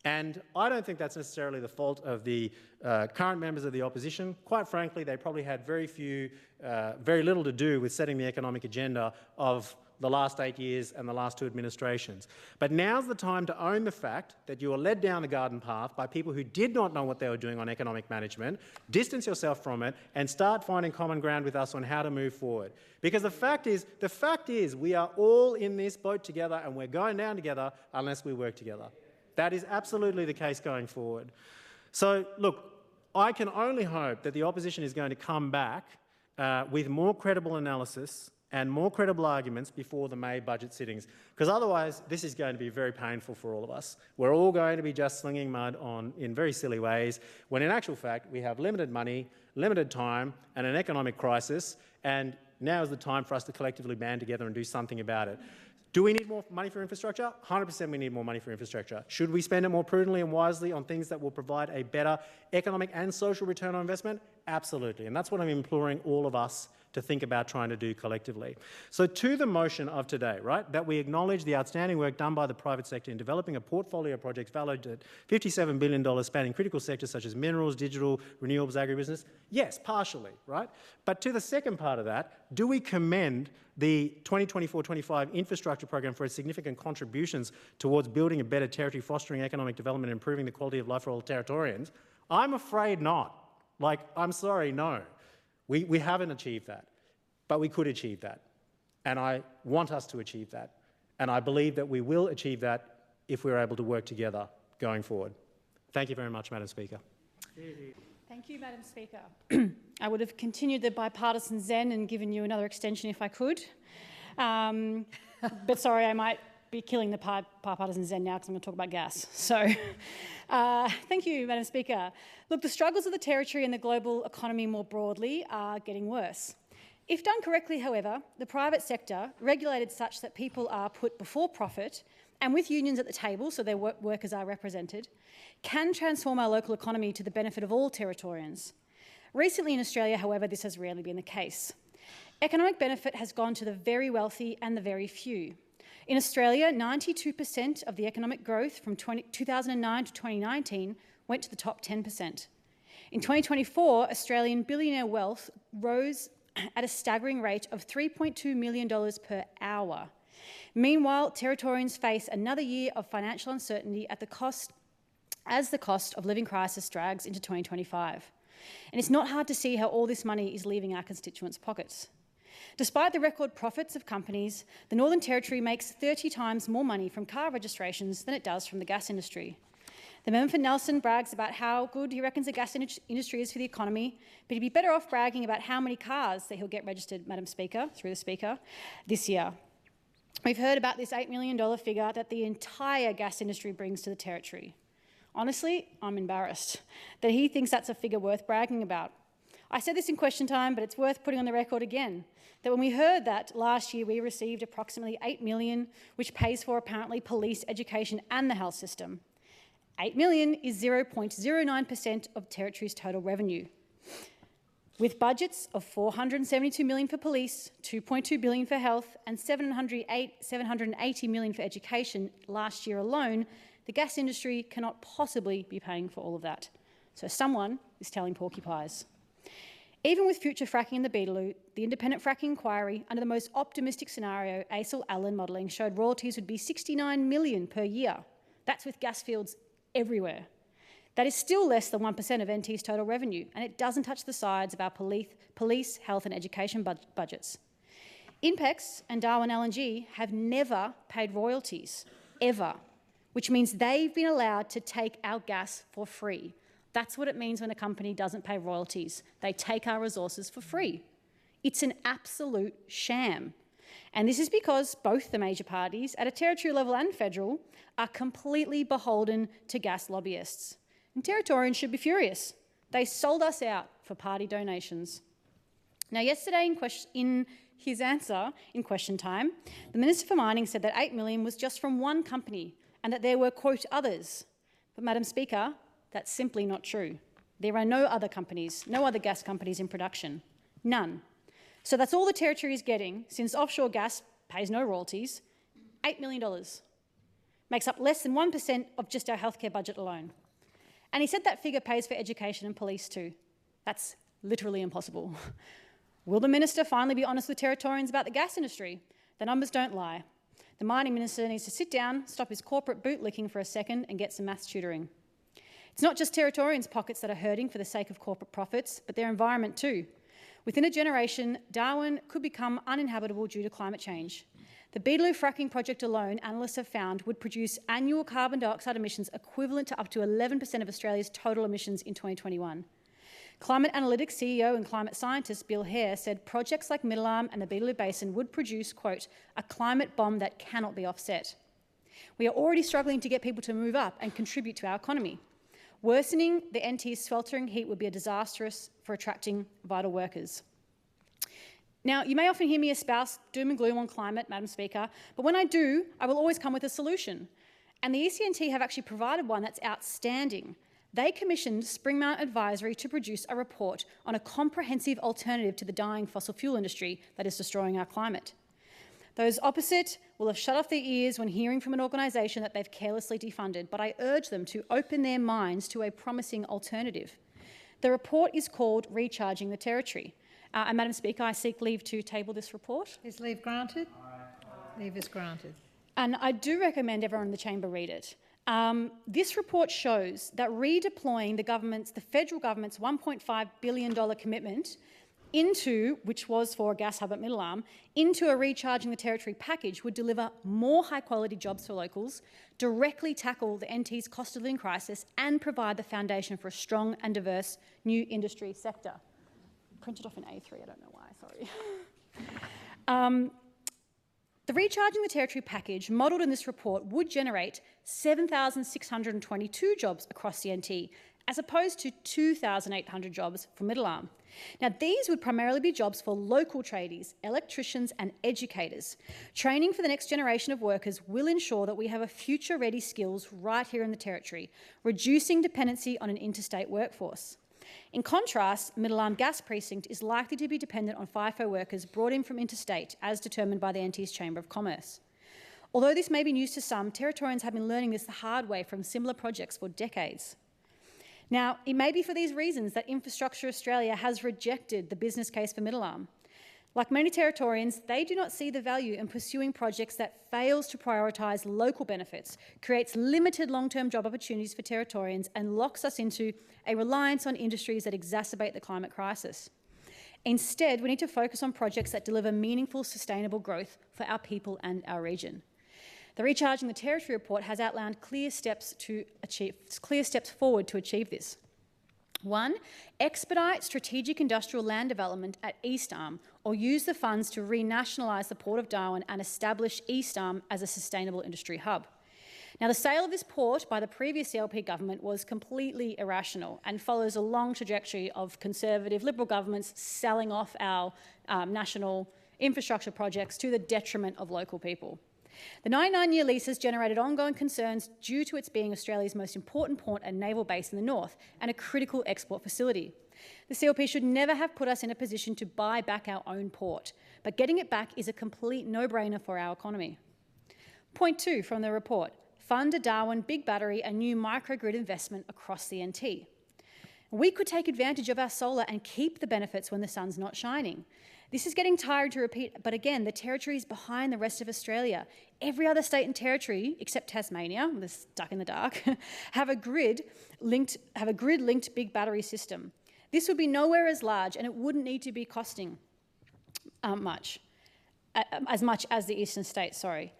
And I don't think that's necessarily the fault of the current members of the opposition. Quite frankly, they probably had very little to do with setting the economic agenda of the last 8 years and the last 2 administrations. But now's the time to own the fact that you were led down the garden path by people who did not know what they were doing on economic management, distance yourself from it, and start finding common ground with us on how to move forward. Because the fact is we are all in this boat together and we're going down together unless we work together. That is absolutely the case going forward. So, look, I can only hope that the opposition is going to come back with more credible analysis and more credible arguments before the May budget sittings, because otherwise this is going to be very painful for all of us. We're all going to be just slinging mud in very silly ways, when in actual fact we have limited money, limited time and an economic crisis, and now is the time for us to collectively band together and do something about it. Do we need more money for infrastructure? 100% we need more money for infrastructure. Should we spend it more prudently and wisely on things that will provide a better economic and social return on investment? Absolutely. And that's what I'm imploring all of us to think about trying to do collectively. So to the motion of today, right, that we acknowledge the outstanding work done by the private sector in developing a portfolio of projects valued at $57 billion spanning critical sectors such as minerals, digital, renewables, agribusiness? Yes, partially, right? But to the second part of that, do we commend the 2024-25 infrastructure program for its significant contributions towards building a better territory, fostering economic development and improving the quality of life for all Territorians? I'm afraid not. I'm sorry, no. We haven't achieved that, but we could achieve that. And I want us to achieve that. And I believe that we will achieve that if we're able to work together going forward. Thank you very much, Madam Speaker. Thank you, Madam Speaker. I would have continued the bipartisan zen and given you another extension if I could. But sorry, I might be killing the bipartisan zen now because I'm going to talk about gas. So thank you, Madam Speaker. Look, the struggles of the Territory and the global economy more broadly are getting worse. If done correctly, however, the private sector, regulated such that people are put before profit and with unions at the table, so their workers are represented, can transform our local economy to the benefit of all Territorians. Recently in Australia, however, this has rarely been the case. Economic benefit has gone to the very wealthy and the very few. In Australia, 92% of the economic growth from 2009 to 2019 went to the top 10%. In 2024, Australian billionaire wealth rose at a staggering rate of $3.2 million per hour. Meanwhile, Territorians face another year of financial uncertainty as the cost of living crisis drags into 2025. And it's not hard to see how all this money is leaving our constituents' pockets. Despite the record profits of companies, the Northern Territory makes 30 times more money from car registrations than it does from the gas industry. The member for Nelson brags about how good he reckons the gas industry is for the economy, but he'd be better off bragging about how many cars that he'll get registered, Madam Speaker, through the Speaker, this year. We've heard about this $8 million figure that the entire gas industry brings to the Territory. Honestly, I'm embarrassed that he thinks that's a figure worth bragging about. I said this in question time, but it's worth putting on the record again, that when we heard that last year we received approximately $8 million, which pays for apparently police, education and the health system. $8 million is 0.09% of Territory's total revenue. With budgets of $472 million for police, $2.2 billion for health and $780 million for education last year alone, the gas industry cannot possibly be paying for all of that. So someone is telling porcupines. Even with future fracking in the Beetaloo, the independent fracking inquiry, under the most optimistic scenario, ASIL Allen modelling, showed royalties would be $69 million per year. That's with gas fields everywhere. That is still less than 1% of NT's total revenue, and it doesn't touch the sides of our police, health and education budgets. INPEX and Darwin LNG have never paid royalties, ever, which means they've been allowed to take our gas for free. That's what it means when a company doesn't pay royalties. They take our resources for free. It's an absolute sham. And this is because both the major parties, at a territorial level and federal, are completely beholden to gas lobbyists. And Territorians should be furious. They sold us out for party donations. Now, yesterday in his answer in question time, the Minister for Mining said that $8 million was just from one company and that there were, quote, others. But, Madam Speaker, that's simply not true. There are no other companies, no other gas companies in production. None. So that's all the Territory is getting, since offshore gas pays no royalties, $8 million. Makes up less than 1% of just our healthcare budget alone. And he said that figure pays for education and police too. That's literally impossible. Will the Minister finally be honest with Territorians about the gas industry? The numbers don't lie. The Mining Minister needs to sit down, stop his corporate bootlicking for a second and get some maths tutoring. It's not just Territorians' pockets that are hurting for the sake of corporate profits, but their environment too. Within a generation, Darwin could become uninhabitable due to climate change. The Beetaloo fracking project alone, analysts have found, would produce annual carbon dioxide emissions equivalent to up to 11% of Australia's total emissions in 2021. Climate Analytics CEO and climate scientist Bill Hare said projects like Middle Arm and the Beetaloo Basin would produce, quote, a climate bomb that cannot be offset. We are already struggling to get people to move up and contribute to our economy. Worsening the NT's sweltering heat would be disastrous for attracting vital workers. Now, you may often hear me espouse doom and gloom on climate, Madam Speaker, but when I do, I will always come with a solution. And the ECNT have actually provided one that's outstanding. They commissioned Springmount Advisory to produce a report on a comprehensive alternative to the dying fossil fuel industry that is destroying our climate. Those opposite will have shut off their ears when hearing from an organisation that they've carelessly defunded, but I urge them to open their minds to a promising alternative. The report is called Recharging the Territory. And Madam Speaker, I seek leave to table this report. Is leave granted? Leave is granted. And I do recommend everyone in the chamber read it. This report shows that redeploying the federal government's $1.5 billion commitment which was for a gas hub at Middle Arm, into a Recharging the Territory package would deliver more high-quality jobs for locals, directly tackle the NT's cost of living crisis and provide the foundation for a strong and diverse new industry sector. Printed off in A3, I don't know why, sorry. The Recharging the Territory package modelled in this report would generate 7,622 jobs across the NT, as opposed to 2,800 jobs for Middle Arm. Now, these would primarily be jobs for local tradies, electricians and educators. Training for the next generation of workers will ensure that we have a future-ready skills right here in the Territory, reducing dependency on an interstate workforce. In contrast, Middle Arm Gas Precinct is likely to be dependent on FIFO workers brought in from interstate, as determined by the NT's Chamber of Commerce. Although this may be news to some, Territorians have been learning this the hard way from similar projects for decades. Now, it may be for these reasons that Infrastructure Australia has rejected the business case for Middle Arm. Like many Territorians, they do not see the value in pursuing projects that fails to prioritise local benefits, creates limited long-term job opportunities for Territorians and locks us into a reliance on industries that exacerbate the climate crisis. Instead, we need to focus on projects that deliver meaningful, sustainable growth for our people and our region. The Recharging the Territory report has outlined clear steps forward to achieve this. 1. Expedite strategic industrial land development at East Arm, or use the funds to renationalise the Port of Darwin and establish East Arm as a sustainable industry hub. Now, the sale of this port by the previous CLP government was completely irrational and follows a long trajectory of Conservative Liberal governments selling off our national infrastructure projects to the detriment of local people. The 99-year lease has generated ongoing concerns due to its being Australia's most important port and naval base in the north and a critical export facility. The CLP should never have put us in a position to buy back our own port, but getting it back is a complete no-brainer for our economy. Point 2 from the report, fund a Darwin big battery and new microgrid investment across the NT. We could take advantage of our solar and keep the benefits when the sun's not shining. This is getting tired to repeat, but again, the Territory is behind the rest of Australia. Every other state and territory, except Tasmania, they're stuck in the dark, have a grid-linked big battery system. This would be nowhere as large, and it wouldn't need to be costing as much as the eastern states. Sorry.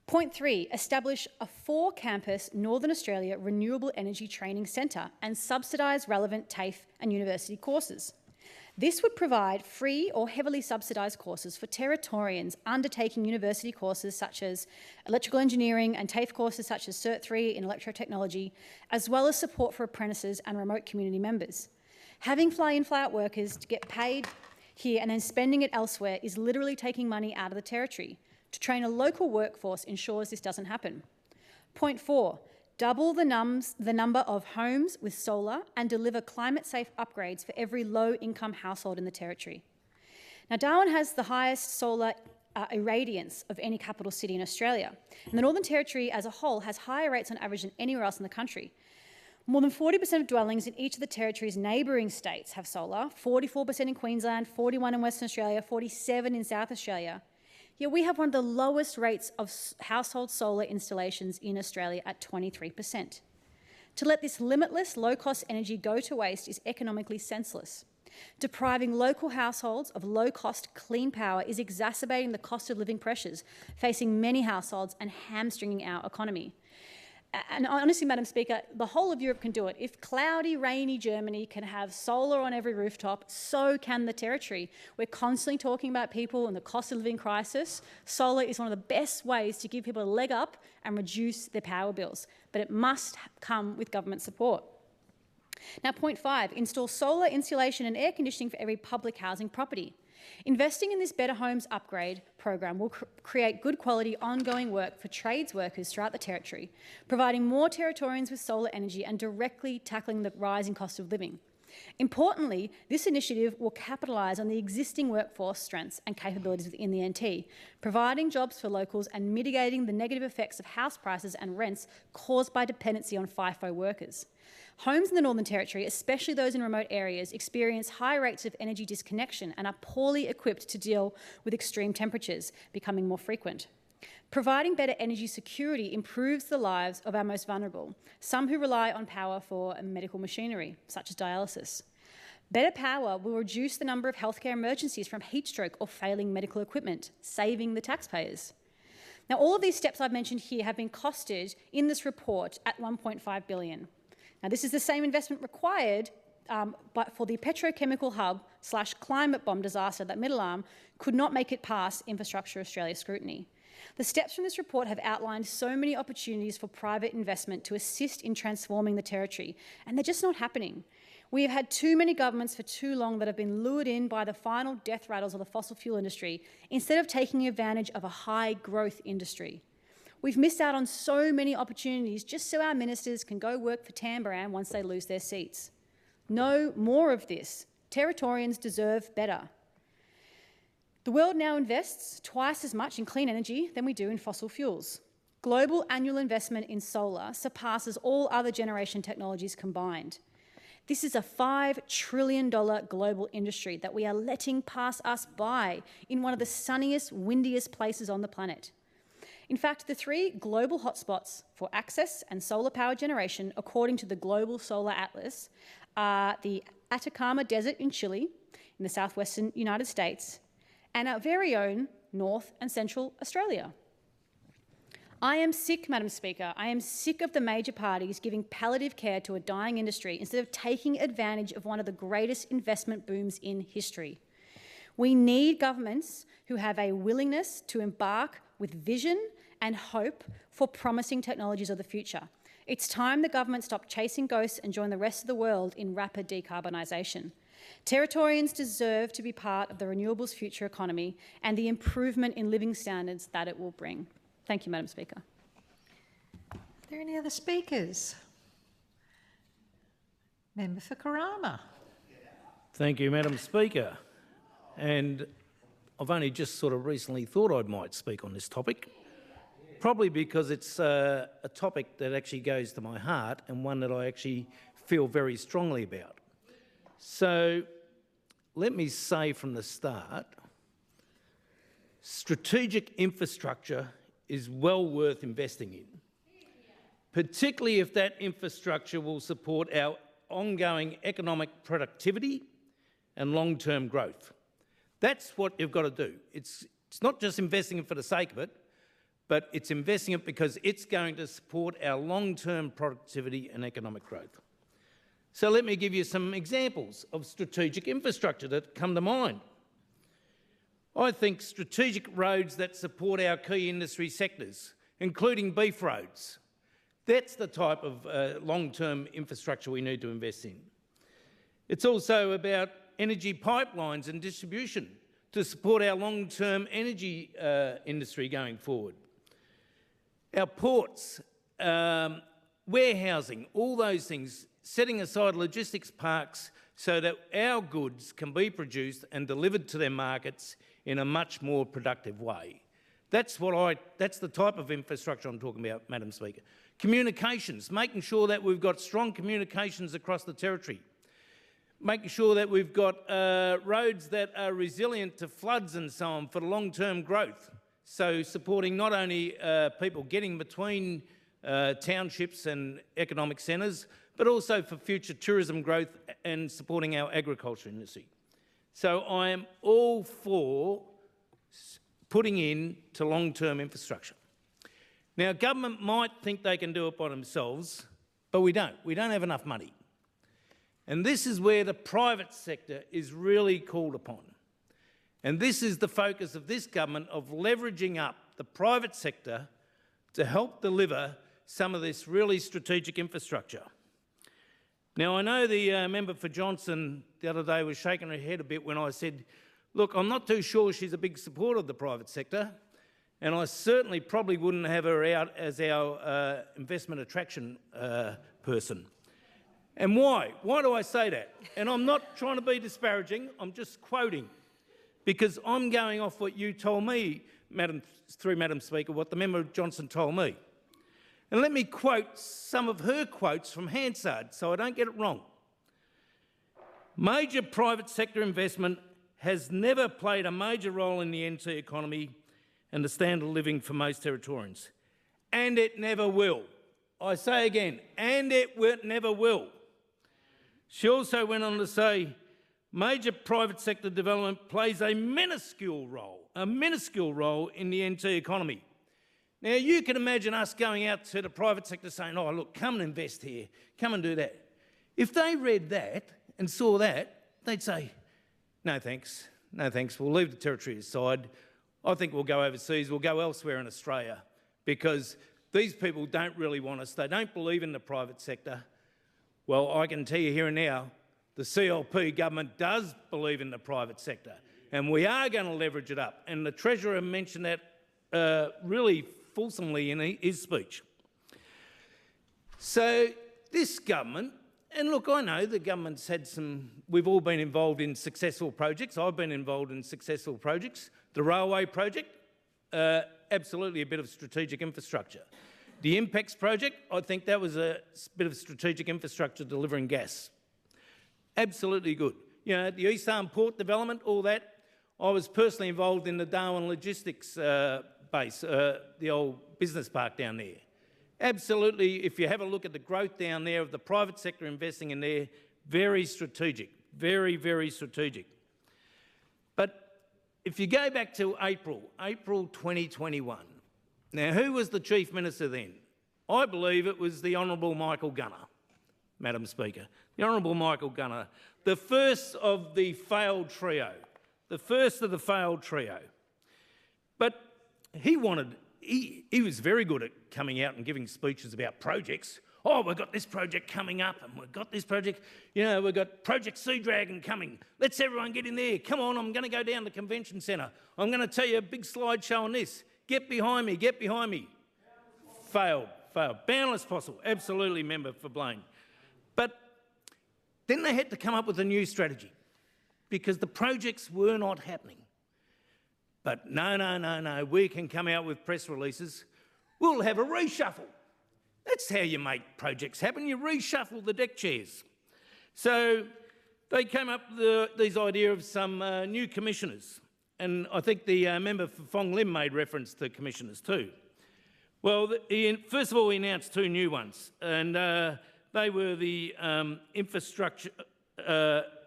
Point 3, establish a 4-campus Northern Australia Renewable Energy Training Centre and subsidise relevant TAFE and university courses. This would provide free or heavily subsidised courses for Territorians undertaking university courses such as electrical engineering and TAFE courses such as Cert 3 in electrotechnology, as well as support for apprentices and remote community members. Having fly-in, fly-out workers to get paid here and then spending it elsewhere is literally taking money out of the Territory. To train a local workforce ensures this doesn't happen. Point 4. Double the number of homes with solar and deliver climate-safe upgrades for every low-income household in the Territory. Now, Darwin has the highest solar irradiance of any capital city in Australia, and the Northern Territory as a whole has higher rates on average than anywhere else in the country. More than 40% of dwellings in each of the Territory's neighbouring states have solar, 44% in Queensland, 41% in Western Australia, 47% in South Australia. Yet we have one of the lowest rates of household solar installations in Australia at 23%. To let this limitless, low-cost energy go to waste is economically senseless. Depriving local households of low-cost, clean power is exacerbating the cost of living pressures facing many households and hamstringing our economy. And honestly, Madam Speaker, the whole of Europe can do it. If cloudy, rainy Germany can have solar on every rooftop, so can the Territory. We're constantly talking about people and the cost of living crisis. Solar is one of the best ways to give people a leg up and reduce their power bills, but it must come with government support. Now, point 5, install solar insulation and air conditioning for every public housing property. Investing in this Better Homes upgrade program will create good quality ongoing work for trades workers throughout the Territory, providing more Territorians with solar energy and directly tackling the rising cost of living. Importantly, this initiative will capitalise on the existing workforce strengths and capabilities within the NT, providing jobs for locals and mitigating the negative effects of house prices and rents caused by dependency on FIFO workers. Homes in the Northern Territory, especially those in remote areas, experience high rates of energy disconnection and are poorly equipped to deal with extreme temperatures becoming more frequent. Providing better energy security improves the lives of our most vulnerable, some who rely on power for medical machinery, such as dialysis. Better power will reduce the number of healthcare emergencies from heat stroke or failing medical equipment, saving the taxpayers. Now, all of these steps I've mentioned here have been costed in this report at $1.5 billion. Now, this is the same investment required but for the petrochemical hub/climate bomb disaster that Middle Arm could not make it past Infrastructure Australia scrutiny. The steps from this report have outlined so many opportunities for private investment to assist in transforming the territory, and they're just not happening. We have had too many governments for too long that have been lured in by the final death rattles of the fossil fuel industry instead of taking advantage of a high-growth industry. We've missed out on so many opportunities just so our ministers can go work for Tamboran once they lose their seats. No more of this. Territorians deserve better. The world now invests twice as much in clean energy than we do in fossil fuels. Global annual investment in solar surpasses all other generation technologies combined. This is a $5 trillion global industry that we are letting pass us by in one of the sunniest, windiest places on the planet. In fact, the 3 global hotspots for access and solar power generation, according to the Global Solar Atlas, are the Atacama Desert in Chile, in the southwestern United States, and our very own North and Central Australia. I am sick, Madam Speaker, I am sick of the major parties giving palliative care to a dying industry instead of taking advantage of one of the greatest investment booms in history. We need governments who have a willingness to embark with vision and hope for promising technologies of the future. It's time the government stopped chasing ghosts and join the rest of the world in rapid decarbonisation. Territorians deserve to be part of the renewables future economy and the improvement in living standards that it will bring. Thank you, Madam Speaker. Are there any other speakers? Member for Karama. Thank you, Madam Speaker. And I've only just sort of recently thought I might speak on this topic, probably because it's a topic that actually goes to my heart and one that I actually feel very strongly about. So let me say from the start, strategic infrastructure is well worth investing in, particularly if that infrastructure will support our ongoing economic productivity and long-term growth. That's what you've got to do. It's not just investing it for the sake of it, but it's investing it because it's going to support our long-term productivity and economic growth. So let me give you some examples of strategic infrastructure that come to mind. I think strategic roads that support our key industry sectors, including beef roads. That's the type of long-term infrastructure we need to invest in. It's also about energy pipelines and distribution to support our long-term energy industry going forward. Our ports, warehousing, all those things, setting aside logistics parks so that our goods can be produced and delivered to their markets in a much more productive way. That's the type of infrastructure I'm talking about, Madam Speaker. Communications, making sure that we've got strong communications across the territory. Making sure that we've got roads that are resilient to floods and so on for the long-term growth. So supporting not only people getting between townships and economic centres, but also for future tourism growth and supporting our agriculture industry. So I am all for putting in to long-term infrastructure. Now, government might think they can do it by themselves, but we don't. We don't have enough money. And this is where the private sector is really called upon. And this is the focus of this government, of leveraging up the private sector to help deliver some of this really strategic infrastructure. Now, I know the member for Johnson the other day was shaking her head a bit when I said, look, I'm not too sure she's a big supporter of the private sector, and I certainly probably wouldn't have her out as our investment attraction person. And why? Why do I say that? And I'm not trying to be disparaging, I'm just quoting, because I'm going off what you told me, Madam Speaker, what the member Johnson told me. And let me quote some of her quotes from Hansard so I don't get it wrong. Major private sector investment has never played a major role in the NT economy and the standard of living for most Territorians. And it never will. I say again, and it never will. She also went on to say, major private sector development plays a minuscule role in the NT economy. Now, you can imagine us going out to the private sector saying, oh, look, come and invest here, come and do that. If they read that and saw that, they'd say, no thanks, we'll leave the territory aside. I think we'll go overseas, we'll go elsewhere in Australia, because these people don't really want us. They don't believe in the private sector. Well, I can tell you here and now, the CLP government does believe in the private sector, and we are going to leverage it up. And the Treasurer mentioned that really fulsomely in his speech. So this government, and look, I know the government's had we've all been involved in successful projects. I've been involved in successful projects. The railway project, absolutely a bit of strategic infrastructure. The Impex project, I think that was a bit of strategic infrastructure delivering gas. Absolutely good. You know, the East Arm Port development, all that. I was personally involved in the Darwin Logistics base, the old business park down there. Absolutely, if you have a look at the growth down there of the private sector investing in there, very strategic, very, very strategic. But if you go back to April 2021, now who was the Chief Minister then? I believe it was the Honourable Michael Gunner, Madam Speaker. The Honourable Michael Gunner, the first of the failed trio. The first of the failed trio. But he was very good at coming out and giving speeches about projects. Oh, we've got this project coming up and we've got this project, you know, we've got Project Sea Dragon coming. Let's everyone get in there. Come on, I'm going to go down to the convention centre. I'm going to tell you a big slideshow on this. Get behind me, get behind me. Failed. Boundless fossil, absolutely member for Blaine. But then they had to come up with a new strategy because the projects were not happening. But no, we can come out with press releases. We'll have a reshuffle. That's how you make projects happen. You reshuffle the deck chairs. So they came up with this idea of some new commissioners. And I think the member for Fong Lim made reference to commissioners too. Well, first of all, he announced two new ones. And they were the Infrastructure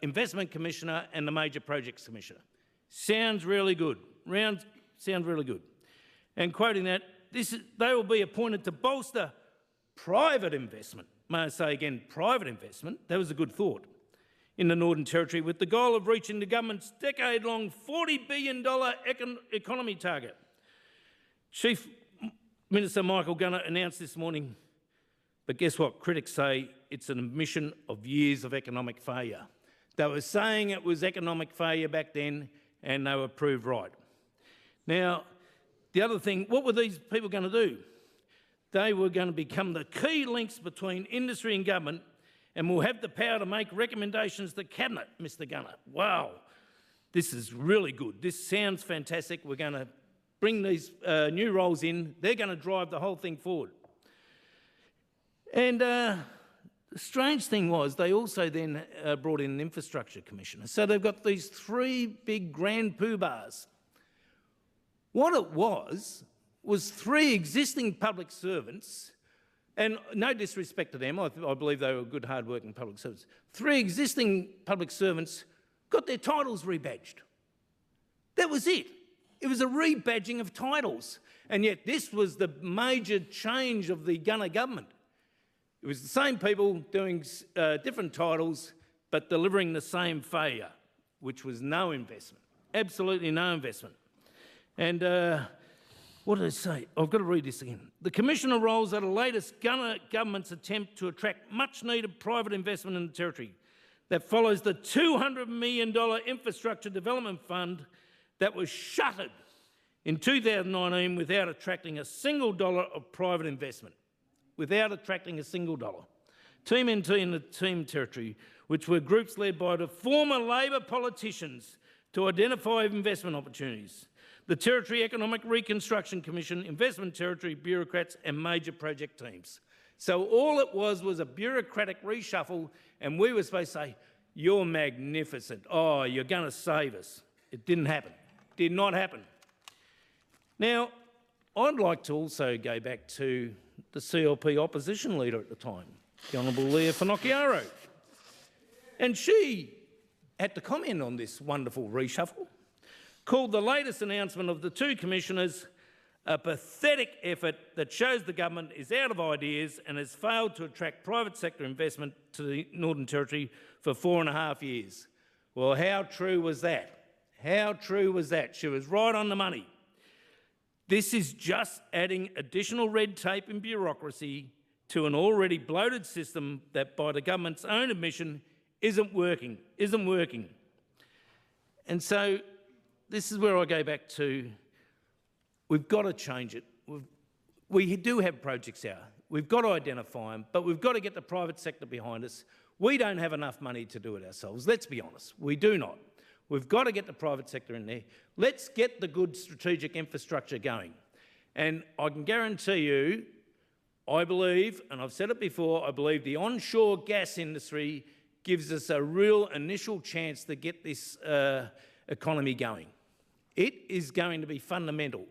Investment Commissioner and the Major Projects Commissioner. Sounds really good. Sounds really good. And quoting that, they will be appointed to bolster private investment. May I say again, private investment. That was a good thought. In the Northern Territory, with the goal of reaching the government's decade-long $40 billion economy target. Chief Minister Michael Gunner announced this morning, but guess what? Critics say it's an admission of years of economic failure. They were saying it was economic failure back then, and they were proved right. Now, the other thing, what were these people going to do? They were going to become the key links between industry and government, and will have the power to make recommendations to Cabinet, Mr Gunner. Wow, this is really good. This sounds fantastic. We're going to bring these new roles in. They're going to drive the whole thing forward. And the strange thing was they also then brought in an infrastructure commissioner. So they've got these three big grand poobahs. What it was three existing public servants, and no disrespect to them, I believe they were good, hard-working public servants. Three existing public servants got their titles rebadged. That was it. It was a rebadging of titles. And yet this was the major change of the Gunner government. It was the same people doing different titles, but delivering the same failure, which was no investment. Absolutely no investment. And what did I say? I've got to read this again. The Commissioner roles are the latest Gunner government's attempt to attract much-needed private investment in the Territory that follows the $200 million Infrastructure Development Fund that was shuttered in 2019 without attracting a single dollar of private investment. Without attracting a single dollar. Team NT and the Team Territory, which were groups led by the former Labor politicians to identify investment opportunities. The Territory Economic Reconstruction Commission, Investment Territory bureaucrats and major project teams. So all it was a bureaucratic reshuffle, and we were supposed to say, you're magnificent. Oh, you're going to save us. It didn't happen. Did not happen. Now, I'd like to also go back to the CLP opposition leader at the time, the Honourable Leah Finocchiaro. And she had to comment on this wonderful reshuffle, called the latest announcement of the two commissioners a pathetic effort that shows the government is out of ideas and has failed to attract private sector investment to the Northern Territory for 4.5 years. Well, how true was that? How true was that? She was right on the money. This is just adding additional red tape and bureaucracy to an already bloated system that, by the government's own admission, isn't working. And so this is where I go back to, we've got to change it. We do have projects out. We've got to identify them, but we've got to get the private sector behind us. We don't have enough money to do it ourselves, let's be honest. We do not. We've got to get the private sector in there. Let's get the good strategic infrastructure going. And I can guarantee you, I believe, and I've said it before, I believe the onshore gas industry gives us a real initial chance to get this economy going. It is going to be fundamental.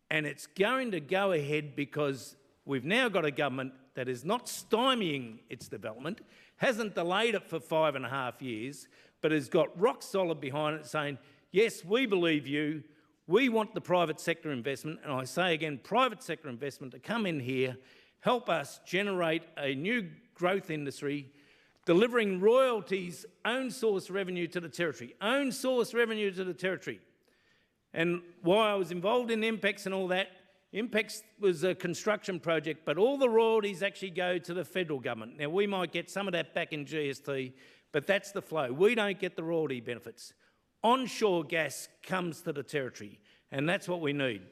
And it's going to go ahead because we've now got a government that is not stymieing its development, hasn't delayed it for 5.5 years, but has got rock solid behind it saying, yes, we believe you, we want the private sector investment, and I say again, private sector investment to come in here, help us generate a new growth industry, delivering royalties, own source revenue to the territory, own source revenue to the territory. And while I was involved in IMPEX and all that, IMPEX was a construction project, but all the royalties actually go to the federal government. Now, we might get some of that back in GST, but that's the flow. We don't get the royalty benefits. Onshore gas comes to the territory, and that's what we need.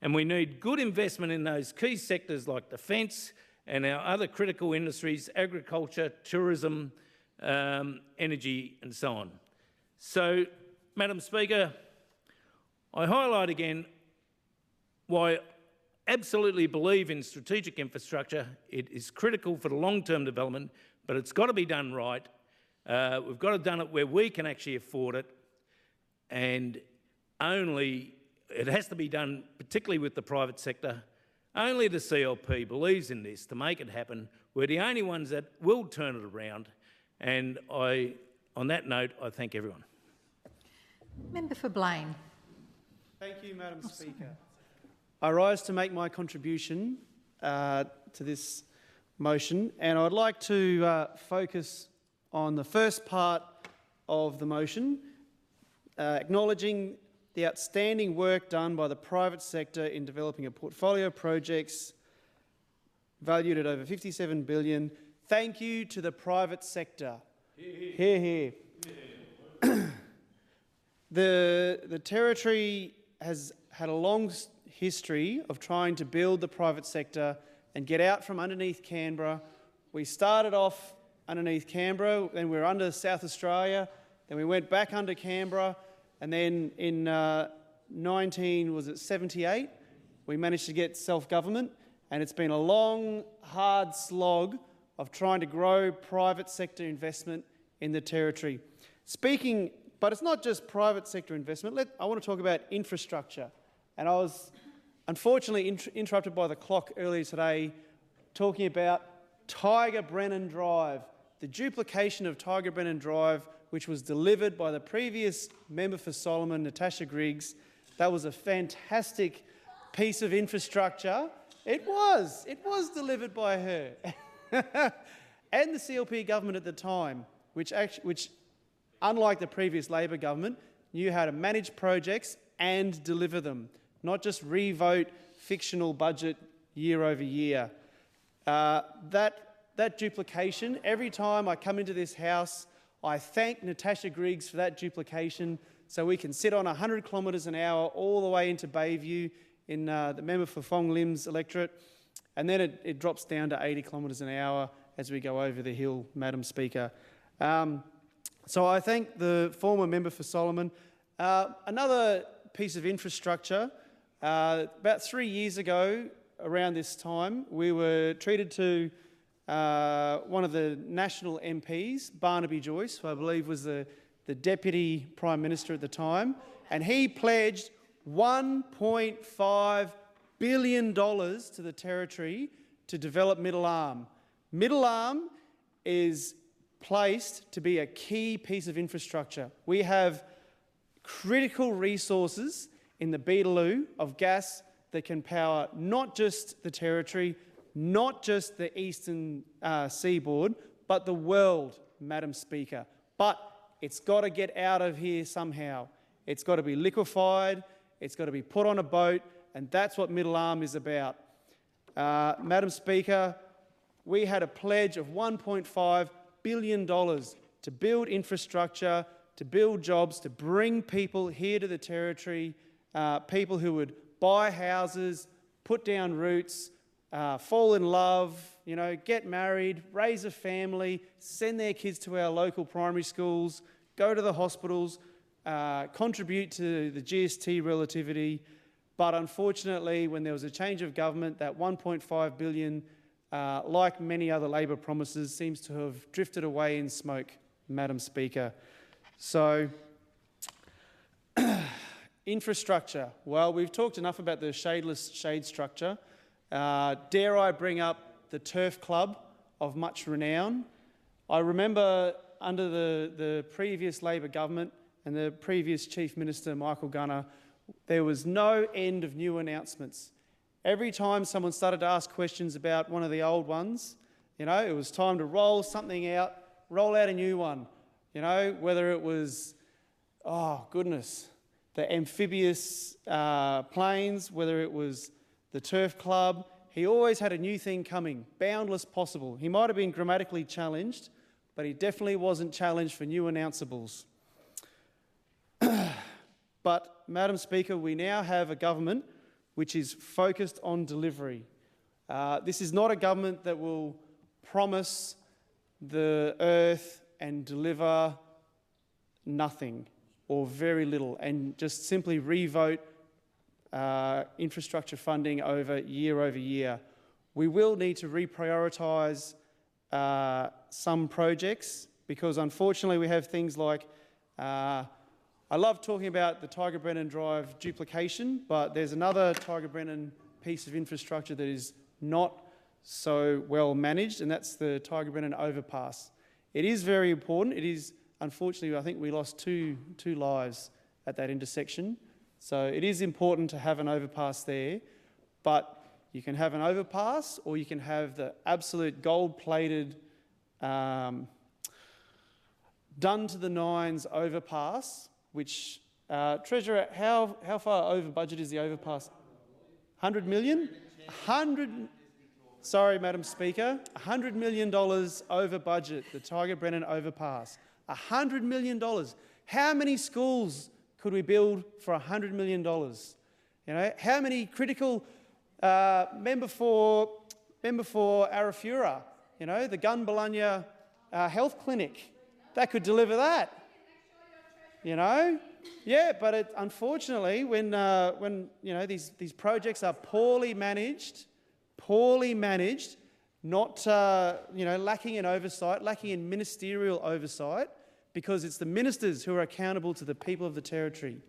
And we need good investment in those key sectors like defence and our other critical industries, agriculture, tourism, energy, and so on. So, Madam Speaker, I highlight again why I absolutely believe in strategic infrastructure. It is critical for the long-term development, but it's got to be done right. We've got to do it where we can actually afford it, and it has to be done particularly with the private sector. Only the CLP believes in this to make it happen. We're the only ones that will turn it around, and on that note, I thank everyone. Member for Blaine. Thank you, Madam Speaker. I rise to make my contribution to this motion, and I'd like to focus on the first part of the motion, acknowledging the outstanding work done by the private sector in developing a portfolio of projects valued at over $57 billion. Thank you to the private sector. Hear, hear. The Territory has had a long history of trying to build the private sector and get out from underneath Canberra. We started off underneath Canberra, then we were under South Australia, then we went back under Canberra, and then in 78, we managed to get self-government, and it's been a long, hard slog of trying to grow private sector investment in the Territory. But it's not just private sector investment. I want to talk about infrastructure. And I was unfortunately interrupted by the clock earlier today talking about Tiger Brennan Drive, the duplication of Tiger Brennan Drive, which was delivered by the previous member for Solomon, Natasha Griggs. That was a fantastic piece of infrastructure. It was delivered by her. And the CLP government at the time, which unlike the previous Labor government, knew how to manage projects and deliver them, not just revote fictional budget year over year. That duplication, every time I come into this House, I thank Natasha Griggs for that duplication so we can sit on 100 kilometres an hour all the way into Bayview in the member for Fong Lim's electorate, and then it drops down to 80 kilometres an hour as we go over the hill, Madam Speaker. So I thank the former member for Solomon. Another piece of infrastructure, about 3 years ago, around this time, we were treated to one of the national MPs, Barnaby Joyce, who I believe was the Deputy Prime Minister at the time, and he pledged $1.5 billion to the Territory to develop Middle Arm. Middle Arm is placed to be a key piece of infrastructure. We have critical resources in the Beetaloo of gas that can power not just the Territory, not just the eastern seaboard, but the world, Madam Speaker. But it's got to get out of here somehow. It's got to be liquefied, it's got to be put on a boat, and that's what Middle Arm is about. Madam Speaker, we had a pledge of $1.5 billion to build infrastructure, to build jobs, to bring people here to the Territory, people who would buy houses, put down roots, fall in love, get married, raise a family, send their kids to our local primary schools, go to the hospitals, contribute to the GST relativity. But unfortunately, when there was a change of government, that $1.5 billion, like many other Labor promises, seems to have drifted away in smoke, Madam Speaker. So, infrastructure. Well, we've talked enough about the shadeless shade structure. Dare I bring up the Turf Club of much renown? I remember under the previous Labor government and the previous Chief Minister, Michael Gunner, there was no end of new announcements. Every time someone started to ask questions about one of the old ones, it was time to roll something out, roll out a new one. Whether it was, oh goodness, the amphibious planes, whether it was the Turf Club, he always had a new thing coming, boundless possible. He might have been grammatically challenged, but he definitely wasn't challenged for new announceables. But, Madam Speaker, we now have a government which is focused on delivery. This is not a government that will promise the earth and deliver nothing or very little and just simply revote infrastructure funding over year. We will need to reprioritise some projects because unfortunately we have things like I love talking about the Tiger Brennan Drive duplication, but there's another Tiger Brennan piece of infrastructure that is not so well managed, and that's the Tiger Brennan overpass. It is very important. It is, unfortunately, I think we lost two lives at that intersection. So it is important to have an overpass there, but you can have an overpass or you can have the absolute gold-plated, done to the nines overpass, which, Treasurer, how far over budget is the overpass? 100 million? Sorry, Madam Speaker, $100 million over budget, the Tiger Brennan overpass. $100 million. How many schools could we build for $100 million? How many critical, member for Arafura, the Gunbalanya Health Clinic, that could deliver that. Yeah, but unfortunately, when these projects are poorly managed, not lacking in oversight, lacking in ministerial oversight, because it's the ministers who are accountable to the people of the Territory.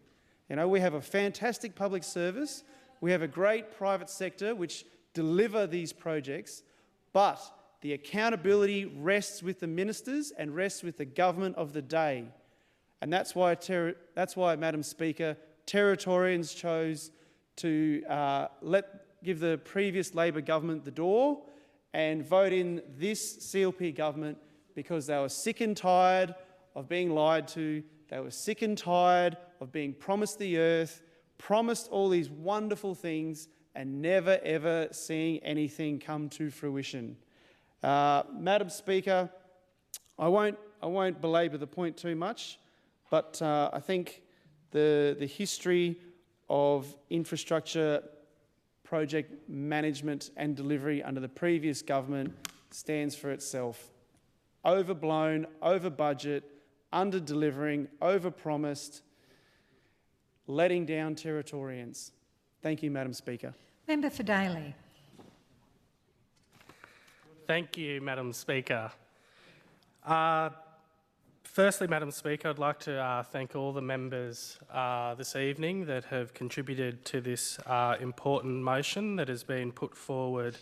We have a fantastic public service, we have a great private sector which deliver these projects, but the accountability rests with the ministers and rests with the government of the day. And that's why, Madam Speaker, Territorians chose to give the previous Labor government the door and vote in this CLP government because they were sick and tired of being lied to. They were sick and tired of being promised the earth, promised all these wonderful things and never ever seeing anything come to fruition. Madam Speaker, I won't belabor the point too much. But I think the history of infrastructure project management and delivery under the previous government stands for itself. Overblown, over budget, under delivering, over promised, letting down Territorians. Thank you, Madam Speaker. Member for Daly. Thank you, Madam Speaker. Firstly, Madam Speaker, I'd like to thank all the members this evening that have contributed to this important motion that has been put forward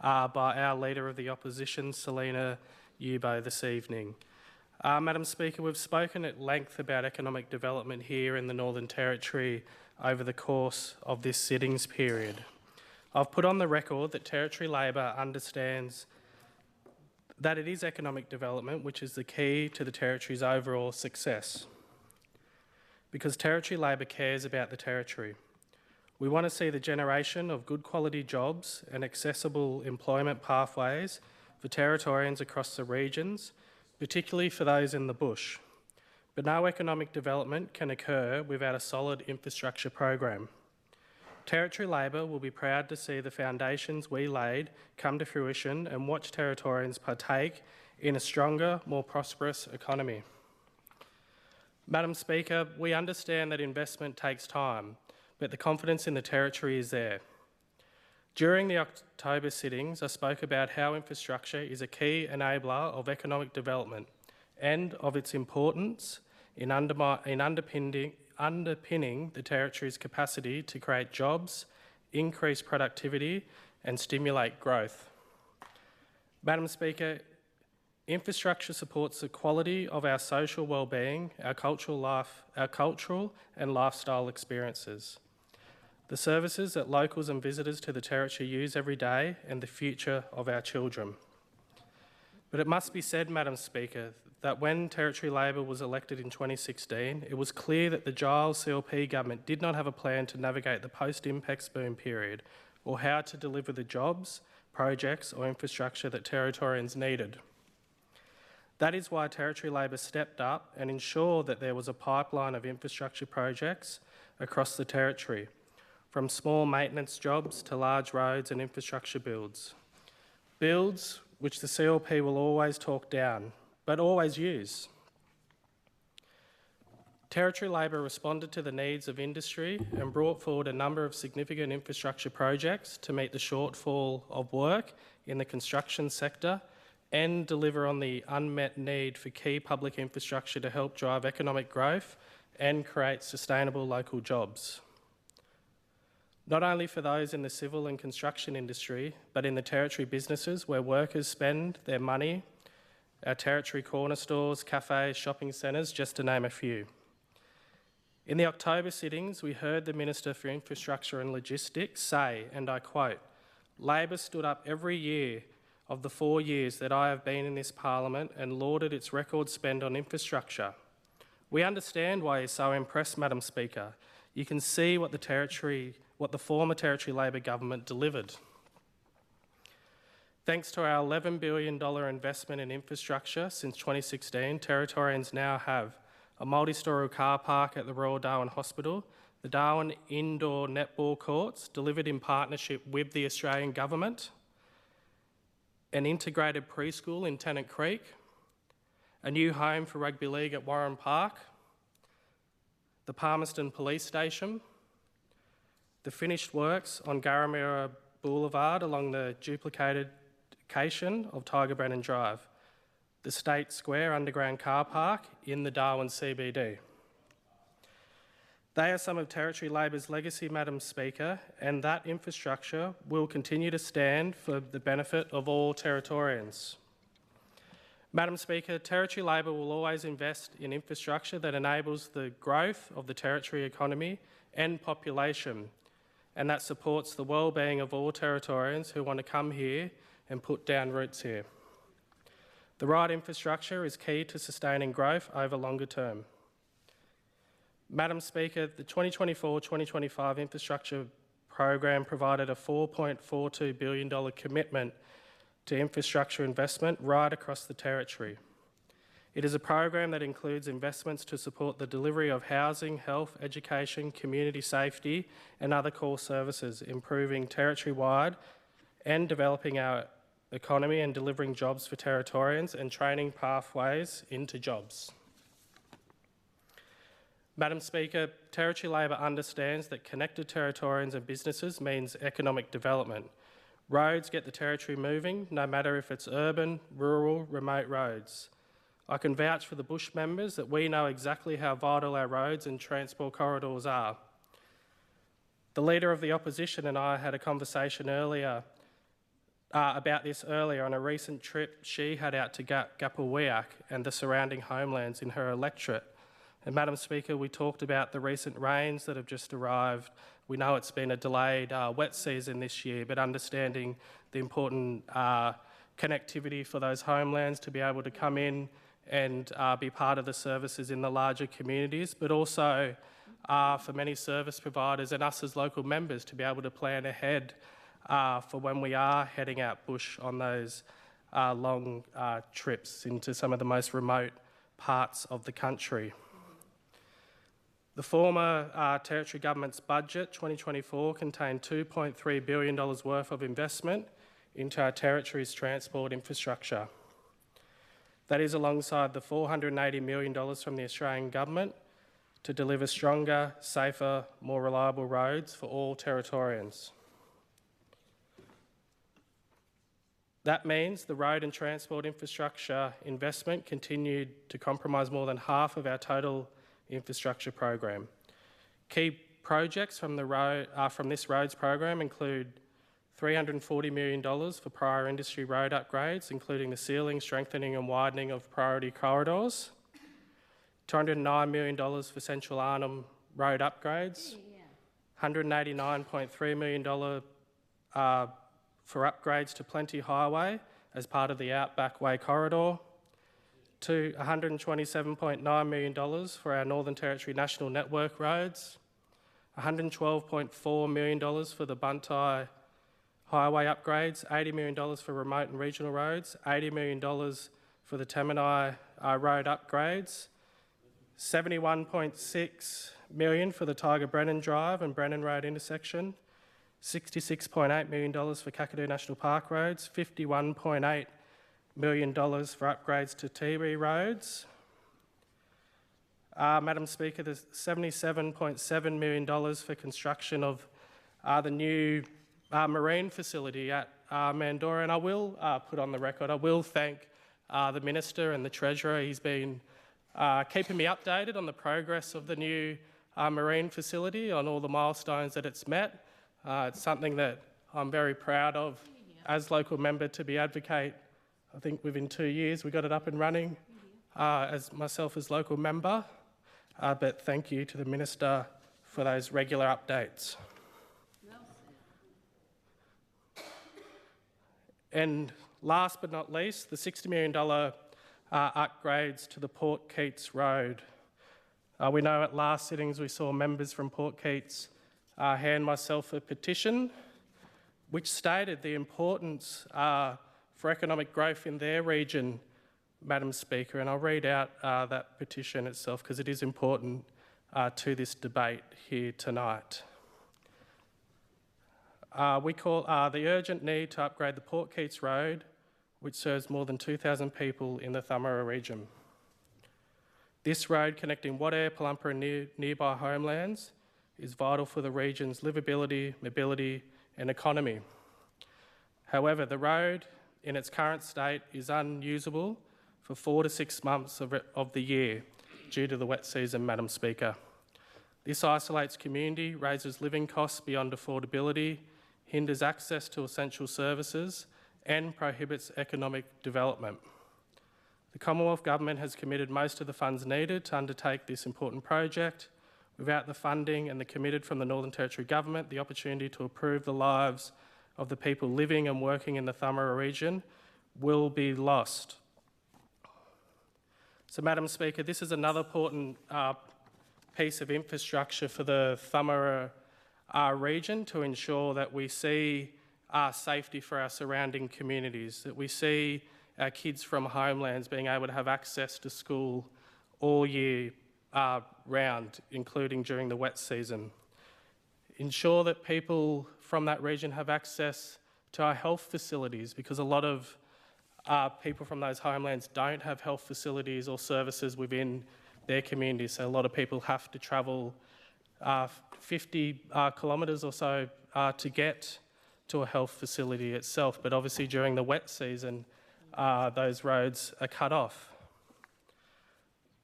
by our Leader of the Opposition, Selena, Uibo, this evening. Madam Speaker, we've spoken at length about economic development here in the Northern Territory over the course of this sittings period. I've put on the record that Territory Labor understands that it is economic development which is the key to the Territory's overall success. Because Territory Labor cares about the Territory. We want to see the generation of good quality jobs and accessible employment pathways for Territorians across the regions, particularly for those in the bush. But no economic development can occur without a solid infrastructure program. Territory Labor will be proud to see the foundations we laid come to fruition and watch Territorians partake in a stronger, more prosperous economy. Madam Speaker, we understand that investment takes time, but the confidence in the Territory is there. During the October sittings, I spoke about how infrastructure is a key enabler of economic development and of its importance in underpinning the Territory's capacity to create jobs, increase productivity and stimulate growth. Madam Speaker, infrastructure supports the quality of our social well-being, our cultural and lifestyle experiences, the services that locals and visitors to the Territory use every day, and the future of our children. But it must be said, Madam Speaker, that when Territory Labor was elected in 2016, it was clear that the Giles CLP government did not have a plan to navigate the post-Impex boom period or how to deliver the jobs, projects or infrastructure that Territorians needed. That is why Territory Labor stepped up and ensured that there was a pipeline of infrastructure projects across the Territory, from small maintenance jobs to large roads and infrastructure builds. Builds which the CLP will always talk down, but always use. Territory Labor responded to the needs of industry and brought forward a number of significant infrastructure projects to meet the shortfall of work in the construction sector and deliver on the unmet need for key public infrastructure to help drive economic growth and create sustainable local jobs. Not only for those in the civil and construction industry, but in the Territory businesses where workers spend their money, our Territory corner stores, cafes, shopping centres, just to name a few. In the October sittings, we heard the Minister for Infrastructure and Logistics say, and I quote, "Labor stood up every year of the 4 years that I have been in this parliament and lauded its record spend on infrastructure. We understand why you're so impressed, Madam Speaker. You can see what the former Territory Labor government delivered. Thanks to our $11 billion investment in infrastructure since 2016, Territorians now have a multi-storey car park at the Royal Darwin Hospital, the Darwin indoor netball courts delivered in partnership with the Australian Government, an integrated preschool in Tennant Creek, a new home for rugby league at Warren Park, the Palmerston Police Station, the finished works on Garramira Boulevard along the duplication of Tiger Brennan Drive, the State Square underground car park in the Darwin CBD. They are some of Territory Labor's legacy, Madam Speaker, and that infrastructure will continue to stand for the benefit of all Territorians. Madam Speaker, Territory Labor will always invest in infrastructure that enables the growth of the Territory economy and population, and that supports the well-being of all Territorians who want to come here and put down roots here. The right infrastructure is key to sustaining growth over longer term. Madam Speaker, the 2024-2025 infrastructure program provided a $4.42 billion commitment to infrastructure investment right across the Territory. It is a program that includes investments to support the delivery of housing, health, education, community safety and other core services, improving Territory-wide and developing our economy and delivering jobs for Territorians and training pathways into jobs. Madam Speaker, Territory Labor understands that connected Territorians and businesses means economic development. Roads get the Territory moving, no matter if it's urban, rural, remote roads. I can vouch for the Bush members that we know exactly how vital our roads and transport corridors are. The Leader of the Opposition and I had a conversation about this earlier on a recent trip she had out to Gapalwiak and the surrounding homelands in her electorate. And Madam Speaker, we talked about the recent rains that have just arrived. We know it's been a delayed wet season this year, but understanding the important connectivity for those homelands to be able to come in and be part of the services in the larger communities, but also for many service providers and us as local members to be able to plan ahead for when we are heading out bush on those long trips into some of the most remote parts of the country. The former Territory Government's budget, 2024, contained $2.3 billion worth of investment into our Territory's transport infrastructure. That is alongside the $480 million from the Australian Government to deliver stronger, safer, more reliable roads for all Territorians. That means the road and transport infrastructure investment continued to comprise more than half of our total infrastructure program. Key projects from this roads program include $340 million for prior industry road upgrades, including the sealing, strengthening and widening of priority corridors, $209 million for Central Arnhem road upgrades, $189.3 million for upgrades to Plenty Highway as part of the Outback Way corridor, to $127.9 million for our Northern Territory National Network roads, $112.4 million for the Buntai Highway upgrades, $80 million for remote and regional roads, $80 million for the Tamanai road upgrades, $71.6 million for the Tiger Brennan Drive and Brennan Road intersection, $66.8 million for Kakadu National Park roads, $51.8 million for upgrades to Tiwi roads. Madam Speaker, there's $77.7 million for construction of the new marine facility at Mandorah. And I will put on the record, I will thank the Minister and the Treasurer. He's been keeping me updated on the progress of the new marine facility, on all the milestones that it's met. It's something that I'm very proud of as local member to be advocate. I think within 2 years we got it up and running as myself as local member. But thank you to the Minister for those regular updates. And last but not least, the $60 million upgrades to the Port Keats Road. We know at last sittings we saw members from Port Keats hand myself a petition which stated the importance for economic growth in their region, Madam Speaker, and I'll read out that petition itself because it is important to this debate here tonight. We call the urgent need to upgrade the Port Keats Road, which serves more than 2,000 people in the Thamara region. This road connecting Wadair, Palumpa and nearby homelands is vital for the region's livability, mobility and economy. However, the road in its current state is unusable for 4 to 6 months of the year due to the wet season, Madam Speaker. This isolates community, raises living costs beyond affordability, hinders access to essential services and prohibits economic development. The Commonwealth Government has committed most of the funds needed to undertake this important project. Without the funding and the committed from the Northern Territory Government, the opportunity to improve the lives of the people living and working in the Thamara region will be lost. So, Madam Speaker, this is another important piece of infrastructure for the Thamara region to ensure that we see safety for our surrounding communities, that we see our kids from homelands being able to have access to school all year round, including during the wet season. Ensure that people from that region have access to our health facilities, because a lot of people from those homelands don't have health facilities or services within their communities. So a lot of people have to travel 50 kilometres or so to get to a health facility itself. But obviously during the wet season, those roads are cut off.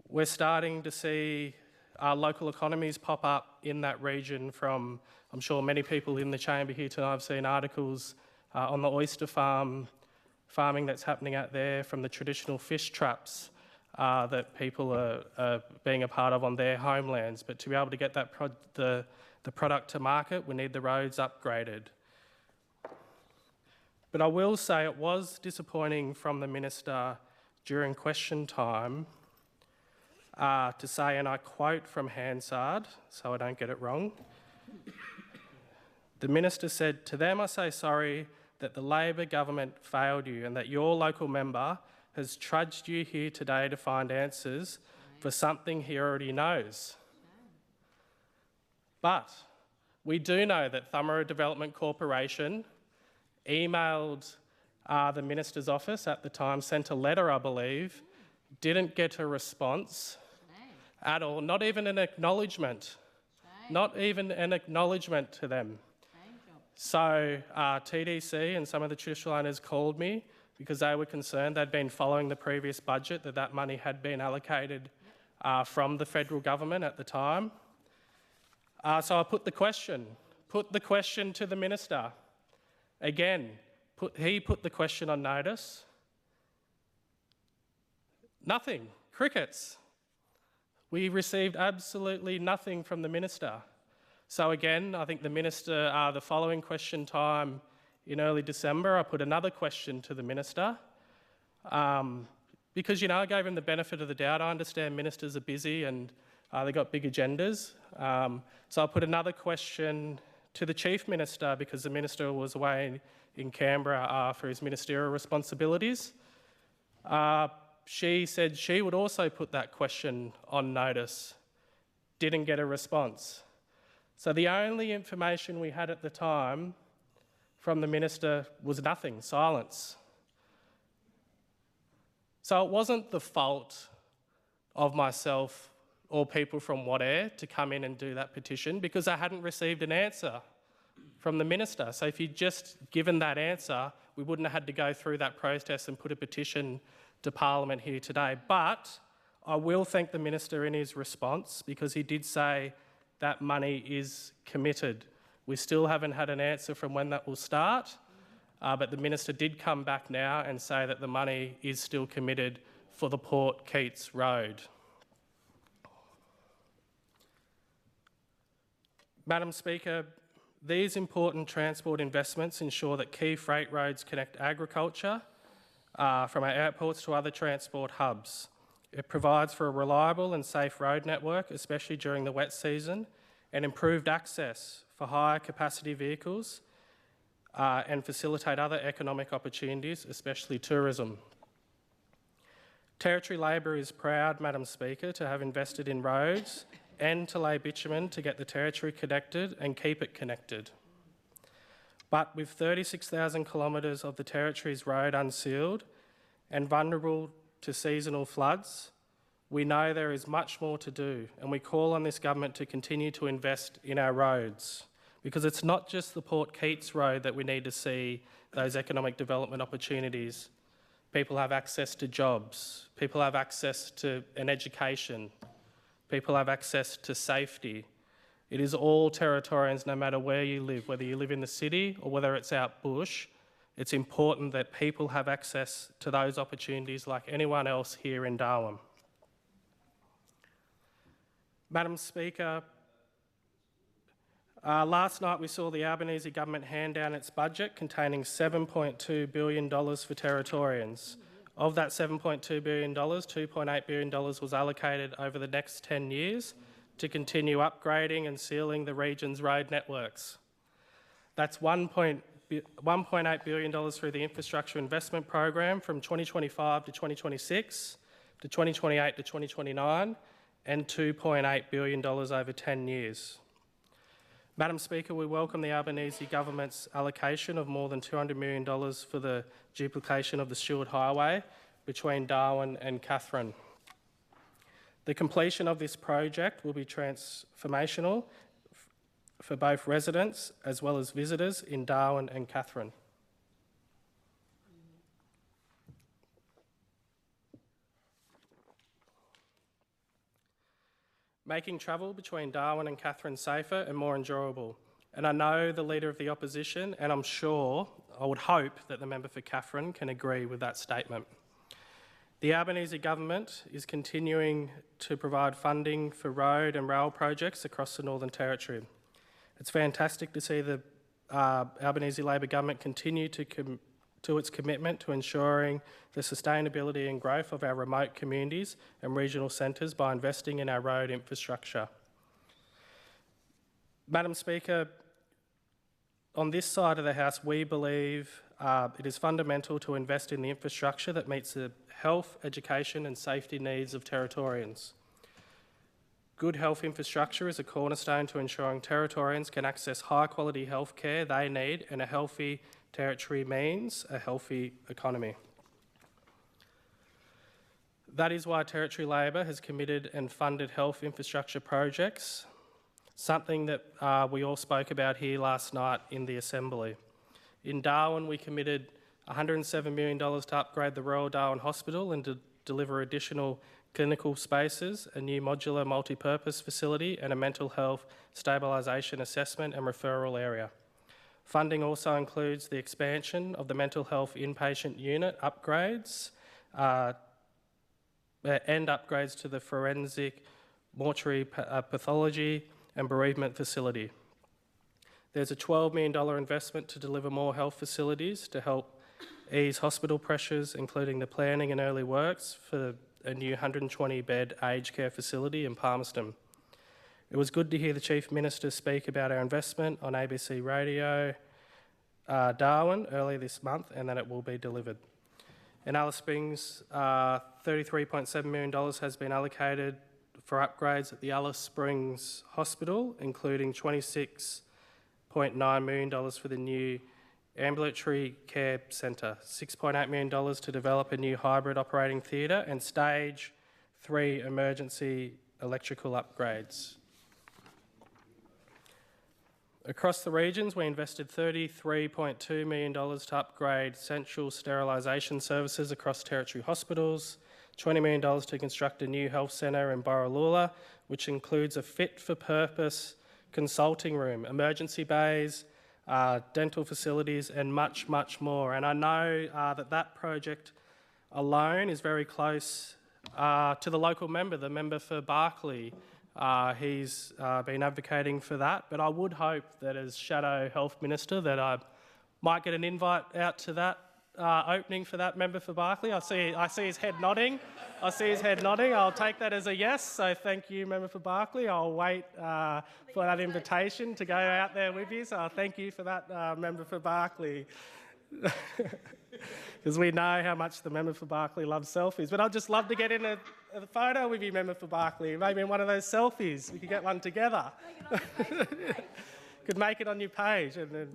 We're starting to see local economies pop up in that region from, I'm sure many people in the chamber here tonight have seen articles on the oyster farming that's happening out there, from the traditional fish traps that people are being a part of on their homelands. But to be able to get that the product to market, we need the roads upgraded. But I will say it was disappointing from the Minister during question time to say, and I quote from Hansard, so I don't get it wrong. The Minister said, "To them I say sorry that the Labor government failed you and that your local member has trudged you here today to find answers for something he already knows." But we do know that Thumara Development Corporation emailed the Minister's office at the time, sent a letter, I believe, didn't get a response at all, not even an acknowledgement, not even an acknowledgement to them. So TDC and some of the traditional owners called me because they were concerned. They'd been following the previous budget, that money had been allocated from the federal government at the time. So I put the question to the Minister. Again, he put the question on notice. Nothing, crickets. We received absolutely nothing from the Minister. So again, I think the Minister, the following question time in early December, I put another question to the Minister because, I gave him the benefit of the doubt. I understand ministers are busy and they've got big agendas. So I put another question to the Chief Minister because the Minister was away in Canberra for his ministerial responsibilities. She said she would also put that question on notice, didn't get a response. So the only information we had at the time from the Minister was nothing, silence. So it wasn't the fault of myself or people from Wadair to come in and do that petition because I hadn't received an answer from the Minister. So if you'd just given that answer, we wouldn't have had to go through that process and put a petition to Parliament here today. But I will thank the Minister in his response because he did say that money is committed. We still haven't had an answer from when that will start, but the Minister did come back now and say that the money is still committed for the Port Keats Road. Madam Speaker, these important transport investments ensure that key freight roads connect agriculture from our airports to other transport hubs. It provides for a reliable and safe road network, especially during the wet season, and improved access for higher capacity vehicles and facilitate other economic opportunities, especially tourism. Territory Labor is proud, Madam Speaker, to have invested in roads and to lay bitumen to get the Territory connected and keep it connected. But with 36,000 kilometres of the Territory's road unsealed and vulnerable to seasonal floods, we know there is much more to do, and we call on this government to continue to invest in our roads, because it's not just the Port Keats Road that we need to see those economic development opportunities. People have access to jobs, people have access to an education, people have access to safety. It is all Territorians, no matter where you live, whether you live in the city or whether it's out bush. It's important that people have access to those opportunities like anyone else here in Darwin. Madam Speaker, last night we saw the Albanese government hand down its budget containing $7.2 billion for Territorians. Of that $7.2 billion, $2.8 billion was allocated over the next 10 years to continue upgrading and sealing the region's road networks. That's $1.8 billion through the Infrastructure Investment Program from 2025 to 2026, to 2028 to 2029, and $2.8 billion over 10 years. Madam Speaker, we welcome the Albanese government's allocation of more than $200 million for the duplication of the Stewart Highway between Darwin and Katherine. The completion of this project will be transformational for both residents as well as visitors in Darwin and Katherine. Making travel between Darwin and Katherine safer and more enjoyable. And I know the Leader of the Opposition, and I'm sure, I would hope that the member for Katherine can agree with that statement. The Albanese government is continuing to provide funding for road and rail projects across the Northern Territory. It's fantastic to see the Albanese Labor government continue to to its commitment to ensuring the sustainability and growth of our remote communities and regional centres by investing in our road infrastructure. Madam Speaker, on this side of the House, we believe it is fundamental to invest in the infrastructure that meets the health, education and safety needs of Territorians. Good health infrastructure is a cornerstone to ensuring Territorians can access high-quality health care they need, and a healthy territory means a healthy economy. That is why Territory Labor has committed and funded health infrastructure projects, something that we all spoke about here last night in the Assembly. In Darwin, we committed $107 million to upgrade the Royal Darwin Hospital and to deliver additional clinical spaces, a new modular multi-purpose facility and a mental health stabilisation assessment and referral area. Funding also includes the expansion of the mental health inpatient unit upgrades and upgrades to the forensic mortuary pathology and bereavement facility. There's a $12 million investment to deliver more health facilities to help ease hospital pressures, including the planning and early works for a new 120-bed aged care facility in Palmerston. It was good to hear the Chief Minister speak about our investment on ABC Radio Darwin earlier this month, and that it will be delivered. In Alice Springs, $33.7 million has been allocated for upgrades at the Alice Springs Hospital, including $26.9 million for the new ambulatory care centre, $6.8 million to develop a new hybrid operating theatre, and stage 3 emergency electrical upgrades. Across the regions, we invested $33.2 million to upgrade central sterilisation services across Territory hospitals, $20 million to construct a new health centre in Borroloola, which includes a fit-for-purpose consulting room, emergency bays, dental facilities and much, much more. And I know that project alone is very close to the local member, the member for Barkly. He's been advocating for that, but I would hope that as Shadow Health Minister that I might get an invite out to that opening for that member for Barkly. I see his head nodding. I'll take that as a yes, so thank you, member for Barkly. I'll wait for that invitation to go out there with you, so thank you for that, member for Barkly. Because we know how much the member for Barkly loves selfies. But I'd just love to get in a photo with you, member for Barkly. Maybe in one of those selfies. We could get one together. Could make it on your page, and then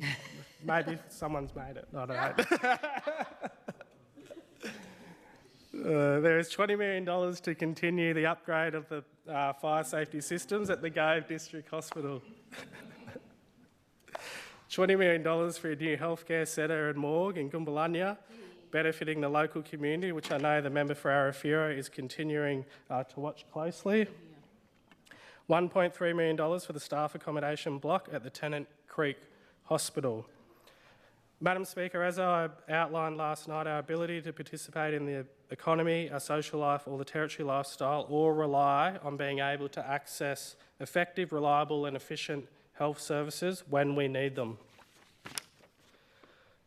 maybe someone's made it. I don't know. There is $20 million to continue the upgrade of the fire safety systems at the Gove District Hospital. $20 million for a new healthcare centre and morgue in Goombalanya, benefiting the local community, which I know the member for Arafura is continuing to watch closely. $1.3 million for the staff accommodation block at the Tennant Creek Hospital. Madam Speaker, as I outlined last night, our ability to participate in the economy, our social life or the Territory lifestyle all rely on being able to access effective, reliable and efficient health services when we need them.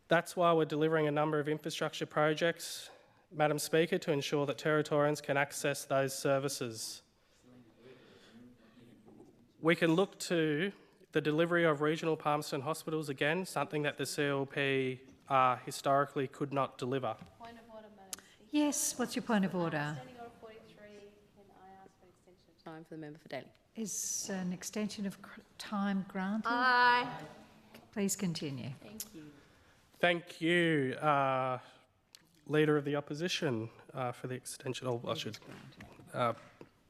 That's why we're delivering a number of infrastructure projects, Madam Speaker, to ensure that Territorians can access those services. We can look to the delivery of regional Palmerston hospitals, again, something that the CLP historically could not deliver. Point of order, Madam Speaker. Yes, what's your point of order? Standing Order 43, can I ask for an extension of time for the member for Daly? Is an extension of time granted? Aye. Please continue. Thank you. Thank you, Leader of the Opposition, for the extension.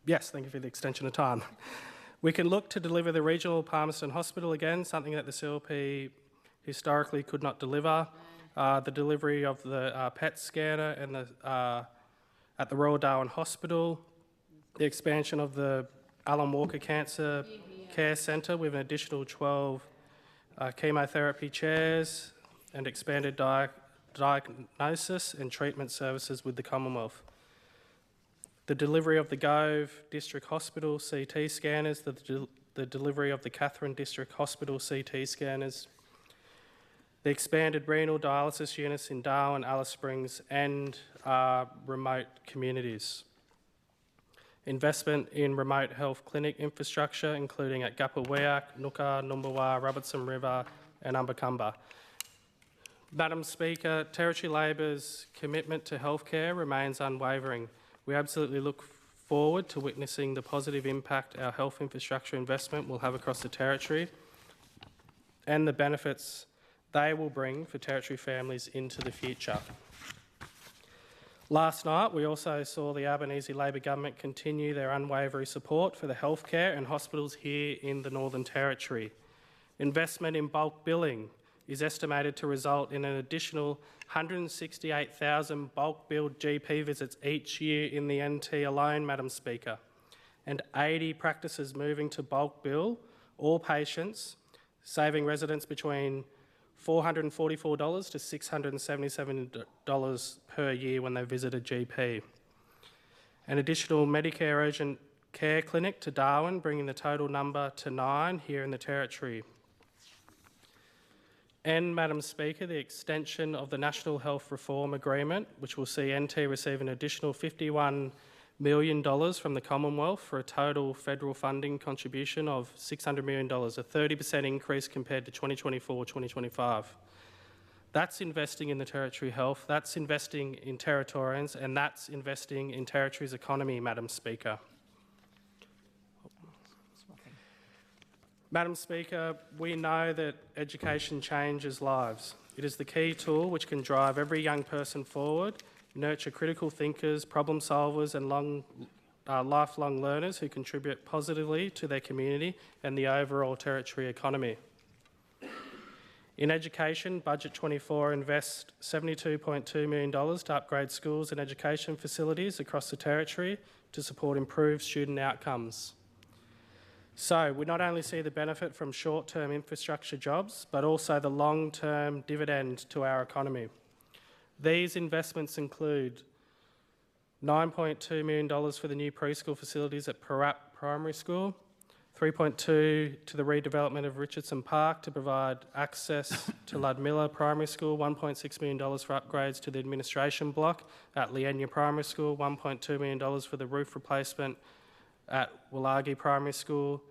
Yes, thank you for the extension of time. We can look to deliver the regional Palmerston Hospital again, something that the CLP historically could not deliver. The delivery of the PET scanner and at the Royal Darwin Hospital, the expansion of the Alan Walker Cancer Care Centre with an additional 12 chemotherapy chairs and expanded diagnosis and treatment services with the Commonwealth. The delivery of the Gove District Hospital CT scanners, the delivery of the Katherine District Hospital CT scanners, the expanded renal dialysis units in Darwin, Alice Springs and remote communities. Investment in remote health clinic infrastructure, including at Gappawiak, Nooka, Numbawa, Robertson River and Umbacumba. Madam Speaker, Territory Labor's commitment to healthcare remains unwavering. We absolutely look forward to witnessing the positive impact our health infrastructure investment will have across the Territory and the benefits they will bring for Territory families into the future. Last night, we also saw the Albanese Labor government continue their unwavering support for the healthcare and hospitals here in the Northern Territory. Investment in bulk billing is estimated to result in an additional 168,000 bulk billed GP visits each year in the NT alone, Madam Speaker, and 80 practices moving to bulk bill all patients, saving residents between $444 to $677 per year when they visit a GP. An additional Medicare urgent care clinic to Darwin, bringing the total number to 9 here in the Territory. And, Madam Speaker, the extension of the National Health Reform Agreement, which will see NT receive an additional $51 million from the Commonwealth for a total federal funding contribution of $600 million, a 30% increase compared to 2024-2025. That's investing in the Territory health, that's investing in Territorians, and that's investing in Territory's economy, Madam Speaker. Madam Speaker, we know that education changes lives. It is the key tool which can drive every young person forward, nurture critical thinkers, problem solvers and lifelong learners who contribute positively to their community and the overall Territory economy. In education, Budget 24 invests $72.2 million to upgrade schools and education facilities across the Territory to support improved student outcomes. So we not only see the benefit from short-term infrastructure jobs, but also the long-term dividend to our economy. These investments include $9.2 million for the new preschool facilities at Parap Primary School, $3.2 to the redevelopment of Richardson Park to provide access to Ludmilla Primary School, $1.6 million for upgrades to the administration block at Leanya Primary School, $1.2 million for the roof replacement at Wallagi Primary School,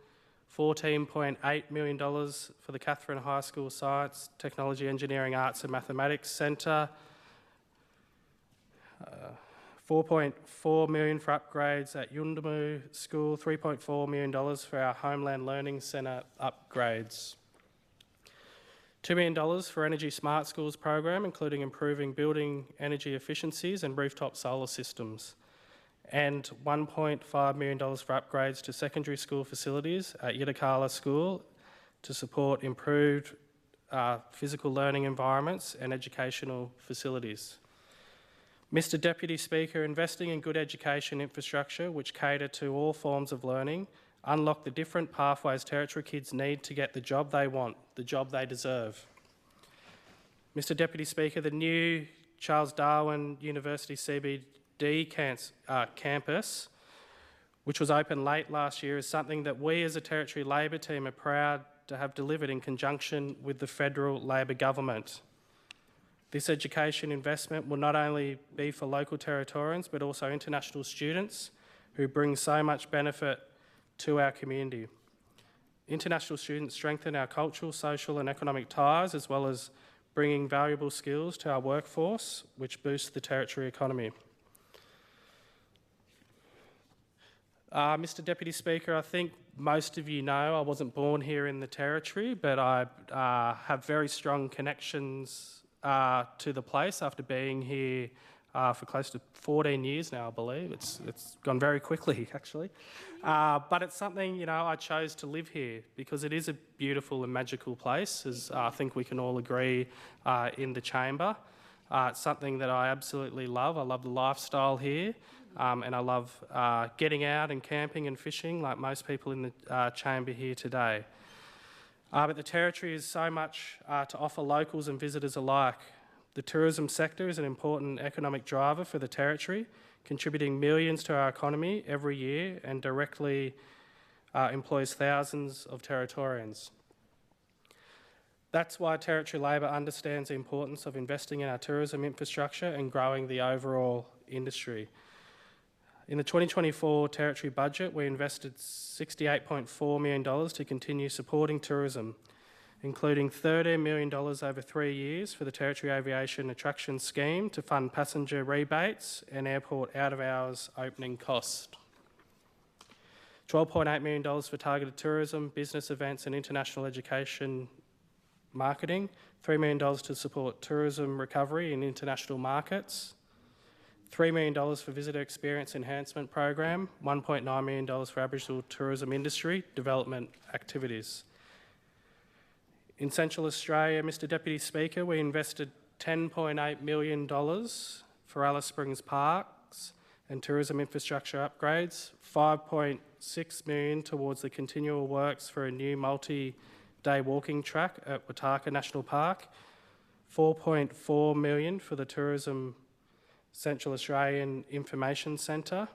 $14.8 million for the Catherine High School Science, Technology, Engineering, Arts and Mathematics Centre, $4.4 million for upgrades at Yundamu School, $3.4 million for our Homeland Learning Centre upgrades. $2 million for Energy Smart Schools program, including improving building energy efficiencies and rooftop solar systems. And $1.5 million for upgrades to secondary school facilities at Yidakala School to support improved physical learning environments and educational facilities. Mr Deputy Speaker, investing in good education infrastructure which cater to all forms of learning unlock the different pathways Territory kids need to get the job they want, the job they deserve. Mr Deputy Speaker, the new Charles Darwin University CBD campus, which was opened late last year, is something that we as a Territory Labor team are proud to have delivered in conjunction with the federal Labor government. This education investment will not only be for local Territorians but also international students who bring so much benefit to our community. International students strengthen our cultural, social and economic ties, as well as bringing valuable skills to our workforce, which boosts the Territory economy. Mr Deputy Speaker, I think most of you know I wasn't born here in the Territory, but I have very strong connections to the place after being here for close to 14 years now, I believe. It's gone very quickly, actually. But it's something, you know, I chose to live here because it is a beautiful and magical place, as I think we can all agree in the chamber. It's something that I absolutely love. I love the lifestyle here, and I love getting out and camping and fishing like most people in the chamber here today. But the Territory has so much to offer locals and visitors alike. The tourism sector is an important economic driver for the Territory, contributing millions to our economy every year and directly employs thousands of Territorians. That's why Territory Labor understands the importance of investing in our tourism infrastructure and growing the overall industry. In the 2024 Territory budget, we invested $68.4 million to continue supporting tourism, including $13 million over 3 years for the Territory Aviation Attraction Scheme to fund passenger rebates and airport out-of-hours opening costs. $12.8 million for targeted tourism, business events and international education marketing, $3 million to support tourism recovery in international markets, $3 million for visitor experience enhancement program, $1.9 million for Aboriginal tourism industry development activities. In Central Australia, Mr Deputy Speaker, we invested $10.8 million for Alice Springs Parks and tourism infrastructure upgrades, $5.6 million towards the continual works for a new multi-day walking track at Wataka National Park, $4.4 million for the Tourism Central Australian Information Centre,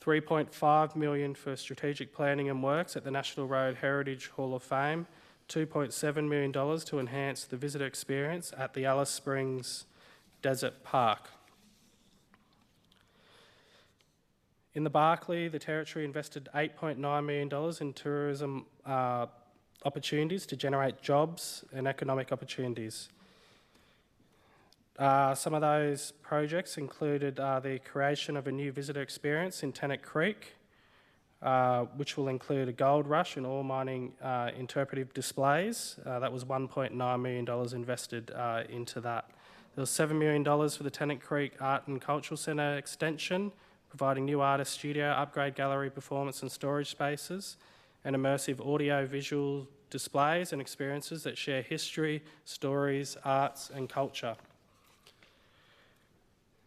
$3.5 million for strategic planning and works at the National Road Heritage Hall of Fame, $2.7 million to enhance the visitor experience at the Alice Springs Desert Park. In the Barkly, the Territory invested $8.9 million in tourism opportunities to generate jobs and economic opportunities. Some of those projects included the creation of a new visitor experience in Tennant Creek, which will include a gold rush and ore mining interpretive displays. That was $1.9 million invested into that. There was $7 million for the Tennant Creek Art and Cultural Centre extension, providing new artist studio, upgrade gallery, performance and storage spaces, and immersive audio-visual displays and experiences that share history, stories, arts and culture.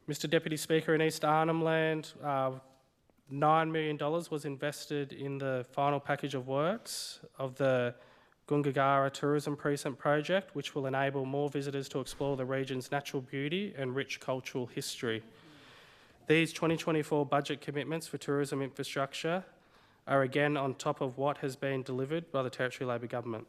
Mr Deputy Speaker, in East Arnhem Land, $9 million was invested in the final package of works of the Gungagara Tourism Precinct project, which will enable more visitors to explore the region's natural beauty and rich cultural history. These 2024 budget commitments for tourism infrastructure are again on top of what has been delivered by the Territory Labor Government.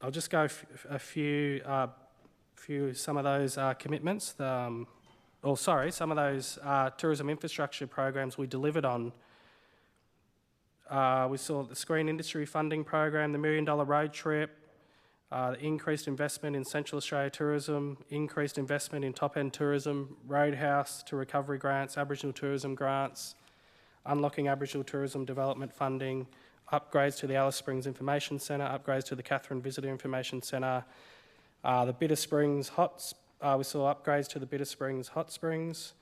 I'll just go a few some of those commitments. Some of those tourism infrastructure programs we delivered on. We saw the Screen Industry Funding Program, the $1 Million Road Trip, increased investment in Central Australia tourism, increased investment in top-end tourism, Roadhouse to Recovery grants, Aboriginal tourism grants, unlocking Aboriginal tourism development funding, upgrades to the Alice Springs Information Centre, upgrades to the Catherine Visitor Information Centre, the Bitter Springs we saw upgrades to the Bitter Springs Hot Springs,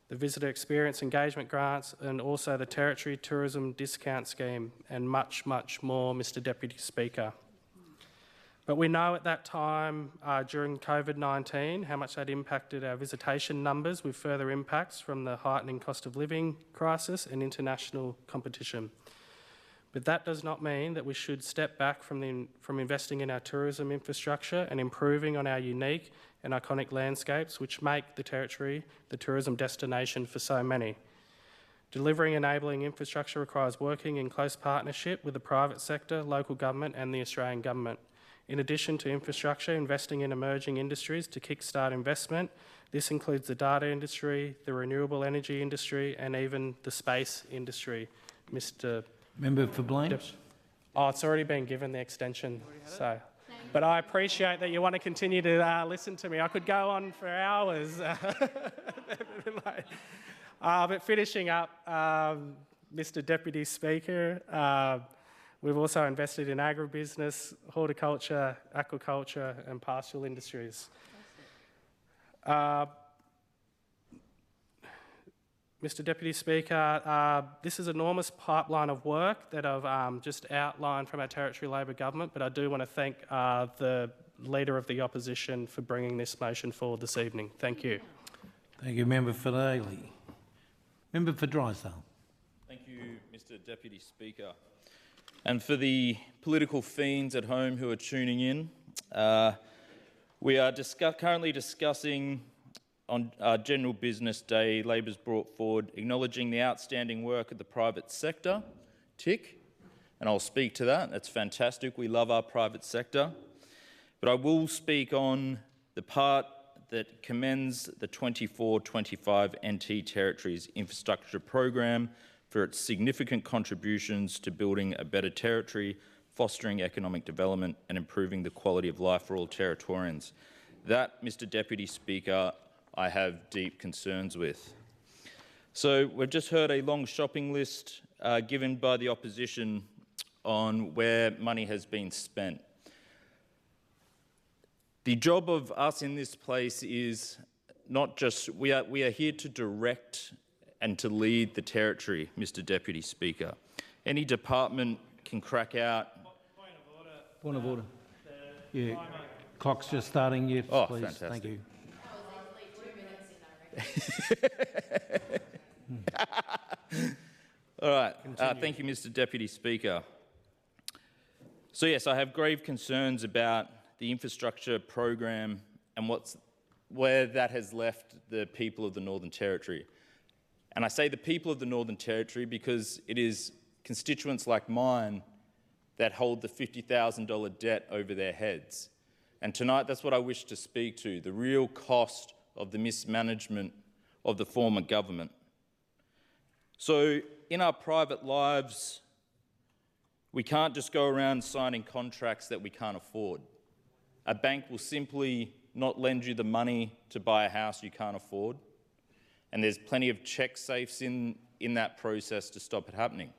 the Visitor Experience Engagement Grants, and also the Territory Tourism Discount Scheme, and much, much more, Mr Deputy Speaker. But we know at that time, during COVID-19, how much that impacted our visitation numbers, with further impacts from the heightening cost of living crisis and international competition. But that does not mean that we should step back from investing in our tourism infrastructure and improving on our unique and iconic landscapes, which make the Territory the tourism destination for so many. Delivering enabling infrastructure requires working in close partnership with the private sector, local government and the Australian Government. In addition to infrastructure, investing in emerging industries to kickstart investment. This includes the data industry, the renewable energy industry and even the space industry. Mr. Member for Blaine. Oh, it's already been given, the extension. So, but I appreciate that you want to continue to listen to me. I could go on for hours. But finishing up, Mr. Deputy Speaker, we've also invested in agribusiness, horticulture, aquaculture and pastoral industries. Mr Deputy Speaker, this is an enormous pipeline of work that I've just outlined from our Territory Labor Government, but I do want to thank the Leader of the Opposition for bringing this motion forward this evening. Thank you. Thank you, Member for Daly. Member for Drysdale. Thank you, Mr Deputy Speaker. And for the political fiends at home who are tuning in, we are currently discussing on our General Business Day, Labor's brought forward acknowledging the outstanding work of the private sector, tick, and I'll speak to that. That's fantastic. We love our private sector. But I will speak on the part that commends the 24-25 NT Territories Infrastructure Program for its significant contributions to building a better territory, fostering economic development and improving the quality of life for all Territorians. That, Mr Deputy Speaker, I have deep concerns with. So we've just heard a long shopping list given by the opposition on where money has been spent. The job of us in this place is not just, we are here to direct and to lead the territory, Mr Deputy Speaker. Any department can crack out. Point of order. Yeah, clock's just starting. Yes, oh, please. Fantastic. Thank you. All right. Thank you, Mr Deputy Speaker. So yes, I have grave concerns about the infrastructure program and where that has left the people of the Northern Territory. And I say the people of the Northern Territory because it is constituents like mine that hold the $50,000 debt over their heads. And tonight, that's what I wish to speak to, the real cost of the mismanagement of the former government. So in our private lives, we can't just go around signing contracts that we can't afford. A bank will simply not lend you the money to buy a house you can't afford. And there's plenty of check safes in that process to stop it happening.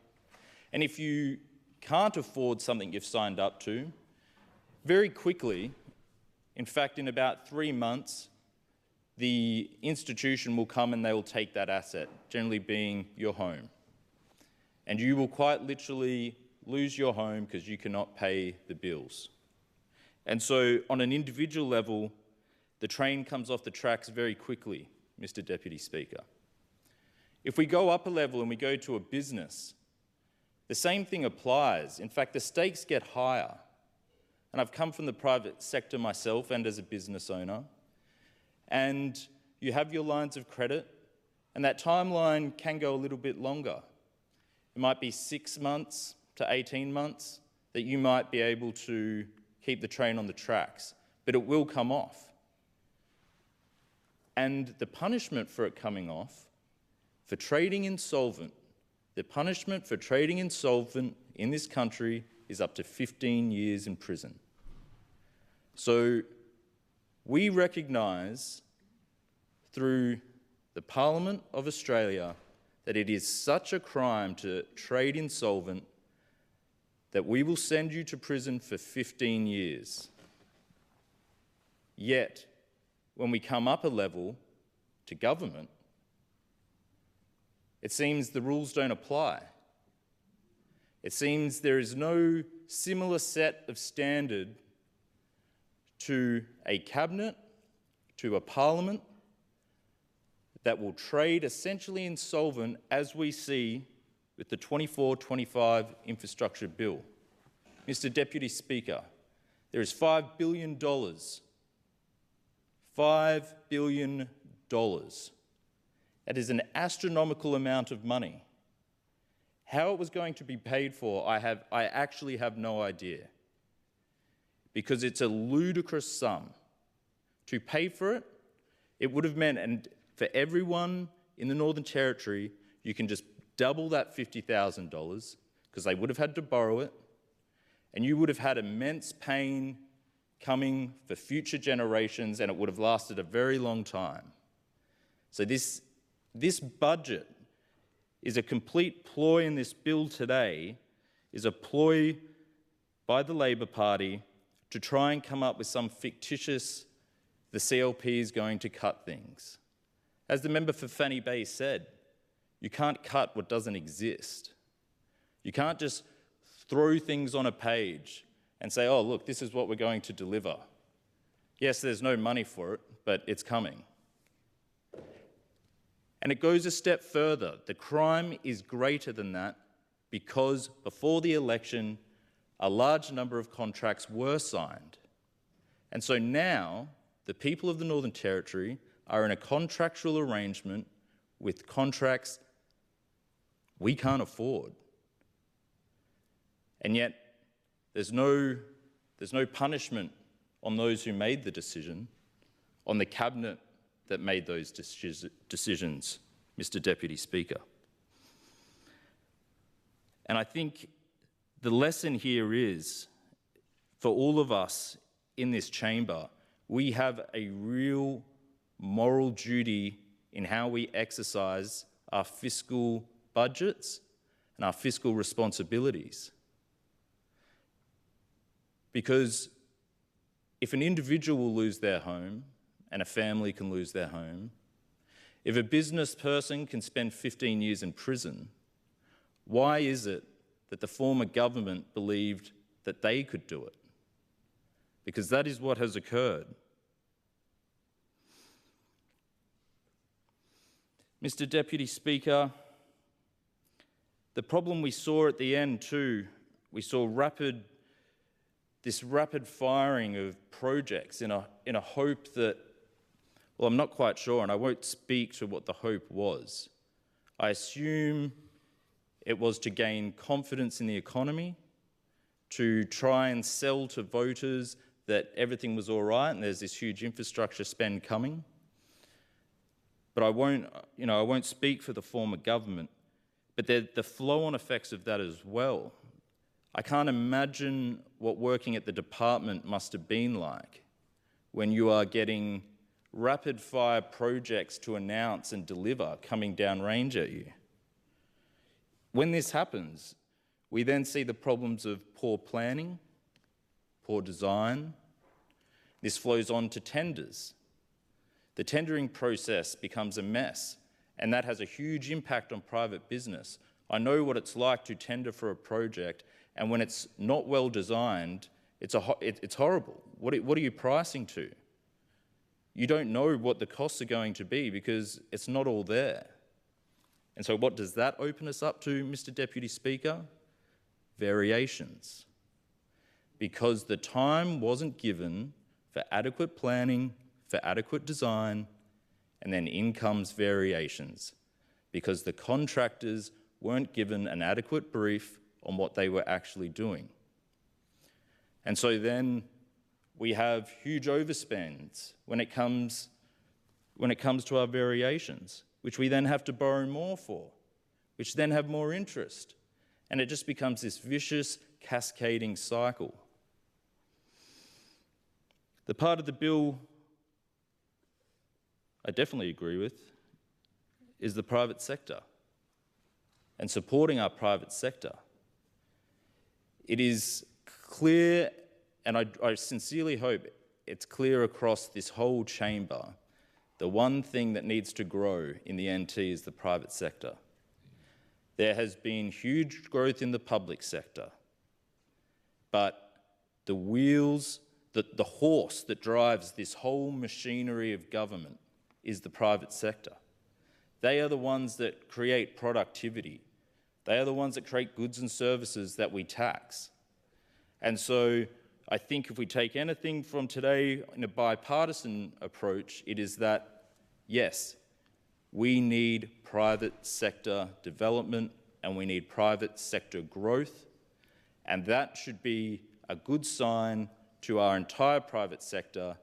And if you can't afford something you've signed up to, very quickly, in fact, in about 3 months, the institution will come and they will take that asset, generally being your home. And you will quite literally lose your home because you cannot pay the bills. And so on an individual level, the train comes off the tracks very quickly, Mr Deputy Speaker. If we go up a level and we go to a business, the same thing applies. In fact, the stakes get higher. And I've come from the private sector myself and as a business owner. And you have your lines of credit, and that timeline can go a little bit longer. It might be 6 months to 18 months that you might be able to keep the train on the tracks, but it will come off. And the punishment for it coming off, for trading insolvent, the punishment for trading insolvent in this country is up to 15 years in prison. So we recognise through the Parliament of Australia that it is such a crime to trade insolvent that we will send you to prison for 15 years. Yet, when we come up a level to government, it seems the rules don't apply. It seems there is no similar set of standard to a cabinet, to a parliament, that will trade essentially insolvent as we see with the 24-25 infrastructure bill. Mr Deputy Speaker, there is $5 billion. $5 billion. That is an astronomical amount of money. How it was going to be paid for, I actually have no idea, because it's a ludicrous sum. To pay for it, it would have meant, and for everyone in the Northern Territory, you can just double that $50,000 because they would have had to borrow it, and you would have had immense pain coming for future generations, and it would have lasted a very long time. So this budget is a complete ploy, in this bill today is a ploy by the Labor Party to try and come up with some fictitious, the CLP is going to cut things. As the member for Fanny Bay said, you can't cut what doesn't exist. You can't just throw things on a page and say, oh, look, this is what we're going to deliver. Yes, there's no money for it, but it's coming. And it goes a step further. The crime is greater than that because before the election, a large number of contracts were signed. And so now, the people of the Northern Territory, are in a contractual arrangement with contracts we can't afford. And yet there's no punishment on those who made the decision, on the cabinet that made those decisions, Mr. Deputy Speaker. And I think the lesson here is, for all of us in this chamber, we have a real moral duty in how we exercise our fiscal budgets and our fiscal responsibilities. Because if an individual will lose their home and a family can lose their home, if a business person can spend 15 years in prison, why is it that the former government believed that they could do it? Because that is what has occurred. Mr. Deputy Speaker, the problem we saw at the end too, we saw this rapid firing of projects in a hope that, well, I'm not quite sure, and I won't speak to what the hope was. I assume it was to gain confidence in the economy, to try and sell to voters that everything was all right and there's this huge infrastructure spend coming. But I won't speak for the former government, but the flow-on effects of that as well. I can't imagine what working at the department must have been like when you are getting rapid-fire projects to announce and deliver coming downrange at you. When this happens, we then see the problems of poor planning, poor design. This flows on to tenders. The tendering process becomes a mess, and that has a huge impact on private business. I know what it's like to tender for a project, and when it's not well designed, it's horrible. What are you pricing to? You don't know what the costs are going to be because it's not all there. And so what does that open us up to, Mr. Deputy Speaker? Variations. Because the time wasn't given for adequate planning, for adequate design, and then in comes variations. Because the contractors weren't given an adequate brief on what they were actually doing. And so then we have huge overspends when it comes to our variations, which we then have to borrow more for, which then have more interest. And it just becomes this vicious, cascading cycle. The part of the bill I definitely agree with is the private sector and supporting our private sector. It is clear, and I sincerely hope it's clear across this whole chamber, the one thing that needs to grow in the NT is the private sector. There has been huge growth in the public sector, but the wheels, the horse that drives this whole machinery of government is the private sector. They are the ones that create productivity. They are the ones that create goods and services that we tax. And so I think if we take anything from today in a bipartisan approach, it is that, yes, we need private sector development and we need private sector growth, and that should be a good sign to our entire private sector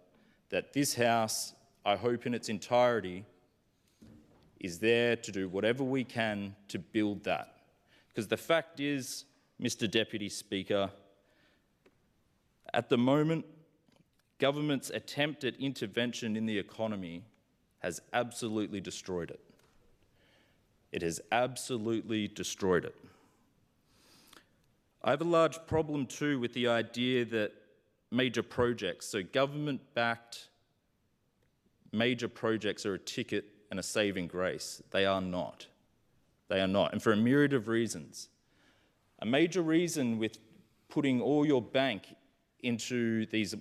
that this House, I hope in its entirety, is there to do whatever we can to build that. Because the fact is, Mr. Deputy Speaker, at the moment, government's attempt at intervention in the economy has absolutely destroyed it. It has absolutely destroyed it. I have a large problem too with the idea that major projects, so government-backed major projects are a ticket and a saving grace. They are not. They are not, and for a myriad of reasons. A major reason with putting all your bank into these,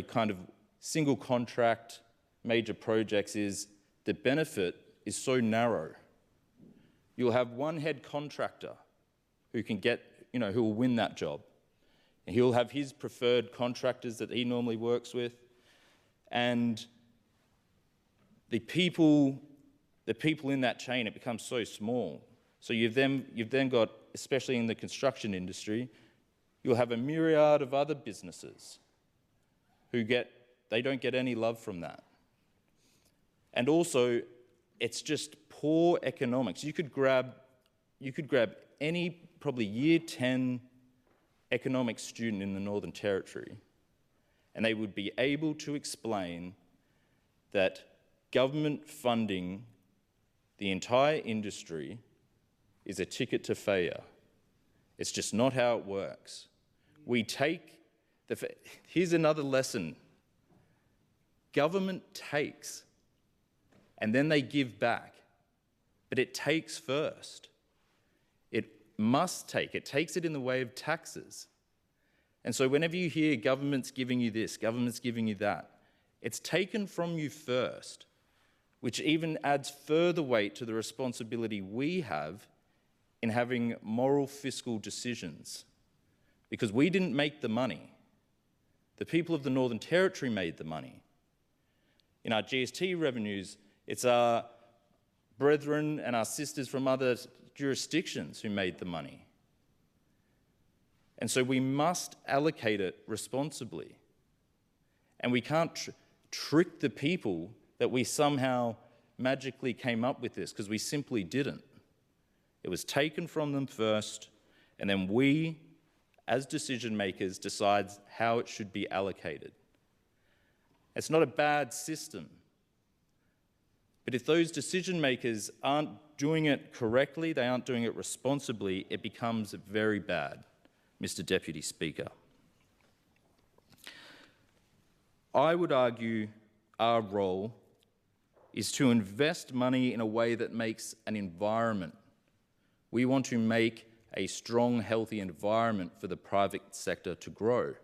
kind of single contract major projects is the benefit is so narrow. You'll have one head contractor who can get, who will win that job. And he'll have his preferred contractors that he normally works with, and the people in that chain, it becomes so small. So you've then got, especially in the construction industry, you'll have a myriad of other businesses who they don't get any love from that. And also, it's just poor economics. You could grab any probably year 10 economics student in the Northern Territory, and they would be able to explain that government funding the entire industry is a ticket to failure. It's just not how it works. Here's another lesson. Government takes, and then they give back, but it takes first. It must take. It takes it in the way of taxes. And so whenever you hear government's giving you this, government's giving you that, it's taken from you first, which even adds further weight to the responsibility we have in having moral fiscal decisions. Because we didn't make the money. The people of the Northern Territory made the money. In our GST revenues, it's our brethren and our sisters from other jurisdictions who made the money. And so we must allocate it responsibly. And we can't trick the people that we somehow magically came up with this, because we simply didn't. It was taken from them first, and then we, as decision makers, decide how it should be allocated. It's not a bad system. But if those decision makers aren't doing it correctly, they aren't doing it responsibly, it becomes very bad, Mr. Deputy Speaker. I would argue our role is to invest money in a way that makes an environment. We want to make a strong, healthy environment for the private sector to grow.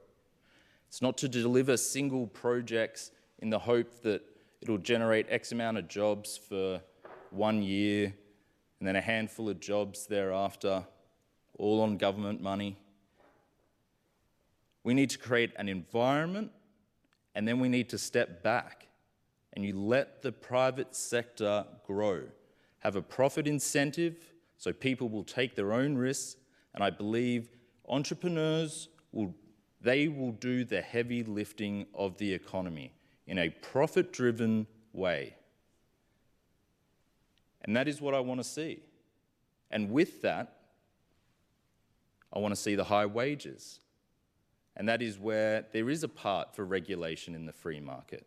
It's not to deliver single projects in the hope that it'll generate X amount of jobs for 1 year and then a handful of jobs thereafter, all on government money. We need to create an environment, and then we need to step back and you let the private sector grow. Have a profit incentive so people will take their own risks, and I believe entrepreneurs will do the heavy lifting of the economy in a profit-driven way. And that is what I want to see. And with that, I want to see the high wages. And that is where there is a part for regulation in the free market.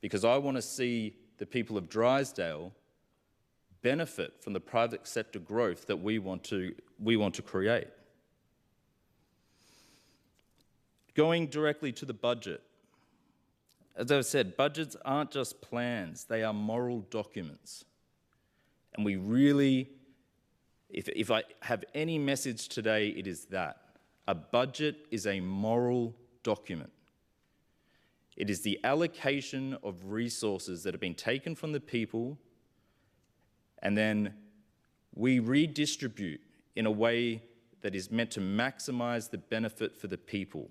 Because I want to see the people of Drysdale benefit from the private sector growth that we want to create. Going directly to the budget. As I've said, budgets aren't just plans, they are moral documents. And we really, if I have any message today, it is that. A budget is a moral document. It is the allocation of resources that have been taken from the people, and then we redistribute in a way that is meant to maximise the benefit for the people.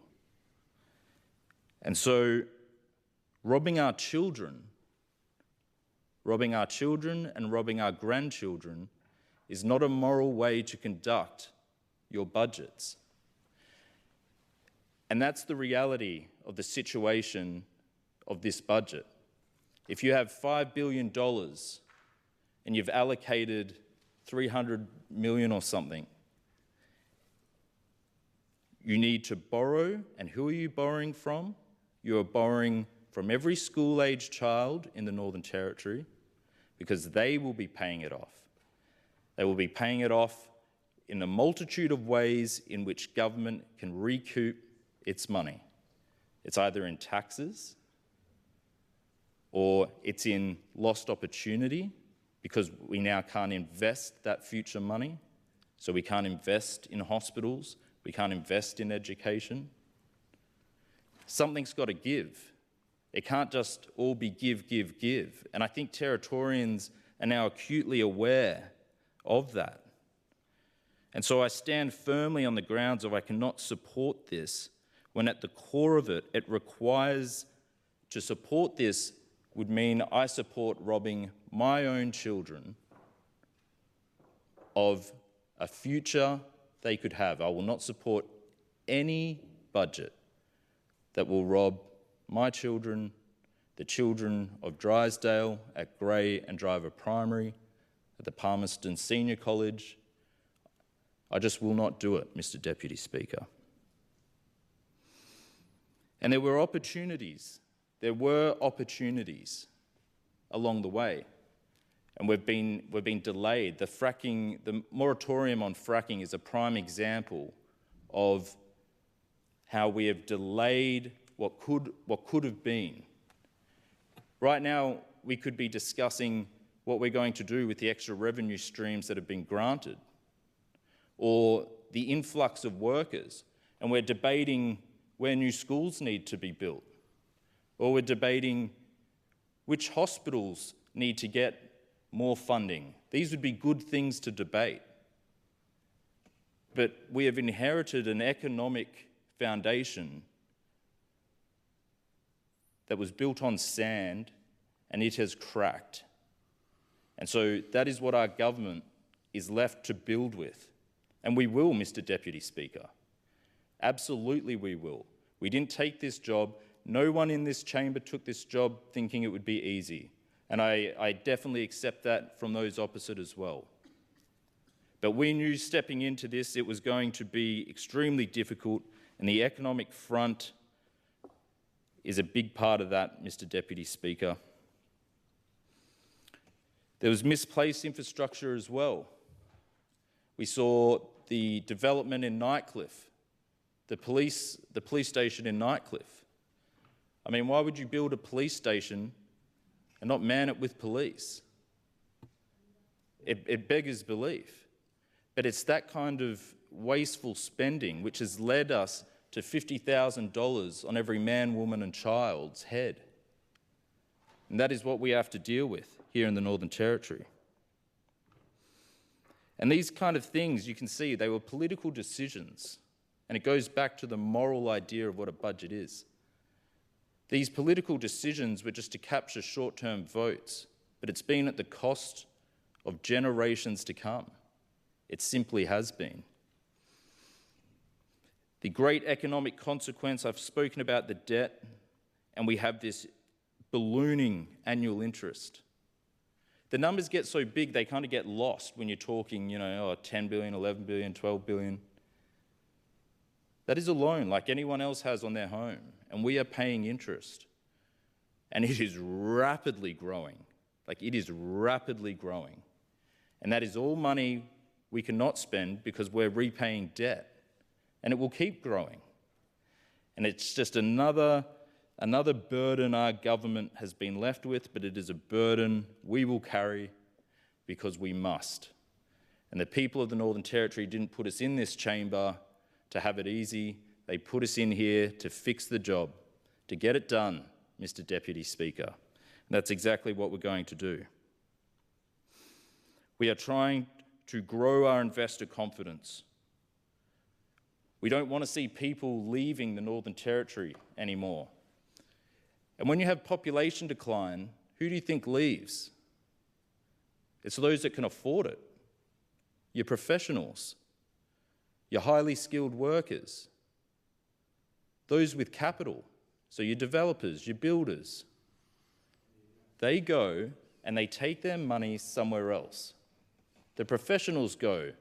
And so, robbing our children and robbing our grandchildren is not a moral way to conduct your budgets. And that's the reality of the situation of this budget. If you have $5 billion and you've allocated $300 million or something, you need to borrow, and who are you borrowing from? You are borrowing from every school-age child in the Northern Territory, because they will be paying it off. They will be paying it off in a multitude of ways in which government can recoup its money. It's either in taxes, or it's in lost opportunity, because we now can't invest that future money. So we can't invest in hospitals, we can't invest in education. Something's got to give. It can't just all be give, give, give. And I think Territorians are now acutely aware of that. And so I stand firmly on the grounds of I cannot support this, when at the core of it, it requires, to support this, would mean I support robbing my own children of a future they could have. I will not support any budget that will rob my children, the children of Drysdale at Grey and Driver Primary, at the Palmerston Senior College. I just will not do it, Mr. Deputy Speaker. And there were opportunities along the way, and we've been delayed. The moratorium on fracking is a prime example of how we have delayed what could have been. Right now, we could be discussing what we're going to do with the extra revenue streams that have been granted, or the influx of workers, and we're debating where new schools need to be built, or we're debating which hospitals need to get more funding. These would be good things to debate. But we have inherited an economic foundation that was built on sand, and it has cracked. And so that is what our government is left to build with. And we will, Mr. Deputy Speaker. Absolutely we will. We didn't take this job. No one in this chamber took this job thinking it would be easy. And I definitely accept that from those opposite as well. But we knew stepping into this it was going to be extremely difficult, and the economic front is a big part of that, Mr. Deputy Speaker. There was misplaced infrastructure as well. We saw the development in Nightcliff, the police station in Nightcliff. I mean, why would you build a police station and not man it with police? It beggars belief. But it's that kind of wasteful spending which has led us to $50,000 on every man, woman and child's head. And that is what we have to deal with here in the Northern Territory. And these kind of things, you can see, they were political decisions. And it goes back to the moral idea of what a budget is. These political decisions were just to capture short-term votes, but it's been at the cost of generations to come. It simply has been. The great economic consequence, I've spoken about the debt, and we have this ballooning annual interest. The numbers get so big, they kind of get lost when you're talking, 10 billion, 11 billion, 12 billion. That is a loan like anyone else has on their home, and we are paying interest. And it is rapidly growing. It is rapidly growing. And that is all money we cannot spend because we're repaying debt. And it will keep growing. And it's just another burden our government has been left with, but it is a burden we will carry because we must. And the people of the Northern Territory didn't put us in this chamber to have it easy. They put us in here to fix the job, to get it done, Mr. Deputy Speaker. And that's exactly what we're going to do. We are trying to grow our investor confidence. We don't want to see people leaving the Northern Territory anymore. And when you have population decline, who do you think leaves? It's those that can afford it. Your professionals, your highly skilled workers, those with capital, so your developers, your builders. They go and they take their money somewhere else. The professionals go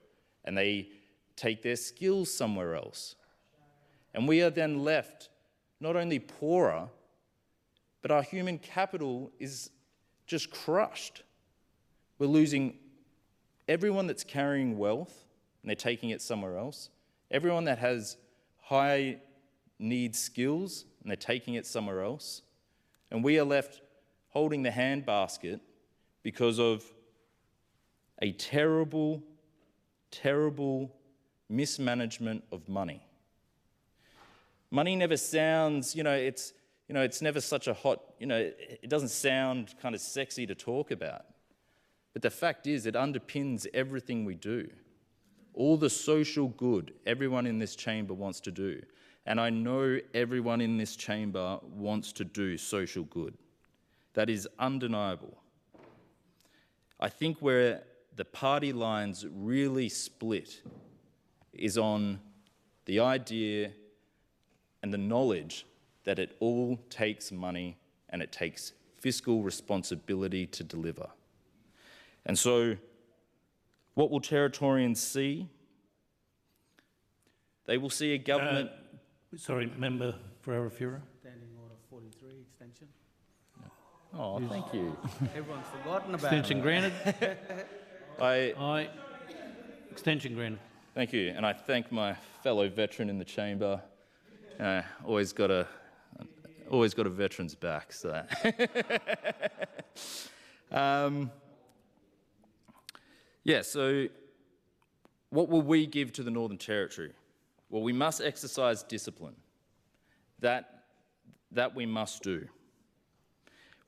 and they take their skills somewhere else. And we are then left not only poorer, but our human capital is just crushed. We're losing everyone that's carrying wealth, and they're taking it somewhere else. Everyone that has high need skills, and they're taking it somewhere else. And we are left holding the handbasket because of a terrible, terrible mismanagement of money. Money never sounds, it's never such a hot, it doesn't sound kind of sexy to talk about. But the fact is, it underpins everything we do. All the social good everyone in this chamber wants to do. And I know everyone in this chamber wants to do social good. That is undeniable. I think where the party lines really split is on the idea and the knowledge that it all takes money and it takes fiscal responsibility to deliver. And so, what will Territorians see? They will see a government... Sorry, Member for Arafura. Standing Order 43, extension. Oh, thank you. Everyone's forgotten about Extension it. granted. Extension granted. Thank you, and I thank my fellow veteran in the chamber. Always got a veteran's back. So, So what will we give to the Northern Territory? Well, we must exercise discipline. That we must do.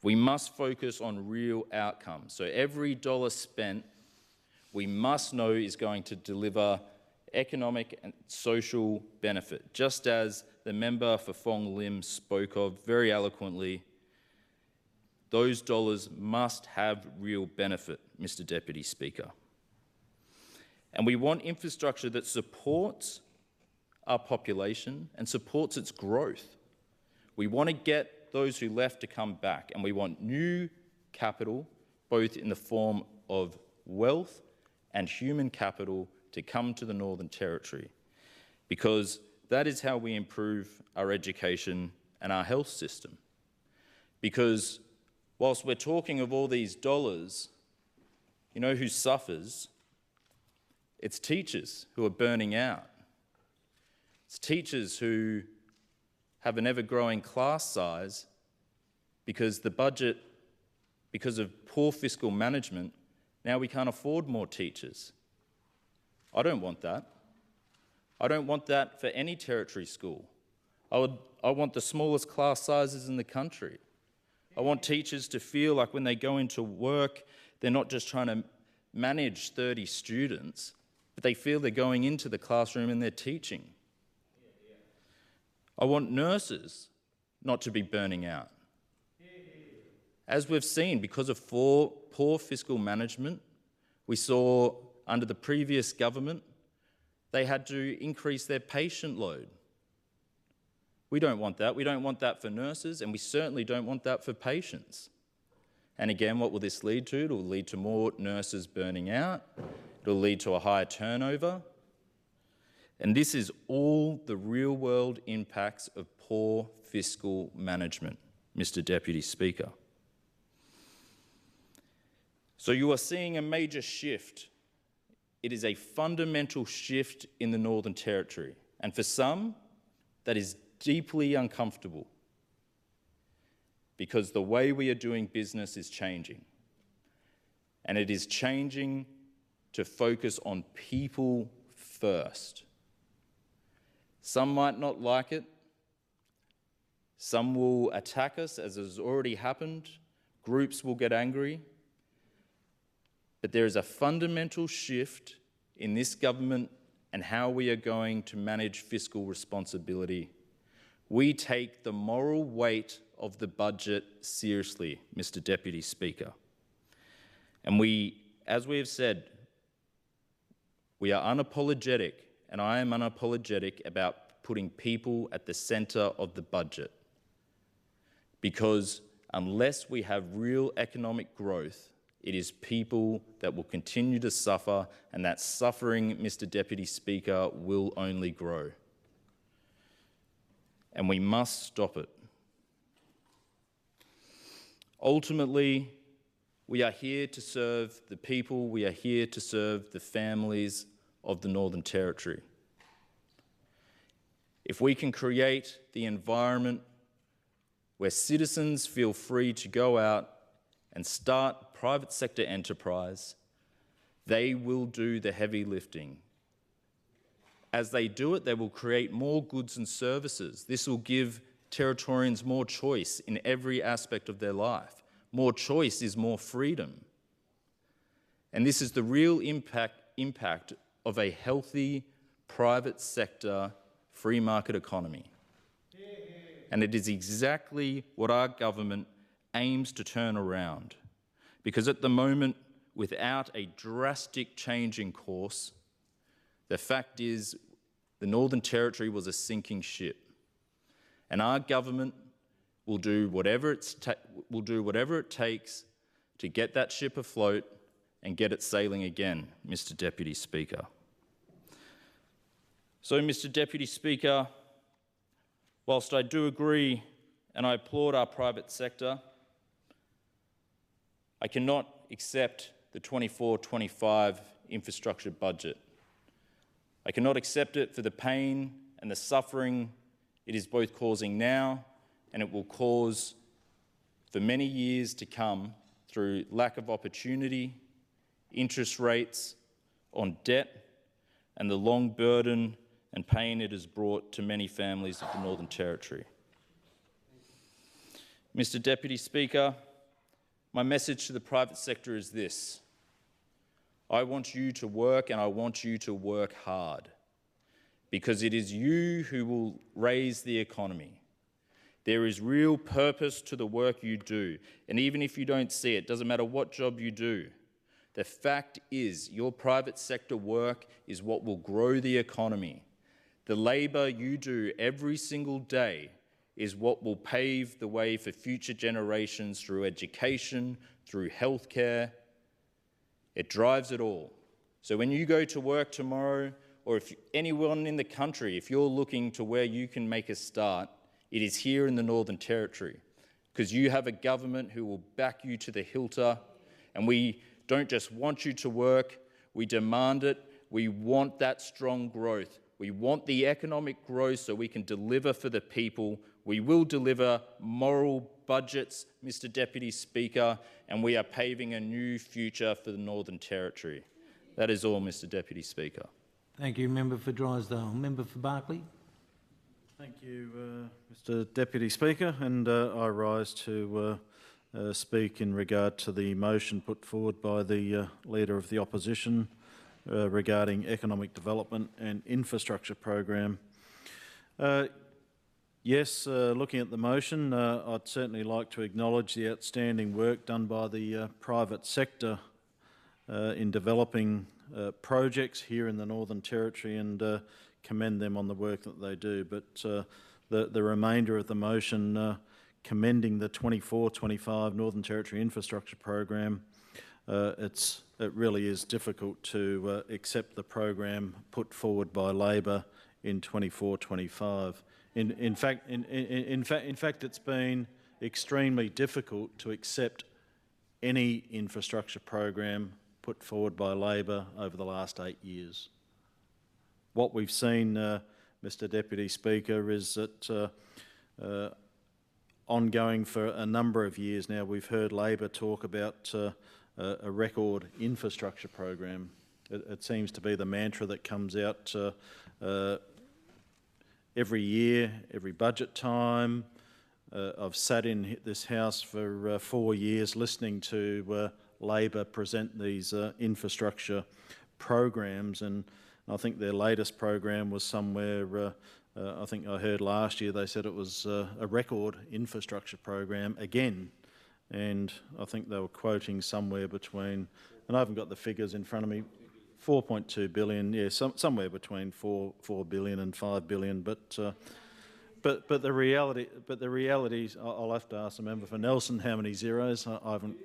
We must focus on real outcomes. So every dollar spent, we must know is going to deliver economic and social benefit, just as the member for Fong Lim spoke of very eloquently. Those dollars must have real benefit, Mr. Deputy Speaker. And we want infrastructure that supports our population and supports its growth. We want to get those who left to come back, and we want new capital, both in the form of wealth and human capital, to come to the Northern Territory, because that is how we improve our education and our health system. Because whilst we're talking of all these dollars, you know who suffers? It's teachers who are burning out. It's teachers who have an ever-growing class size because the budget, because of poor fiscal management, now we can't afford more teachers. I don't want that. I don't want that for any territory school. I want the smallest class sizes in the country. I want teachers to feel like when they go into work, they're not just trying to manage 30 students, but they feel they're going into the classroom and they're teaching. I want nurses not to be burning out. As we've seen, because of poor fiscal management, we saw under the previous government, they had to increase their patient load. We don't want that. We don't want that for nurses, and we certainly don't want that for patients. And again, what will this lead to? It will lead to more nurses burning out. It will lead to a higher turnover. And this is all the real-world impacts of poor fiscal management, Mr. Deputy Speaker. So you are seeing a major shift. It is a fundamental shift in the Northern Territory. And for some, that is deeply uncomfortable, because the way we are doing business is changing. And it is changing to focus on people first. Some might not like it. Some will attack us, as has already happened. Groups will get angry. But there is a fundamental shift in this government and how we are going to manage fiscal responsibility. We take the moral weight of the budget seriously, Mr. Deputy Speaker. And we, as we have said, we are unapologetic, and I am unapologetic about putting people at the centre of the budget. Because unless we have real economic growth, it is people that will continue to suffer, and that suffering, Mr. Deputy Speaker, will only grow. And we must stop it. Ultimately, we are here to serve the people, we are here to serve the families of the Northern Territory. If we can create the environment where citizens feel free to go out and start private sector enterprise, they will do the heavy lifting. As they do it, they will create more goods and services. This will give Territorians more choice in every aspect of their life. More choice is more freedom. And this is the real impact of a healthy private sector free market economy. And it is exactly what our government aims to turn around. Because at the moment, without a drastic change in course, the fact is the Northern Territory was a sinking ship. And our government will do whatever it takes to get that ship afloat and get it sailing again, Mr. Deputy Speaker. So, Mr. Deputy Speaker, whilst I do agree and I applaud our private sector, I cannot accept the 24-25 infrastructure budget. I cannot accept it for the pain and the suffering it is both causing now and it will cause for many years to come through lack of opportunity, interest rates on debt, and the long burden and pain it has brought to many families of the Northern Territory. Mr. Deputy Speaker, my message to the private sector is this. I want you to work, and I want you to work hard, because it is you who will raise the economy. There is real purpose to the work you do, and even if you don't see it, doesn't matter what job you do, the fact is your private sector work is what will grow the economy. The labour you do every single day is what will pave the way for future generations through education, through healthcare. It drives it all. So when you go to work tomorrow, or if anyone in the country, if you're looking to where you can make a start, it is here in the Northern Territory, because you have a government who will back you to the hilter, and we don't just want you to work, we demand it. We want that strong growth. We want the economic growth so we can deliver for the people. We will deliver moral budgets, Mr. Deputy Speaker, and we are paving a new future for the Northern Territory. That is all, Mr. Deputy Speaker. Thank you, Member for Drysdale. Member for Barclay. Thank you, Mr. Deputy Speaker, and I rise to speak in regard to the motion put forward by the Leader of the Opposition regarding economic development and infrastructure program. Yes, looking at the motion, I'd certainly like to acknowledge the outstanding work done by the private sector in developing projects here in the Northern Territory and commend them on the work that they do. But the remainder of the motion commending the 24-25 Northern Territory infrastructure program, it really is difficult to accept the program put forward by Labor in 24-25. In fact, it's been extremely difficult to accept any infrastructure program put forward by Labor over the last 8 years. What we've seen, Mr. Deputy Speaker, is that ongoing for a number of years now, we've heard Labor talk about a record infrastructure program. It seems to be the mantra that comes out every year, every budget time. I've sat in this House for 4 years listening to Labor present these infrastructure programs, and I think their latest program was somewhere, I think I heard last year they said it was a record infrastructure program again, and I think they were quoting somewhere between, and I haven't got the figures in front of me, 4.2 billion, yeah, somewhere between 4 billion and 5 billion, but the reality is, I'll have to ask the member for Nelson how many zeros. I haven't.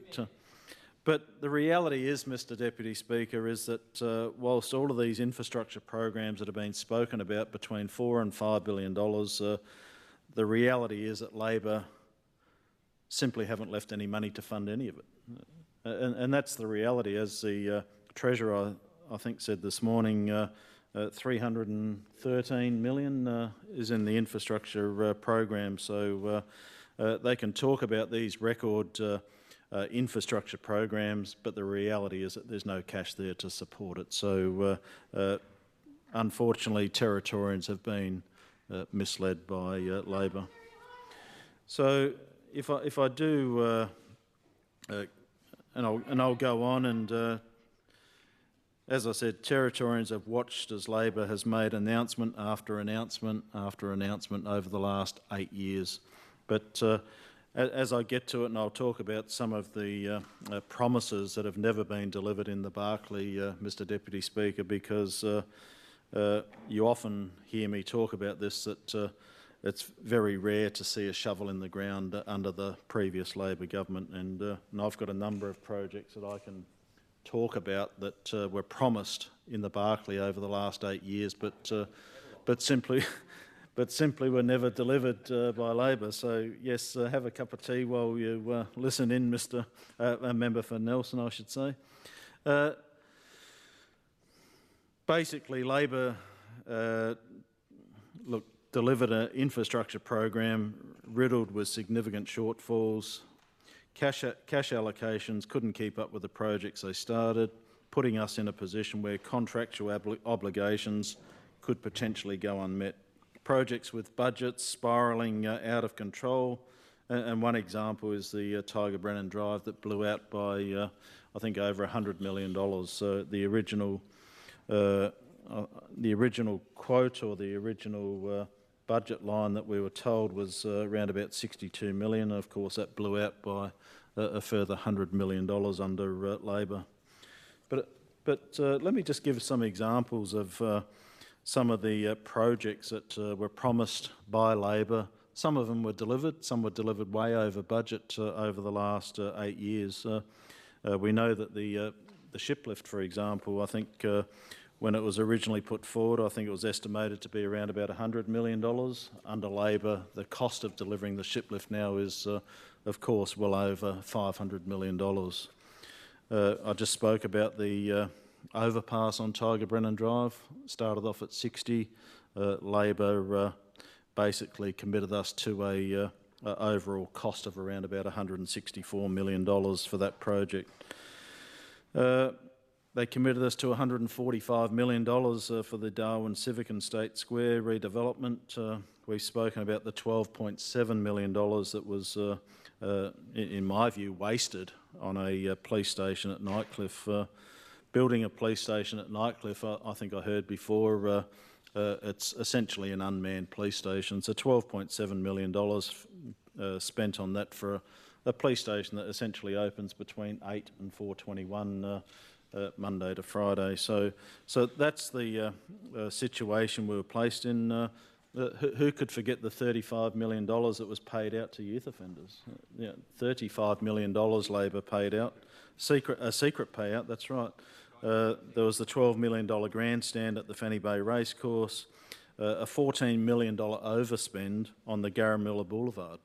But the reality is, Mr. Deputy Speaker, is that whilst all of these infrastructure programs that have been spoken about between $4 and $5 billion, the reality is that Labor simply haven't left any money to fund any of it, and that's the reality. As the Treasurer, I think, said this morning, 313 million is in the infrastructure program. So they can talk about these record infrastructure programs, but the reality is that there's no cash there to support it. So unfortunately, Territorians have been misled by Labor. So if I do, and I'll go on, and as I said, Territorians have watched as Labor has made announcement after announcement after announcement over the last 8 years. But as I get to it, and I'll talk about some of the promises that have never been delivered in the Barkly, Mr Deputy Speaker, because you often hear me talk about this, that it's very rare to see a shovel in the ground under the previous Labor government, and I've got a number of projects that I can talk about that were promised in the Barkly over the last 8 years, but simply were never delivered by Labor. So yes, have a cup of tea while you listen in, Mr. Member for Nelson, I should say. Basically, Labor delivered an infrastructure program riddled with significant shortfalls. Cash allocations couldn't keep up with the projects they started, putting us in a position where contractual obligations could potentially go unmet. Projects with budgets spiralling out of control, and one example is the Tiger Brennan Drive that blew out by, I think, over $100 million. So the original quote, or the original budget line that we were told was around about 62 million. Of course, that blew out by a further $100 million under Labor. But let me just give some examples of some of the projects that were promised by Labor. Some of them were delivered, some were delivered way over budget over the last 8 years. We know that the shiplift, for example, I think when it was originally put forward, I think it was estimated to be around about $100 million. Under Labor, the cost of delivering the shiplift now is, of course, well over $500 million. I just spoke about the overpass on Tiger Brennan Drive. Started off at 60. Labor basically committed us to a overall cost of around about $164 million for that project. They committed us to $145 million for the Darwin Civic and State Square redevelopment. We've spoken about the $12.7 million that was, in my view, wasted on a police station at Nightcliff. Building a police station at Nightcliff, I think I heard before, it's essentially an unmanned police station. So $12.7 million spent on that for a police station that essentially opens between 8 and 4:21 Monday to Friday. So that's the situation we were placed in. Who could forget the $35 million that was paid out to youth offenders? $35 million Labor paid out. A secret payout, that's right. There was the $12 million grandstand at the Fanny Bay Racecourse, a $14 million overspend on the Garramilla Boulevard.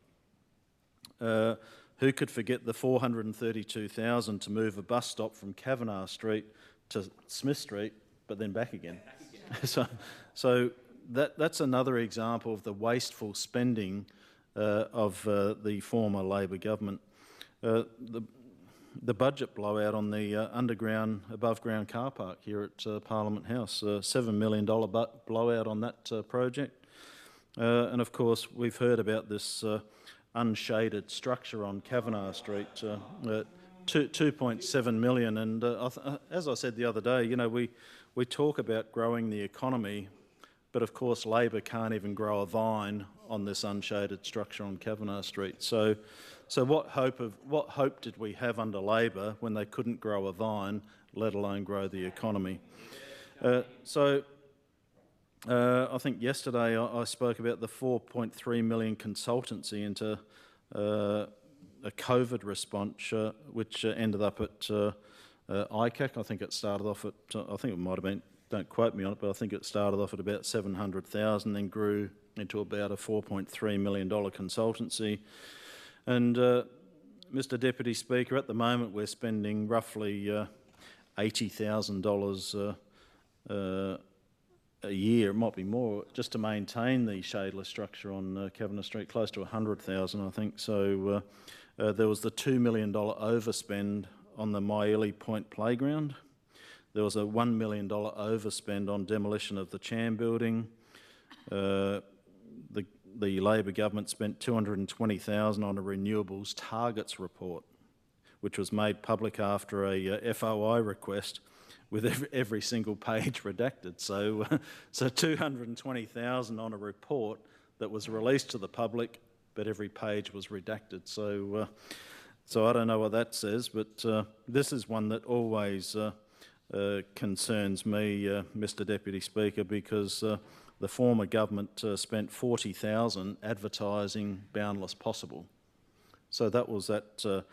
Who could forget the $432,000 to move a bus stop from Kavanagh Street to Smith Street, but then back again? So that's another example of the wasteful spending of the former Labor government. The budget blowout on the underground, above-ground car park here at Parliament House, $7 million blowout on that project. And of course, we've heard about this unshaded structure on Kavanagh Street, 2.7 million. And as I said the other day, you know, we talk about growing the economy, but of course Labor can't even grow a vine on this unshaded structure on Kavanagh Street. So what hope did we have under Labor when they couldn't grow a vine, let alone grow the economy? I think yesterday I spoke about the 4.3 million consultancy into a COVID response, which ended up at ICAC. I think it started off at, I think it might have been, don't quote me on it, but I think it started off at about 700,000, then grew into about a $4.3 million consultancy. And Mr Deputy Speaker, at the moment we're spending roughly $80,000 a year, it might be more, just to maintain the shadeless structure on Kavanagh Street, close to 100,000 I think. So there was the $2 million overspend on the Myeli Point Playground. There was a $1 million overspend on demolition of the Cham building. The Labor government spent $220,000 on a renewables targets report, which was made public after a FOI request, with every single page redacted. So $220,000 on a report that was released to the public but every page was redacted. So, so I don't know what that says, but this is one that always concerns me, Mr Deputy Speaker, because the former government spent $40,000 advertising Boundless Possible. So that was that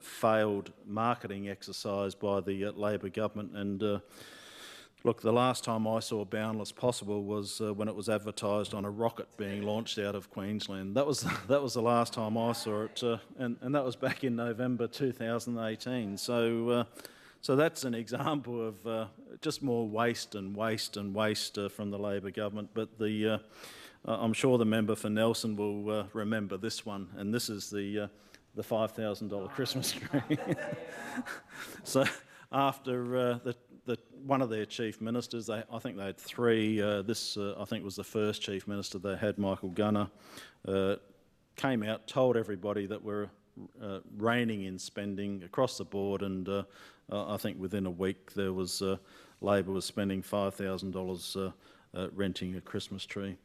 failed marketing exercise by the Labor government. And look, the last time I saw Boundless Possible was when it was advertised on a rocket being launched out of Queensland. That was the last time I saw it, and that was back in November 2018. So that's an example of just more waste and waste and waste from the Labor government. But I'm sure the member for Nelson will remember this one, and this is the $5,000 Christmas tree. So after one of their chief ministers, I think they had three. This I think was the first chief minister they had, Michael Gunner, came out, told everybody that we're reining in spending across the board, and I think within a week there was Labor was spending $5,000 renting a Christmas tree.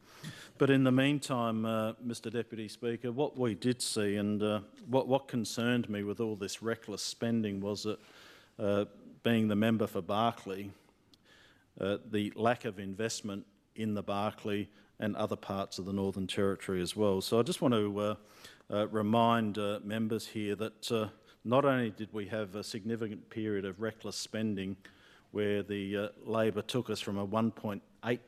But in the meantime, Mr Deputy Speaker, what we did see and what concerned me with all this reckless spending was that, being the member for Barkly, the lack of investment in the Barkly and other parts of the Northern Territory as well. So I just want to remind members here that not only did we have a significant period of reckless spending where the Labor took us from a $1.8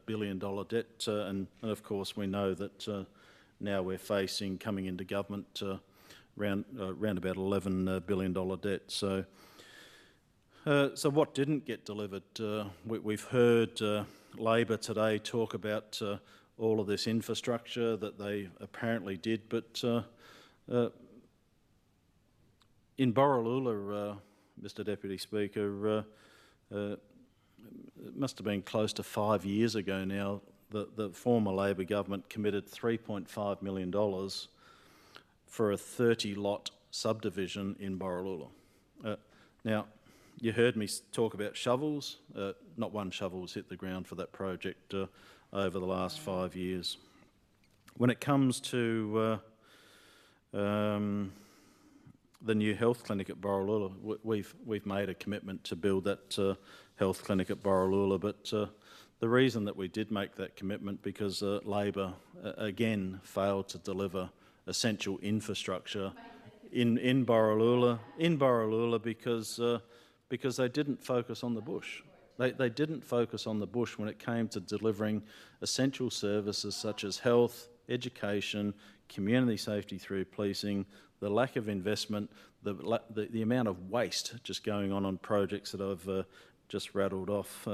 billion debt, and of course we know that now we're facing, coming into government, around about $11 billion debt. So what didn't get delivered? We've heard Labor today talk about all of this infrastructure that they apparently did, but in Borroloola, Mr Deputy Speaker, it must have been close to 5 years ago now, the former Labor government committed $3.5 million for a 30-lot subdivision in Borroloola. Now, you heard me talk about shovels. Not one shovel has hit the ground for that project over the last 5 years. When it comes to the new health clinic at Borroloola, we've made a commitment to build that health clinic at Borroloola, but the reason that we did make that commitment because Labor again failed to deliver essential infrastructure in Borroloola because they didn't focus on the bush. They didn't focus on the bush when it came to delivering essential services such as health, education, community safety through policing, the lack of investment, the amount of waste just going on projects that I've just rattled off.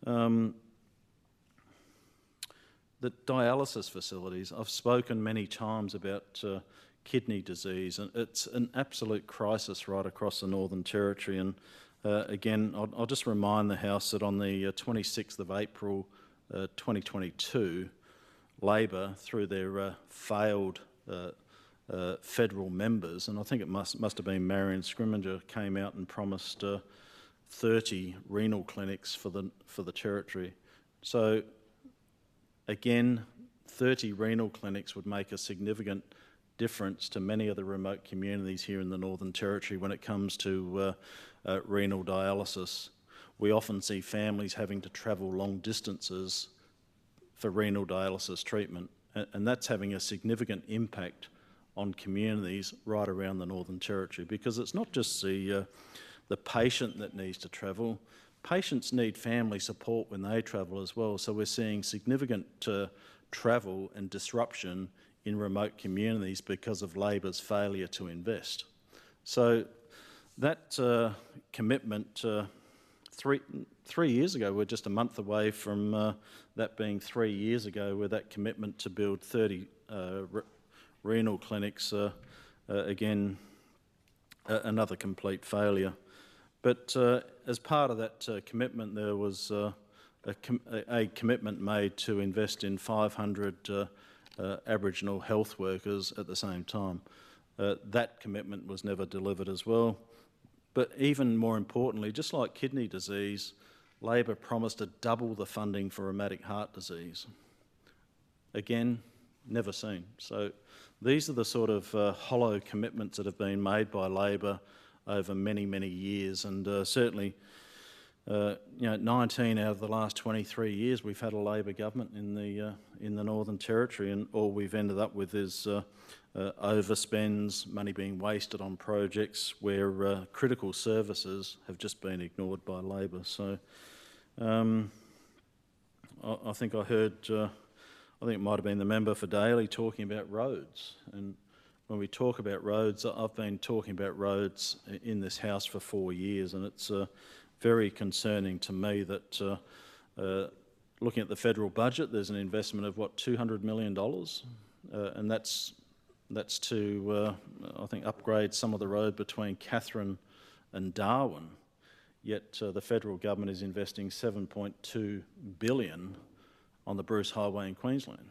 The dialysis facilities, I've spoken many times about kidney disease, and it's an absolute crisis right across the Northern Territory. And again, I'll just remind the House that on the 26th of April 2022, Labor, through their failed federal members, and I think it must have been Marion Scrimgeour, came out and promised 30 renal clinics for the Territory. So again, 30 renal clinics would make a significant difference to many of the remote communities here in the Northern Territory when it comes to renal dialysis. We often see families having to travel long distances for renal dialysis treatment, and that's having a significant impact on communities right around the Northern Territory, because it's not just the patient that needs to travel. Patients need family support when they travel as well, so we're seeing significant travel and disruption in remote communities because of Labor's failure to invest. So that commitment, 3 years ago, we're just a month away from that being 3 years ago, where that commitment to build 30 renal clinics, again, another complete failure. But as part of that commitment, there was a commitment made to invest in 500 Aboriginal health workers at the same time. That commitment was never delivered as well. But even more importantly, just like kidney disease, Labor promised to double the funding for rheumatic heart disease. Again, never seen. So these are the sort of hollow commitments that have been made by Labor over many, many years, and certainly 19 out of the last 23 years we've had a Labor government in the Northern Territory, and all we've ended up with is overspends, money being wasted on projects where critical services have just been ignored by Labor. So I think I heard, I think it might have been the member for Daly talking about roads, and when we talk about roads, I've been talking about roads in this House for 4 years, and it's very concerning to me that looking at the federal budget, there's an investment of what, $200 million, and that's to I think upgrade some of the road between Katherine and Darwin. Yet the federal government is investing $7.2 billion on the Bruce Highway in Queensland.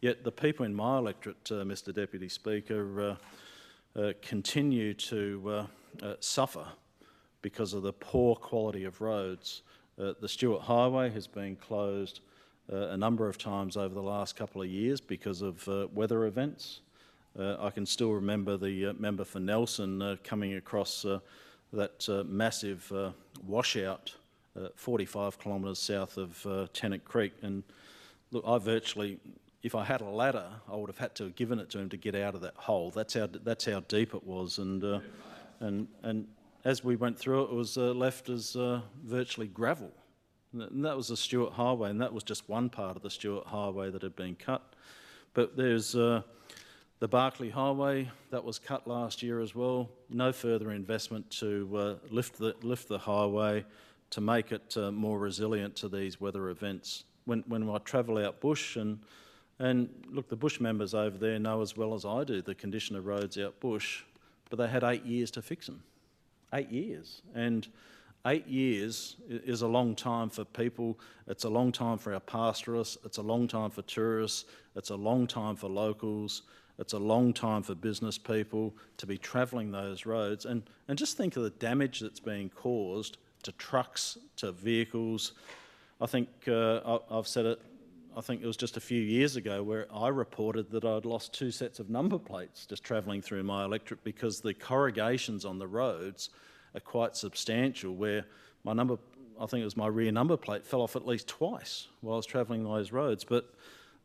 Yet the people in my electorate, Mr Deputy Speaker, continue to suffer because of the poor quality of roads. The Stewart Highway has been closed a number of times over the last couple of years because of weather events. I can still remember the member for Nelson coming across that massive washout 45 kilometres south of Tennant Creek, and look, I virtually, if I had a ladder, I would have had to have given it to him to get out of that hole. That's how deep it was, and as we went through it, it was left as virtually gravel. And that was the Stewart Highway, and that was just one part of the Stewart Highway that had been cut. But there's the Barclay Highway, that was cut last year as well. No further investment to lift the highway to make it more resilient to these weather events. When I travel out bush, and look, the bush members over there know as well as I do the condition of roads out bush, but they had 8 years to fix them. 8 years. And 8 years is a long time for people. It's a long time for our pastoralists. It's a long time for tourists. It's a long time for locals. It's a long time for business people to be travelling those roads. And just think of the damage that's being caused to trucks, to vehicles. I think I've said it, I think it was just a few years ago where I reported that I'd lost 2 sets of number plates just travelling through my electorate because the corrugations on the roads are quite substantial, where my number, I think it was my rear number plate, fell off at least twice while I was travelling those roads. But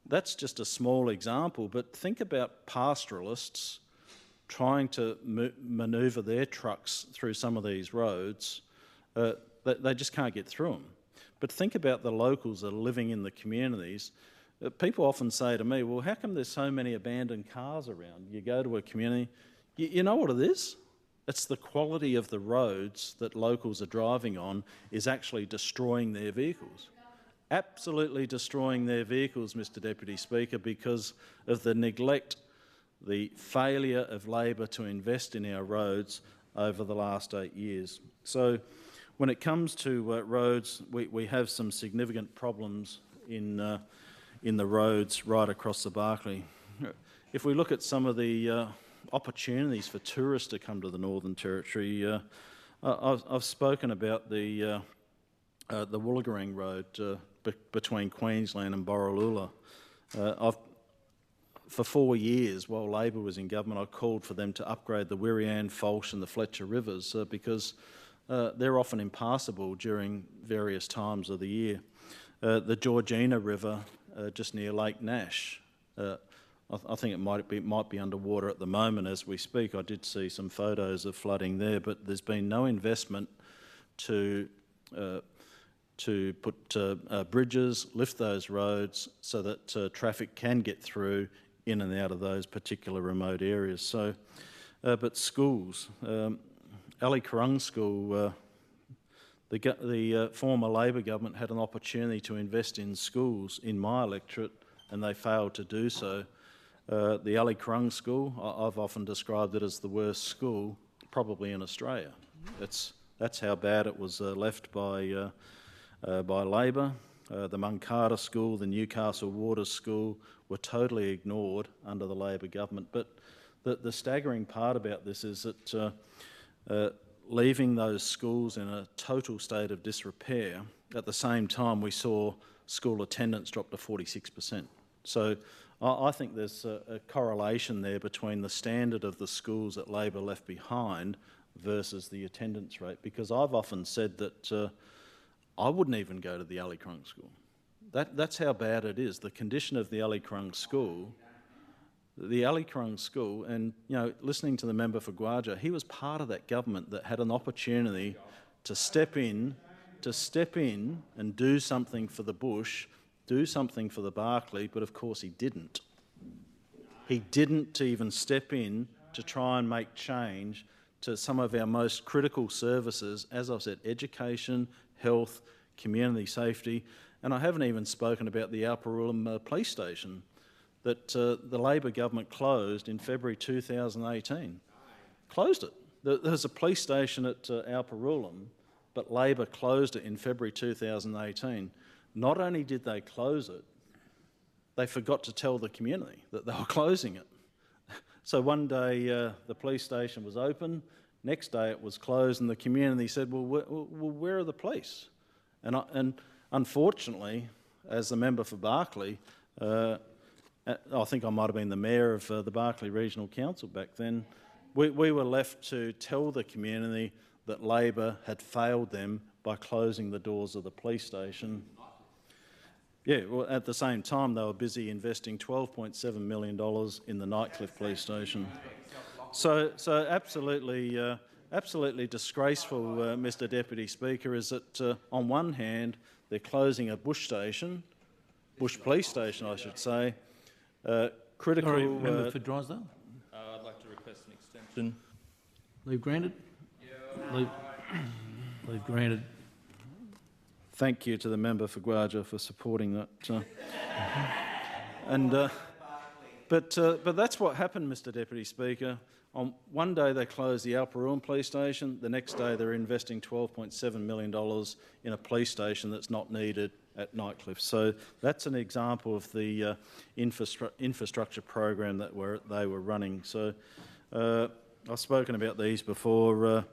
that's just a small example, but think about pastoralists trying to manoeuvre their trucks through some of these roads. They just can't get through them. But think about the locals that are living in the communities. People often say to me, well, how come there's so many abandoned cars around? You go to a community, you know what it is? It's the quality of the roads that locals are driving on is actually destroying their vehicles. Absolutely destroying their vehicles, Mr Deputy Speaker, because of the neglect, the failure of Labor to invest in our roads over the last 8 years. So when it comes to roads, we have some significant problems in the roads right across the Barclay. If we look at some of the opportunities for tourists to come to the Northern Territory, I've spoken about the Wollongong Road between Queensland and Borroloola. For 4 years, while Labor was in government, I called for them to upgrade the Wirian, Falsh and the Fletcher rivers because they're often impassable during various times of the year. The Georgina River, just near Lake Nash, I think it might be underwater at the moment as we speak. I did see some photos of flooding there, but there's been no investment to put bridges, lift those roads so that traffic can get through in and out of those particular remote areas. So, but schools, Ali Kurung School, the former Labor government had an opportunity to invest in schools in my electorate and they failed to do so. The Ali Kurung School, I've often described it as the worst school probably in Australia. That's how bad it was left by Labor. The Munkata School, the Newcastle Waters School were totally ignored under the Labor government. But the staggering part about this is that leaving those schools in a total state of disrepair, at the same time we saw school attendance drop to 46%. So I think there's a correlation there between the standard of the schools that Labor left behind versus the attendance rate, because I've often said that I wouldn't even go to the Alikrung school. That's how bad it is. The condition of the Alikrung school, and listening to the member for Gwaja, he was part of that government that had an opportunity to step in and do something for the bush, do something for the Barkly, but of course he didn't. He didn't even step in to try and make change to some of our most critical services, as I've said, education, health, community safety, and I haven't even spoken about the Alparulam police station that the Labor government closed in February 2018. Closed it. There's a police station at Alparulam, but Labor closed it in February 2018. Not only did they close it, they forgot to tell the community that they were closing it. So one day the police station was open, next day it was closed, and the community said, well, where are the police? And unfortunately, as the member for Barkly, I think I might have been the mayor of the Barkly Regional Council back then, we were left to tell the community that Labor had failed them by closing the doors of the police station. Yeah, well, at the same time, they were busy investing $12.7 million in the Nightcliff police station. So absolutely disgraceful, Mr Deputy Speaker, is that on one hand, they're closing a bush police station, I should say, critical... Sorry, member for Drysdale. I'd like to request an extension. Leave granted? Yeah. Leave granted. Thank you to the member for Gwaja for supporting that. But that's what happened, Mr Deputy Speaker. On one day they closed the Alparuam police station, the next day they're investing $12.7 million in a police station that's not needed at Nightcliff. So that's an example of the infrastructure program that they were running. So I've spoken about these before.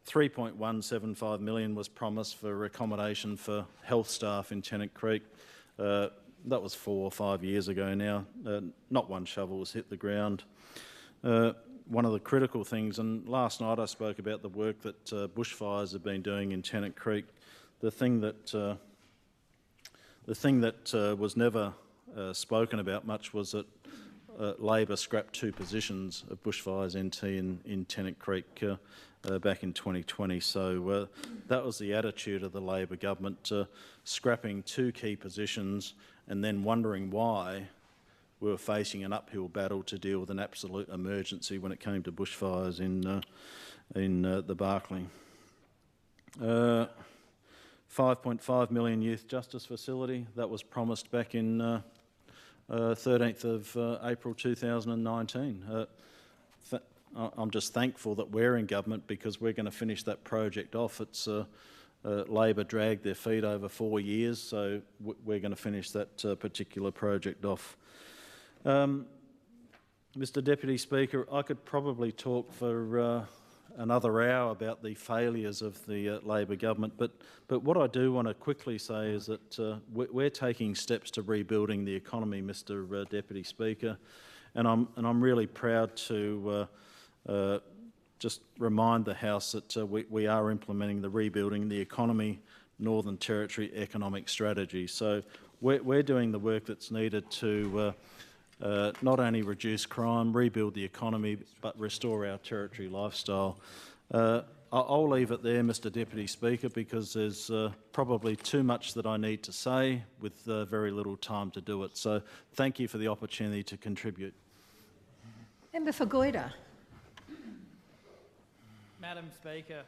$3.175 million was promised for accommodation for health staff in Tennant Creek. That was 4 or 5 years ago now. Not one shovel was hit the ground. One of the critical things, and last night I spoke about the work that bushfires have been doing in Tennant Creek. The thing that was never spoken about much was that Labor scrapped 2 positions of bushfires NT in Tennant Creek back in 2020. So that was the attitude of the Labor government, scrapping 2 key positions and then wondering why we were facing an uphill battle to deal with an absolute emergency when it came to bushfires in the Barkly. 5.5 million youth justice facility, that was promised back in 13th of April 2019. I'm just thankful that we're in government because we're going to finish that project off. It's Labor dragged their feet over 4 years, so we're going to finish that particular project off. Mr Deputy Speaker, I could probably talk for another hour about the failures of the Labor government, but what I do want to quickly say is that we're taking steps to rebuilding the economy, Mr Deputy Speaker, and I'm really proud to just remind the House that we are implementing the Rebuilding the Economy Northern Territory Economic Strategy. So we're doing the work that's needed to not only reduce crime, rebuild the economy, but restore our territory lifestyle. I'll leave it there, Mr Deputy Speaker, because there's probably too much that I need to say with very little time to do it. So thank you for the opportunity to contribute. Member for Goyder. Madam Speaker,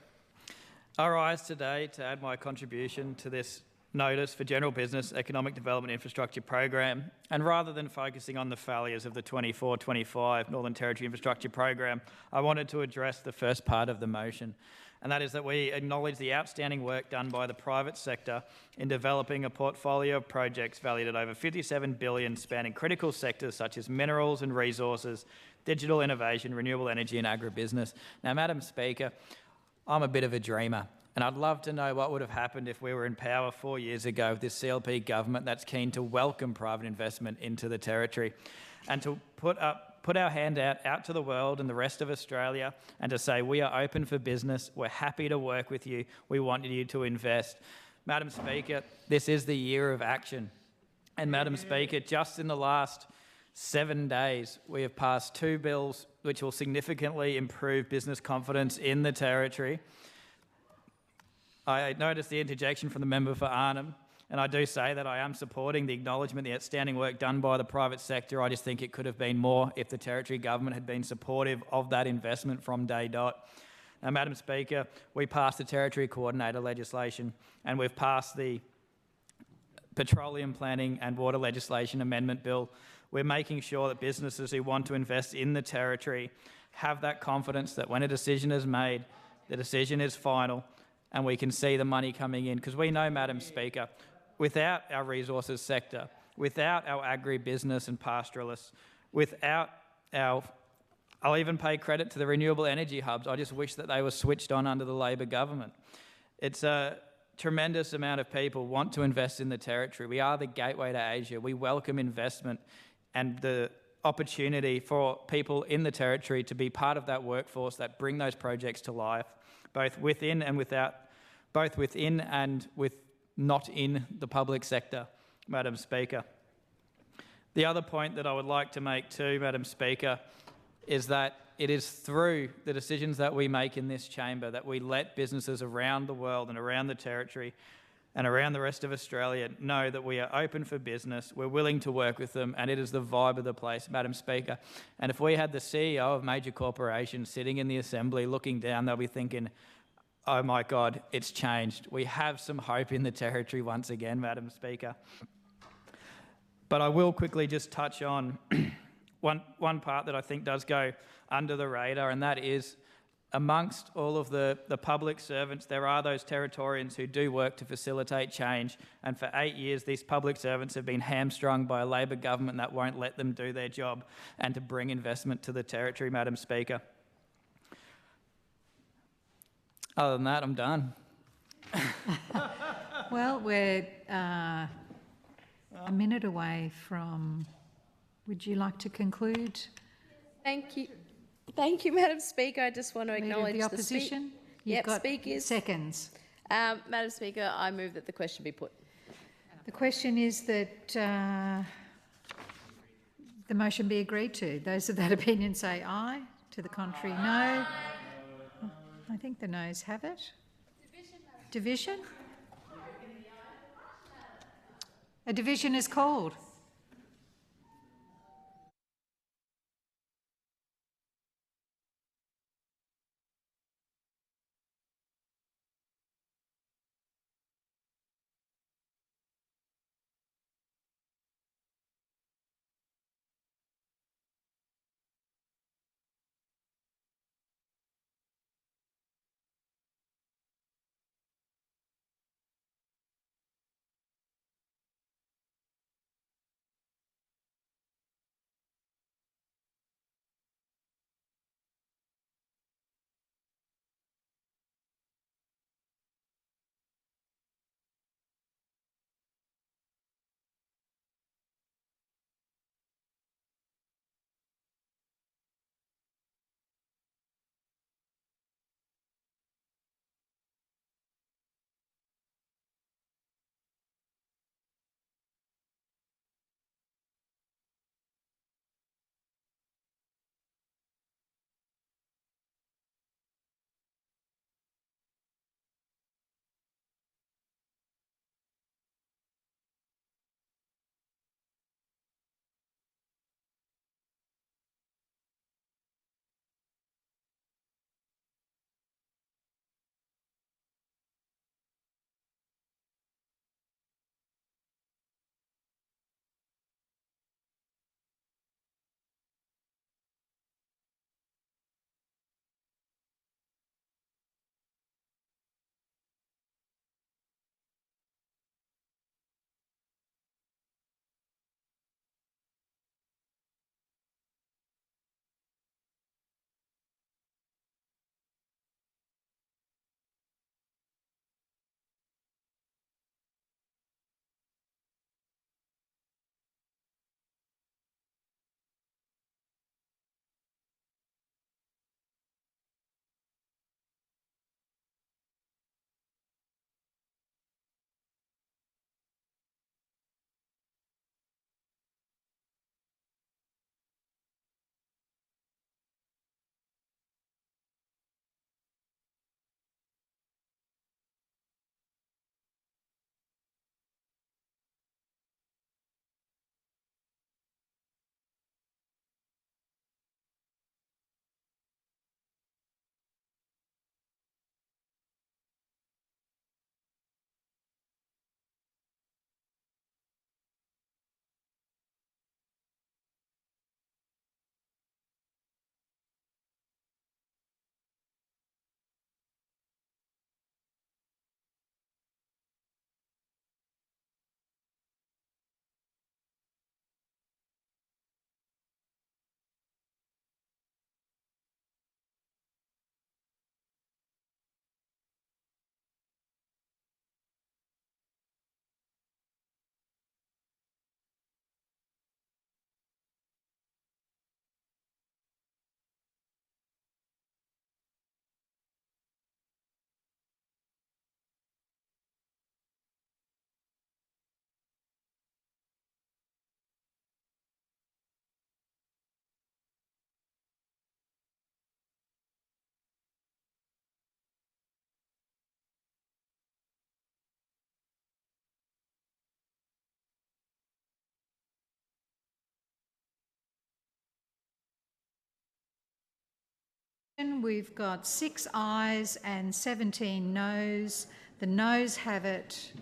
I rise today to add my contribution to this notice for General Business Economic Development Infrastructure Program, and rather than focusing on the failures of the 24-25 Northern Territory Infrastructure Program, I wanted to address the first part of the motion, and that is that we acknowledge the outstanding work done by the private sector in developing a portfolio of projects valued at over $57 billion, spanning critical sectors such as minerals and resources, digital innovation, renewable energy and agribusiness. Now, Madam Speaker, I'm a bit of a dreamer, And I'd love to know what would have happened if we were in power 4 years ago with this CLP government that's keen to welcome private investment into the Territory and to put our hand out to the world and the rest of Australia and to say, we are open for business, we're happy to work with you, we want you to invest. Madam Speaker, this is the year of action. And Madam Speaker, just in the last 7 days, we have passed 2 bills which will significantly improve business confidence in the Territory. I noticed the interjection from the member for Arnhem, and I do say that I am supporting the acknowledgement, the outstanding work done by the private sector. I just think it could have been more if the Territory government had been supportive of that investment from day dot. Now, Madam Speaker, we passed the Territory Coordinator legislation, and we've passed the Petroleum Planning and Water Legislation Amendment Bill. We're making sure that businesses who want to invest in the Territory have that confidence that when a decision is made, the decision is final, and we can see the money coming in. Because we know, Madam Speaker, without our resources sector, without our agribusiness and pastoralists, without our... I'll even pay credit to the renewable energy hubs. I just wish that they were switched on under the Labor government. It's a tremendous amount of people want to invest in the Territory. We are the gateway to Asia. We welcome investment and the opportunity for people in the Territory to be part of that workforce that bring those projects to life, both within and without, both within and with not in the public sector, Madam Speaker. The other point that I would like to make too, Madam Speaker, is that it is through the decisions that we make in this chamber that we let businesses around the world and around the Territory and around the rest of Australia know that we are open for business, we're willing to work with them, and it is the vibe of the place, Madam Speaker. And if we had the CEO of major corporations sitting in the Assembly looking down, they'll be thinking, oh my God, it's changed. We have some hope in the Territory once again, Madam Speaker. But I will quickly just touch on one part that I think does go under the radar, and that is amongst all of the public servants, there are those Territorians who do work to facilitate change, and for 8 years these public servants have been hamstrung by a Labor government that won't let them do their job and to bring investment to the Territory, Madam Speaker. Other than that, I'm done. Well, we're a minute away from... Would you like to conclude? Thank you. Thank you, Madam Speaker. I just want to acknowledge the opposition. You've got speakers. Seconds. Madam Speaker, I move that the question be put. The question is that the motion be agreed to. Those of that opinion say aye. To the contrary, no. I think the noes have it. Division? A division is called. We've got 6 ayes and 17 noes. The noes have it.